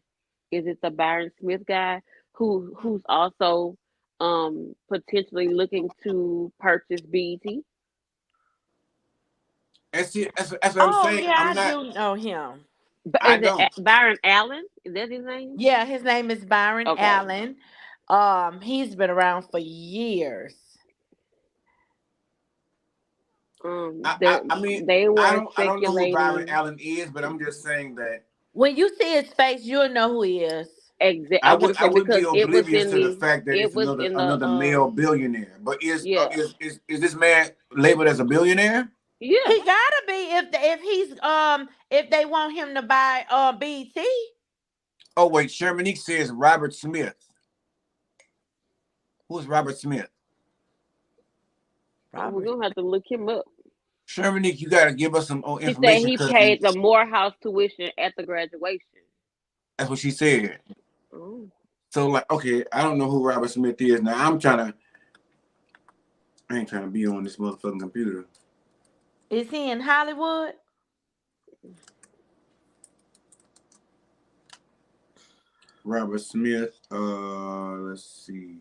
Is it the Byron Smith guy who's also potentially looking to purchase BET? And see, that's what I'm saying. Yeah, I'm not. I do know him. I Is don't. it Byron Allen? Is that his name? Yeah, his name is Byron Okay. Allen. He's been around for years. I mean, They were I don't know who Byron speculating. Allen is, but I'm just saying that When you see his face, you'll know who he is. I Okay, so wouldn't be because oblivious to the fact that it it's was in the another male billionaire. But yeah, is this man labeled as a billionaire? yeah. He gotta be if they want him to buy BT. Oh wait, Shermanique says Robert Smith. Who's Robert Smith? We're Robert. gonna have to look him up. Shermanique, you got to give us some She said information he because paid the Morehouse tuition at the graduation. that's what she said. Oh. So like, okay, I don't know who Robert Smith is. Now I ain't trying to be on this motherfucking computer. Is he in Hollywood? Robert Smith. Let's see.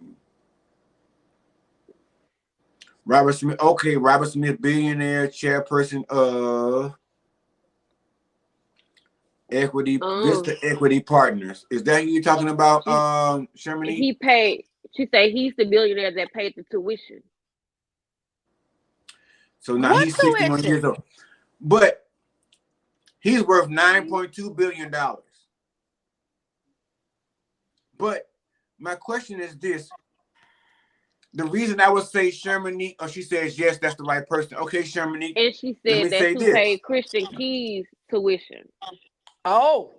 Robert Smith. Okay, Robert Smith, billionaire, chairperson of Vista Equity Partners. Is that who you're talking about, Shermanie? He paid. She said he's the billionaire that paid the tuition. So now he's 61 years old, but he's worth $9.2 billion. But my question is this. The reason I would say Shermanie, or she says, yes, that's the right person. Okay, Shermanie. And she Let said me that's say who this. paid Christian Key's tuition. Oh.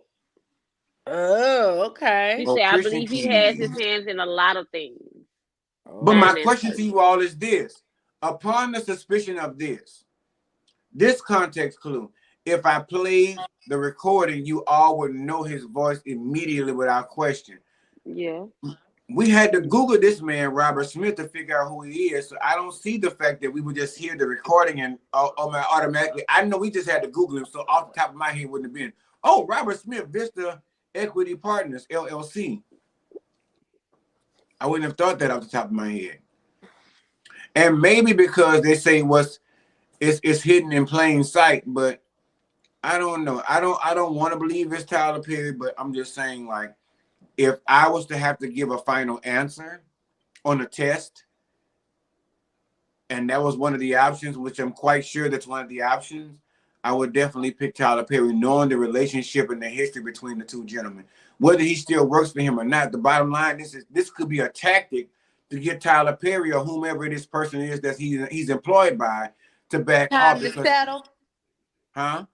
Oh, okay. She said, I believe he has his hands in a lot of things. But my question to you all is this. Upon the suspicion of this context clue, if I played the recording, you all would know his voice immediately without question. Yeah. We had to Google this man, Robert Smith, to figure out who he is. So I don't see the fact that we would just hear the recording and automatically. I know we just had to Google him. So off the top of my head wouldn't have been, oh, Robert Smith, Vista Equity Partners, LLC. I wouldn't have thought that off the top of my head. And maybe because they say it's hidden in plain sight, but I don't know. I don't want to believe it's Tyler Perry, but I'm just saying, like, if I was to have to give a final answer on a test, and that was one of the options, which I'm quite sure that's one of the options, I would definitely pick Tyler Perry, knowing the relationship and the history between the two gentlemen. Whether he still works for him or not, the bottom line, this could be a tactic to get Tyler Perry or whomever this person is that he's employed by to back off. Time to settle. Huh?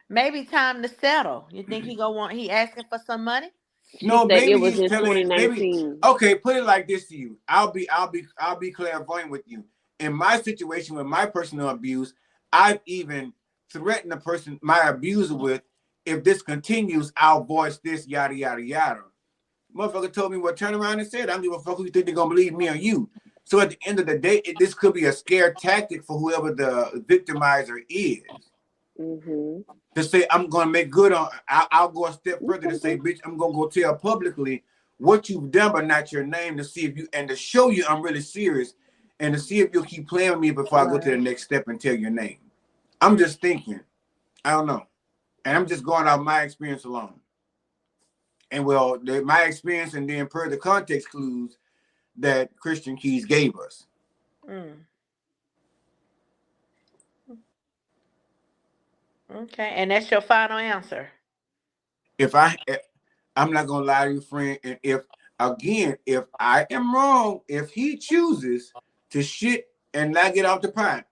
Maybe time to settle. You think he asking for some money? She No, said it maybe was he's in telling. Maybe 2019. okay. Put it like this to you. I'll be clairvoyant with you. In my situation with my personal abuse, I've even threatened the person my abuser with, if this continues, I'll voice this yada yada yada. Motherfucker told me what, turn around and said, I don't give a fuck who you think they're gonna believe, me or you. So at the end of the day, this could be a scare tactic for whoever the victimizer is. Mhm. To say I'm gonna make good on, I'll go a step further to say, bitch, I'm gonna go tell publicly what you've done, but not your name, to see if you, and to show you I'm really serious, and to see if you'll keep playing with me before I go to the Right. next step and tell your name. I'm just thinking, I don't know, and I'm just going off my experience alone. And well, my experience, and then per the context clues that Christian Keys gave us. Mm. Okay, and that's your final answer. If I'm not gonna lie to you, friend, and if I am wrong, if he chooses to shit and not get off the pot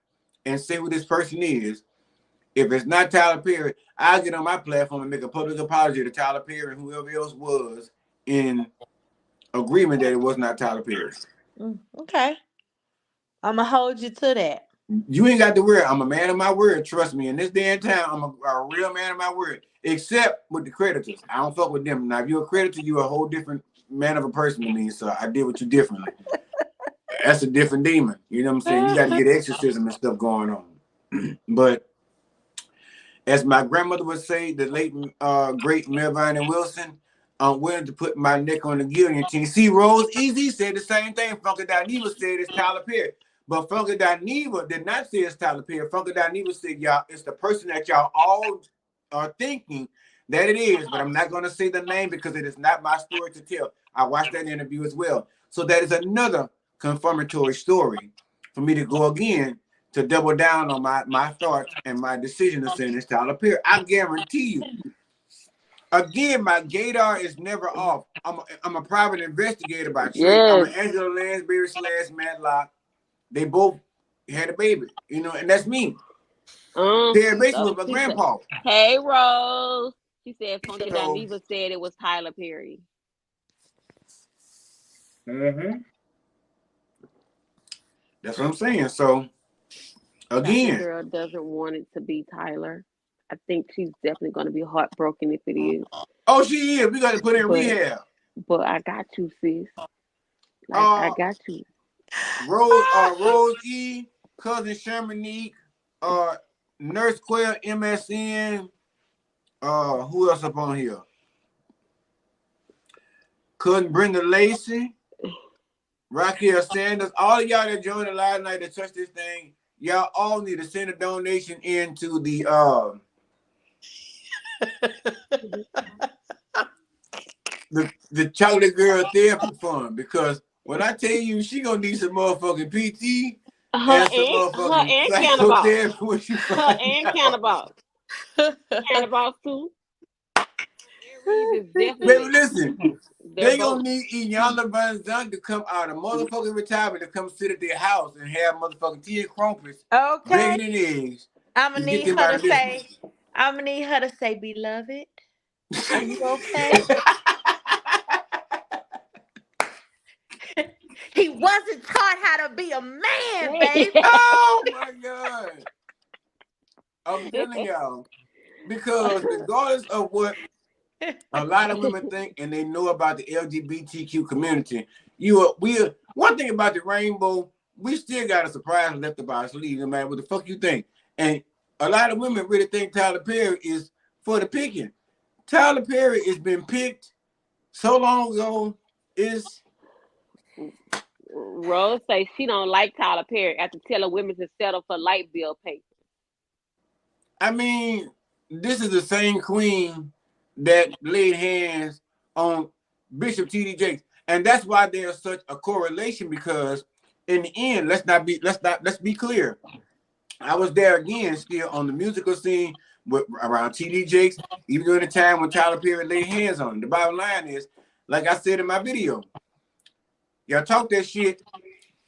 and say who this person is, if it's not Tyler Perry, I'll get on my platform and make a public apology to Tyler Perry and whoever else was in agreement that it was not Tyler Perry. Okay, I'm gonna hold you to that. You ain't got to worry. I'm a man of my word. Trust me. In this day and time, I'm a real man of my word. Except with the creditors. I don't fuck with them. Now, if you're a creditor, you're a whole different man of a person to me. So I deal with you differently. That's a different demon. You know what I'm saying? You got to get exorcism and stuff going on. But as my grandmother would say, the late great Melvina Wilson, I'm willing to put my neck on the guillotine. See, Rose Easy said the same thing. Funky Dineva said it's Tyler Perry. But Funky Dineva did not say it's Tyler Perry. Funky Dineva said, y'all, it's the person that y'all all are thinking that it is. But I'm not going to say the name because it is not my story to tell. I watched that interview as well. So that is another confirmatory story for me to go again to double down on my thoughts and my decision to send this Tyler Perry. I guarantee you. Again, my gaydar is never off. I'm a private investigator by trade. I'm Yes. an Angela Lansbury / Matlock. They both had a baby, you know, and that's me. Terry Mason was my She said, grandpa. "Hey Rose." She said Funky So Dineva said it was Tyler Perry. that's what I'm saying. So Chapter again, Girl doesn't want it to be Tyler. I think she's definitely going to be heartbroken if it is. oh, she is. We got to put her in But rehab. I got you, sis. Like I Uh, got you. Rose E, cousin Shermanique, Nurse Quail, MSN. Who else up on here? Cousin Brenda Lacey, Raquel Sanders. All of y'all that joined the live night to touch this thing, y'all all need to send a donation into the Chocolate Girl Therapy Fund, because when I tell you she gonna need some motherfucking PT and some Her motherfucking and Cannonball. psychotherapy when she Her find and out. Cannonball. Cannonball too. Aries is Baby, definitely. listen, They're they gonna both. need Iyanla Van Zandt to come out of motherfucking retirement to come sit at their house and have motherfucking tea and crumpets, Okay, bacon and eggs I'm gonna to get need them her out to of this. say. I'm gonna need her to say, "Beloved, are you okay?" He wasn't taught how to be a man, baby. Oh my god. I'm telling y'all. Because regardless of what a lot of women think and they know about the LGBTQ community, one thing about the rainbow, we still got a surprise left up our sleeve, no matter what the fuck you think. And a lot of women really think Tyler Perry is for the picking. Tyler Perry has been picked so long ago. Is Rose says she don't like Tyler Perry after telling women to settle for light bill pay. I mean, this is the same queen that laid hands on Bishop T.D. Jakes, and that's why there's such a correlation. Because in the end, let's be clear. I was there again, still on the musical scene around T.D. Jakes, even during the time when Tyler Perry laid hands on him. The bottom line is, like I said in my video, y'all talk that shit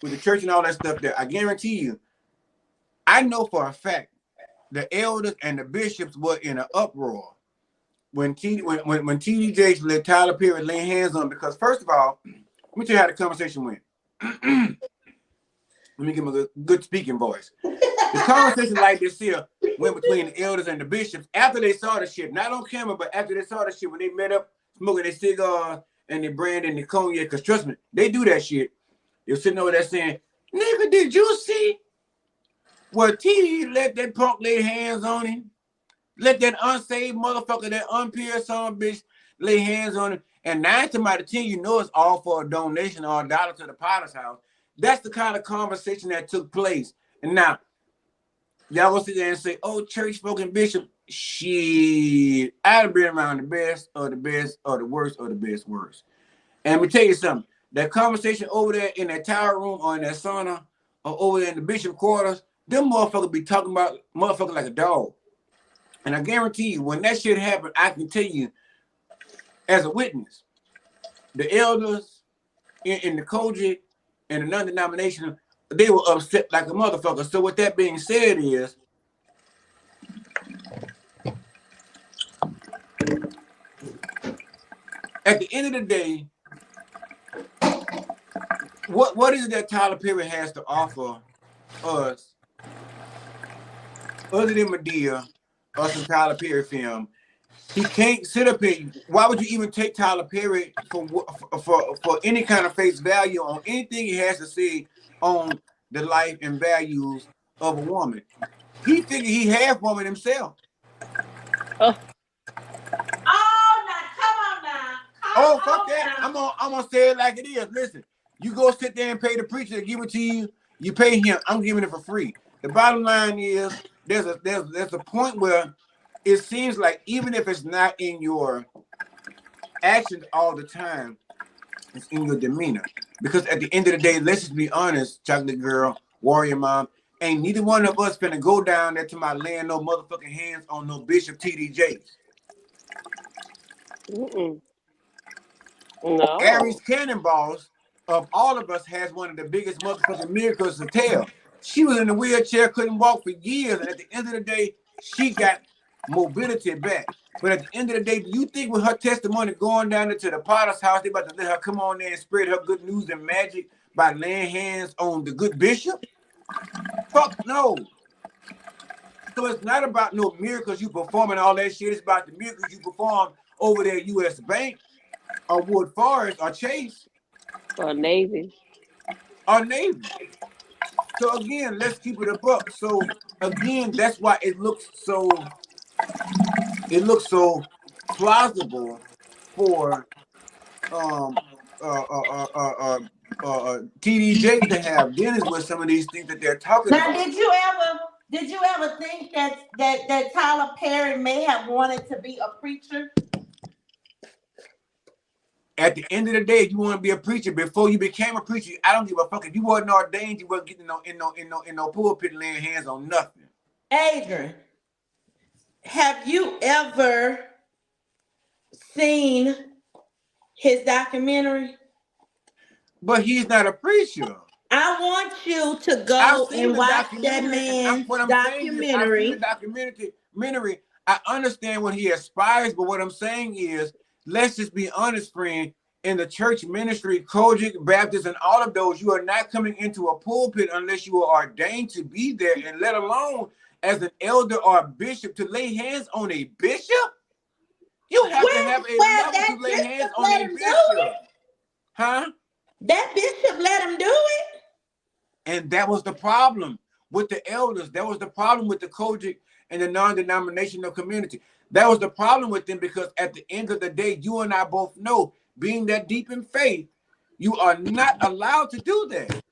with the church and all that stuff there. I guarantee you, I know for a fact the elders and the bishops were in an uproar when TD Jakes let Tyler Perry lay hands on him, because first of all, let me tell you how the conversation went. Let me give him a good speaking voice. The conversation like this here went between the elders and the bishops after they saw the shit, not on camera, but after they saw the shit, when they met up smoking their cigars and their brand and their cognac, because trust me, they do that shit. You're sitting over there saying, nigga, did you see? Well, TD let that punk lay hands on him. Let that unsaved motherfucker, that unpure son of a bitch, lay hands on him. And 9 times out of 10, you know it's all for a donation or a dollar to the Potter's house. That's the kind of conversation that took place. And now, y'all will sit there and say, oh, church folk and bishop, shit. I've been around the best or the best or the worst or the best worst. And let me tell you something. That conversation over there in that tower room or in that sauna or over there in the bishop quarters, them motherfuckers be talking about motherfuckers like a dog. And I guarantee you, when that shit happened, I can tell you, as a witness, the elders in the Kojic and the non-denominational, they were upset like a motherfucker. So with that being said is, at the end of the day, what is it that Tyler Perry has to offer us other than Medea or some Tyler Perry film? He can't sit up here. Why would you even take Tyler Perry for any kind of face value on anything he has to say on the life and values of a woman? He figured he half woman himself. Oh, now come on now. Oh, fuck that. I'm gonna say it like it is. Listen, you go sit there and pay the preacher to give it to you. You pay him. I'm giving it for free. The bottom line is there's a point where it seems like even if it's not in your actions all the time, it's in your demeanor. Because at the end of the day, let's just be honest, chocolate girl, warrior mom, ain't neither one of us finna go down there to my laying no motherfucking hands on no Bishop TD Jakes. No. Aries Cannonballs of all of us has one of the biggest motherfucking miracles to tell. She was in a wheelchair, couldn't walk for years, and at the end of the day, she got mobility back. But at the end of the day, do you think with her testimony going down into the Potter's house, they about to let her come on there and spread her good news and magic by laying hands on the good bishop? Fuck no. So it's not about no miracles you perform and all that shit. It's about the miracles you perform over there at U.S. Bank or Wood Forest or Chase. Or Navy. Or Navy. So again, let's keep it a buck. So again, that's why it looks so plausible for TDJ to have dinners with some of these things that they're talking now, about. did you ever think that Tyler Perry may have wanted to be a preacher? At the end of the day, if you want to be a preacher, before you became a preacher, I don't give a fuck. If you wasn't ordained, you wasn't getting in no pulpit laying hands on nothing. Adrian, have you ever seen his documentary? But he's not a preacher. I want you to go and watch that man's documentary. I've seen the documentary. I understand what he aspires, but what I'm saying is, let's just be honest, friend. In the church ministry, Kojic, Baptist, and all of those, you are not coming into a pulpit unless you are ordained to be there, and let alone as an elder or a bishop to lay hands on a bishop. You have to have a level to lay hands on a bishop. Huh? That bishop let him do it. And that was the problem with the elders. That was the problem with the Kojic and the non-denominational community. That was the problem with them, because at the end of the day, you and I both know, being that deep in faith, you are not allowed to do that.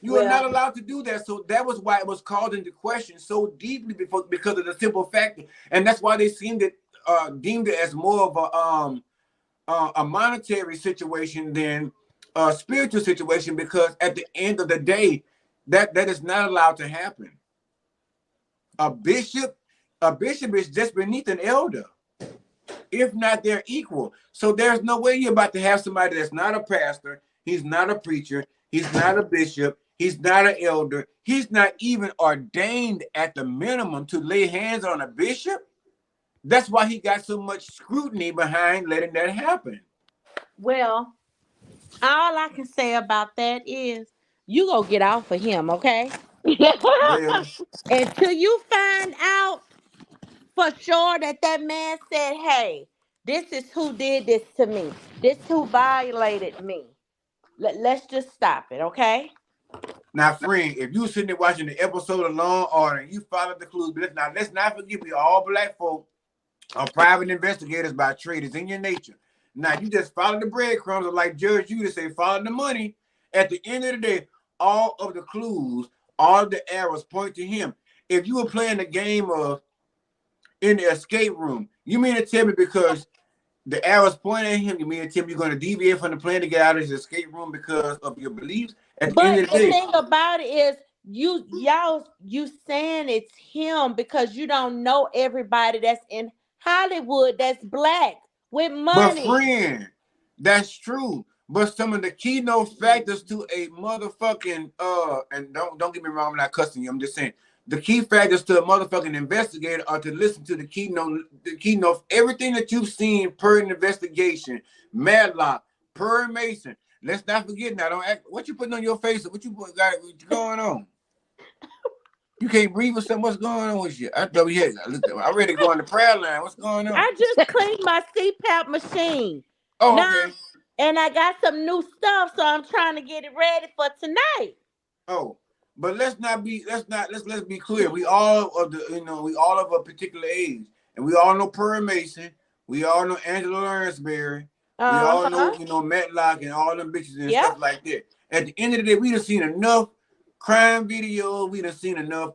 You are not allowed to do that. So that was why it was called into question so deeply because of the simple fact. And that's why they deemed it as more of a monetary situation than a spiritual situation, because at the end of the day, that is not allowed to happen. A bishop is just beneath an elder, if not they're equal. So there's no way you're about to have somebody that's not a pastor, he's not a preacher, he's not a bishop, He's not an elder. He's not even ordained at the minimum to lay hands on a bishop. That's why he got so much scrutiny behind letting that happen. Well, all I can say about that is you go get off of him, okay? Well, Until you find out for sure that that man said, hey, this is who did this to me. This who violated me. Let's just stop it, okay? now, friend, if you sitting there watching the episode of Law and Order and you followed the clues, but let's not forget we all black folk are private investigators by trade. It's in your nature. Now, you just follow the breadcrumbs, or like Judge Judy say, follow the money. At the end of the day, all of the clues, all of the arrows point to him. If you were playing the game of in the escape room, you mean to tell me because the arrows point at him, you mean to tell me you're going to deviate from the plan to get out of his escape room because of your beliefs? At the end But of the the day, thing about it is you saying it's him because you don't know everybody that's in Hollywood that's black with but money. friend, that's true. But some of the keynote factors to a motherfucking and don't get me wrong, I'm not cussing you. I'm just saying the key factors to a motherfucking investigator are to listen to the keynote, everything that you've seen per an investigation, Madlock, per Mason. Let's not forget now. Don't act. What you putting on your face? What you got going on? You can't breathe or something. What's going on with you? I thought we had. I'm ready to go on the prayer line. What's going on? I just cleaned my CPAP machine. Oh, Now, okay. and I got some new stuff, so I'm trying to get it ready for tonight. Oh, but let's be clear. We all of the we all of a particular age, and we all know Pearl Mason. We all know Angela Lansbury. We all know Uh-huh. Matlock and all them bitches and Yep. stuff like that. At the end of the day, we done seen enough crime videos. We done seen enough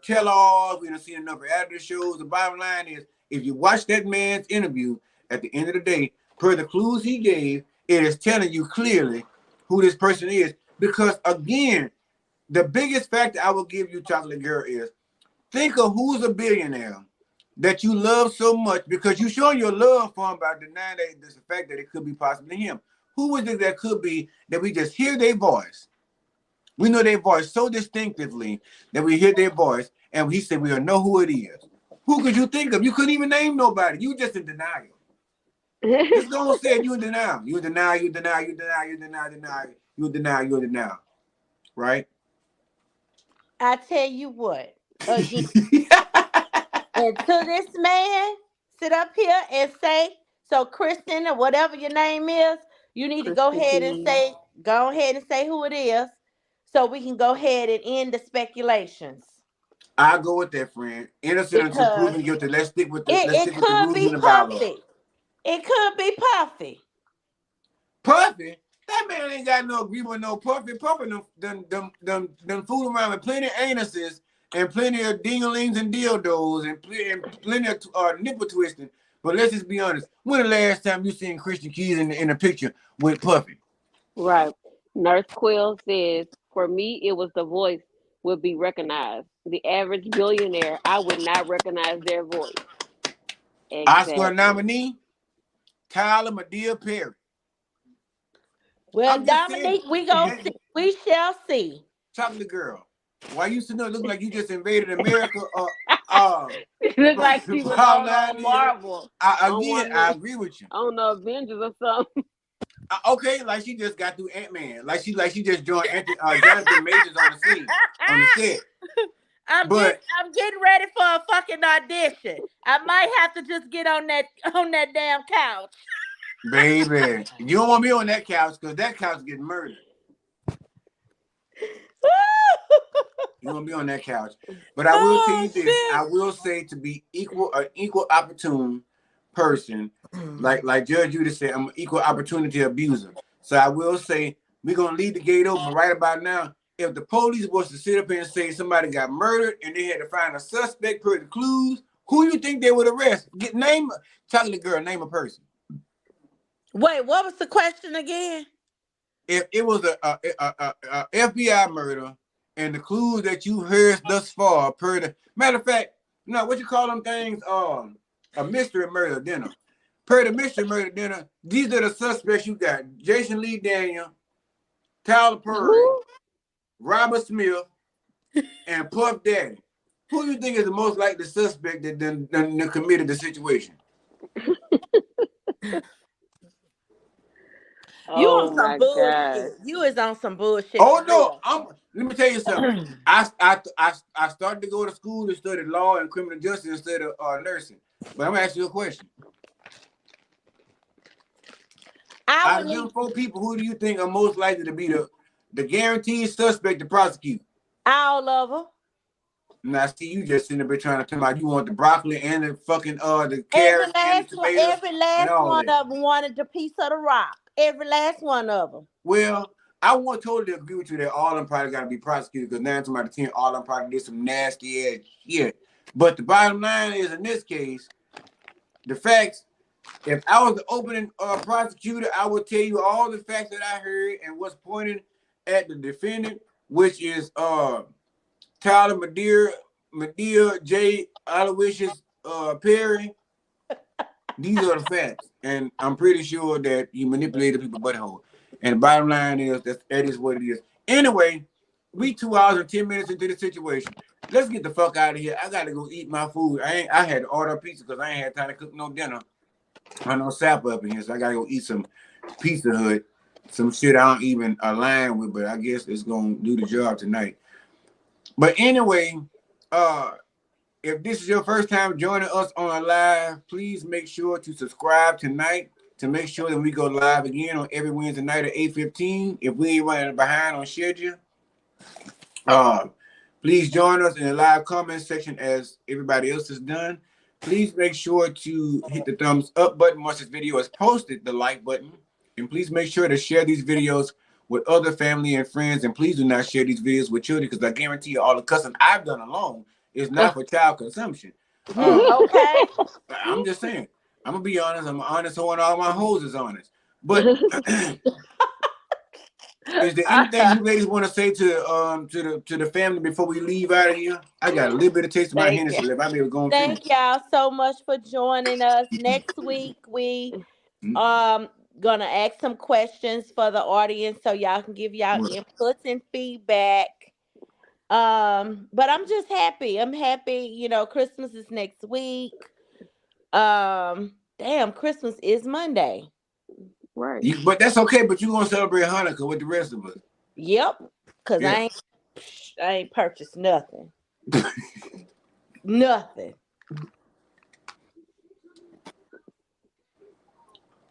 tell-alls. We done seen enough reality shows. The bottom line is, if you watch that man's interview, at the end of the day, per the clues he gave, it is telling you clearly who this person is. Because again, the biggest factor I will give you, Chocolate Girl, is think of who's a billionaire that you love so much because you showing your love for him by denying that there's the fact that it could be possibly him. Who is it that could be that we just hear their voice? We know their voice so distinctively that we hear their voice and we said we'll know who it is. Who could you think of? You couldn't even name nobody. You just in denial. Just go and say it. You in denial. You in denial. You deny. You deny. You deny. Deny. You deny. You deny. Right? I tell you what, again, until this man sit up here and say, so Kristen or whatever your name is, you need to Kristen Keys. go ahead and say who it is, so we can go ahead and end the speculations. I go with that, friend. Innocent until Because proven guilty. Let's stick with the it could rules be in the Bible. Puffy. It could be Puffy. Puffy, that man ain't got no agreement with no Puffy. Puffy done fool around with plenty of anuses and plenty of dinglings and dildos and plenty of nipple twisting. But let's just be honest. When the last time you seen Christian Keys in a picture with Puffy? Right. Nurse Quill says, for me, it was the voice would be recognized. The average billionaire, I would not recognize their voice. Oscar Exactly. nominee, Tyler Medea Perry. Well, I'm just saying. Dominique, we gonna see. We shall see. Chocolate Girl. Why you sitting there looking like you just invaded America? It looked like she was on Marvel. I On agree with you. on the Avengers or something. Okay, like she just got through Ant-Man. Like she just joined Johnathan Majors on the set. I'm getting ready for a fucking audition. I might have to just get on that damn couch. Baby, you don't want me on that couch because that couch getting murdered. You want to be on that couch. But I will tell you this. Shit. I will say to be an equal opportune person, like Judge Judy said, I'm an equal opportunity abuser. So I will say we're going to leave the gate open right about now. If the police was to sit up here and say somebody got murdered and they had to find a suspect per the clues, who you think they would arrest? Chocolate Girl, name a person. Wait, what was the question again? If it was a FBI murder and the clues that you heard thus far per the matter of fact, no, what you call them things? A mystery murder dinner. Per the mystery murder dinner, these are the suspects you got: Jason Lee Daniel, Tyler Perry, Who? Robert Smith, and Puff Daddy. Who do you think is the most likely suspect that done committed the situation? You Oh on some my God. bullshit. You is on some bullshit Oh for no, real. let me tell you something. I started to go to school to study law and criminal justice instead of nursing. But I'm gonna ask you a question. I Out would of them need 4 people, who do you think are most likely to be the guaranteed suspect to prosecute? all of them. Now, see, you just sitting there trying to tell me you want the broccoli and the fucking the carrots and the tomatoes Every and last all one that. of them wanted a piece of the rock. Every last one of them. Well, I won't totally agree with you that all of them probably got to be prosecuted because 9 times out of 10, all of them probably did some nasty ass shit. But the bottom line is, in this case, the facts. If I was the opening prosecutor, I would tell you all the facts that I heard and what's pointed at the defendant, which is Tyler Medea J. Aloysius Perry. These are the facts, and I'm pretty sure that you manipulated people's butthole. And the bottom line is that is what it is. Anyway, we 2 hours and 10 minutes into the situation. Let's get the fuck out of here. I gotta go eat my food. I had to order pizza because I ain't had time to cook no dinner. I know Sap up in here, so I gotta go eat some Pizza Hut, some shit I don't even align with, but I guess it's gonna do the job tonight. But anyway, if this is your first time joining us on a live, please make sure to subscribe tonight to make sure that we go live again on every Wednesday night at 8:15. If we ain't running behind on schedule, please join us in the live comment section as everybody else has done. Please make sure to hit the thumbs up button once this video is posted, the like button, and please make sure to share these videos with other family and friends. And please do not share these videos with children because I guarantee you all the cussing I've done alone is not for child consumption. Okay. I'm just saying. I'm gonna be honest. I'm honest, hoe, and all my hoes is honest. But is there anything you ladies want to say to the family before we leave out of here? I got a little bit of taste of my Thank Hennessy you. left. I may be going to finish. Thank y'all so much for joining us. Next week we gonna ask some questions for the audience so y'all can give y'all inputs and feedback. But I'm just happy. I'm happy, Christmas is next week. Damn, Christmas is Monday. Right. But that's okay. But you gonna celebrate Hanukkah with the rest of us? Yep. Cause Yeah. I ain't purchased nothing. Nothing.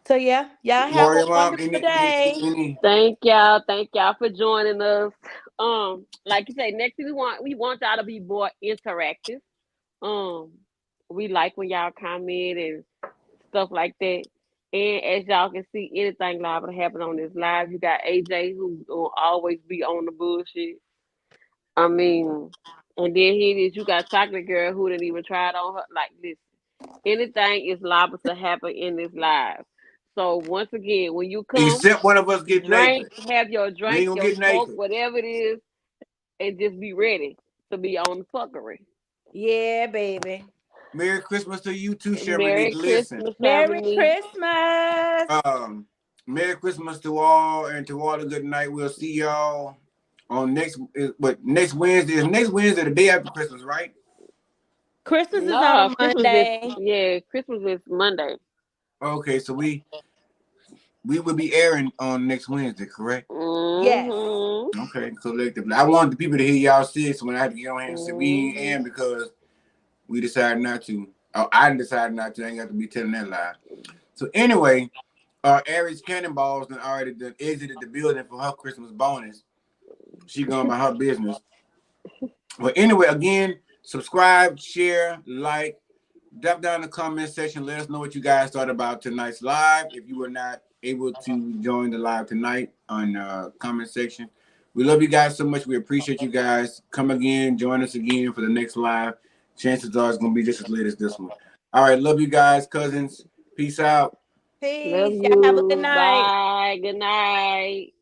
So yeah, y'all have a wonderful day. Thank y'all. Thank y'all for joining us. Like you say, next we want y'all to be more interactive. We like when y'all comment and stuff like that. And as y'all can see, anything liable to happen on this live. You got AJ who will always be on the bullshit. I mean, and then here it is. You got Chocolate Girl who didn't even try it on her. Like this, anything is liable to happen in this live. So once again, when you come, Except one of us get drink, naked. have your We ain't drink, gonna your get smoke, naked. whatever it is, and just be ready to be on the fuckery. Yeah, baby. Merry Christmas to you too, Merry Shermanique. Listen. Christmas, Merry family. Christmas. Merry Christmas to all and to all a good night. We'll see y'all on next Wednesday. Is next Wednesday the day after Christmas, right? Christmas is on No, a Monday. Christmas is Monday. Okay, so we will be airing on next Wednesday, correct? Yes. Mm-hmm. Okay, collectively. I want the people to hear y'all say it, so when I have to get on here and say we ain't Mm-hmm. airing because we decided not to. I decided not to. I ain't got to be telling that lie. So anyway, Aries Cannonballs done already exited the building for her Christmas bonus. She going about her business. But anyway, again, subscribe, share, like, drop down in the comment section. Let us know what you guys thought about tonight's live. If you were not able to join the live tonight on comment section. We love you guys so much. We appreciate you guys. Come again, join us again for the next live. Chances are it's going to be just as late as this one. All right, love you guys, cousins. Peace out. Love Peace. Y'all have a good you. night. Bye. Good night.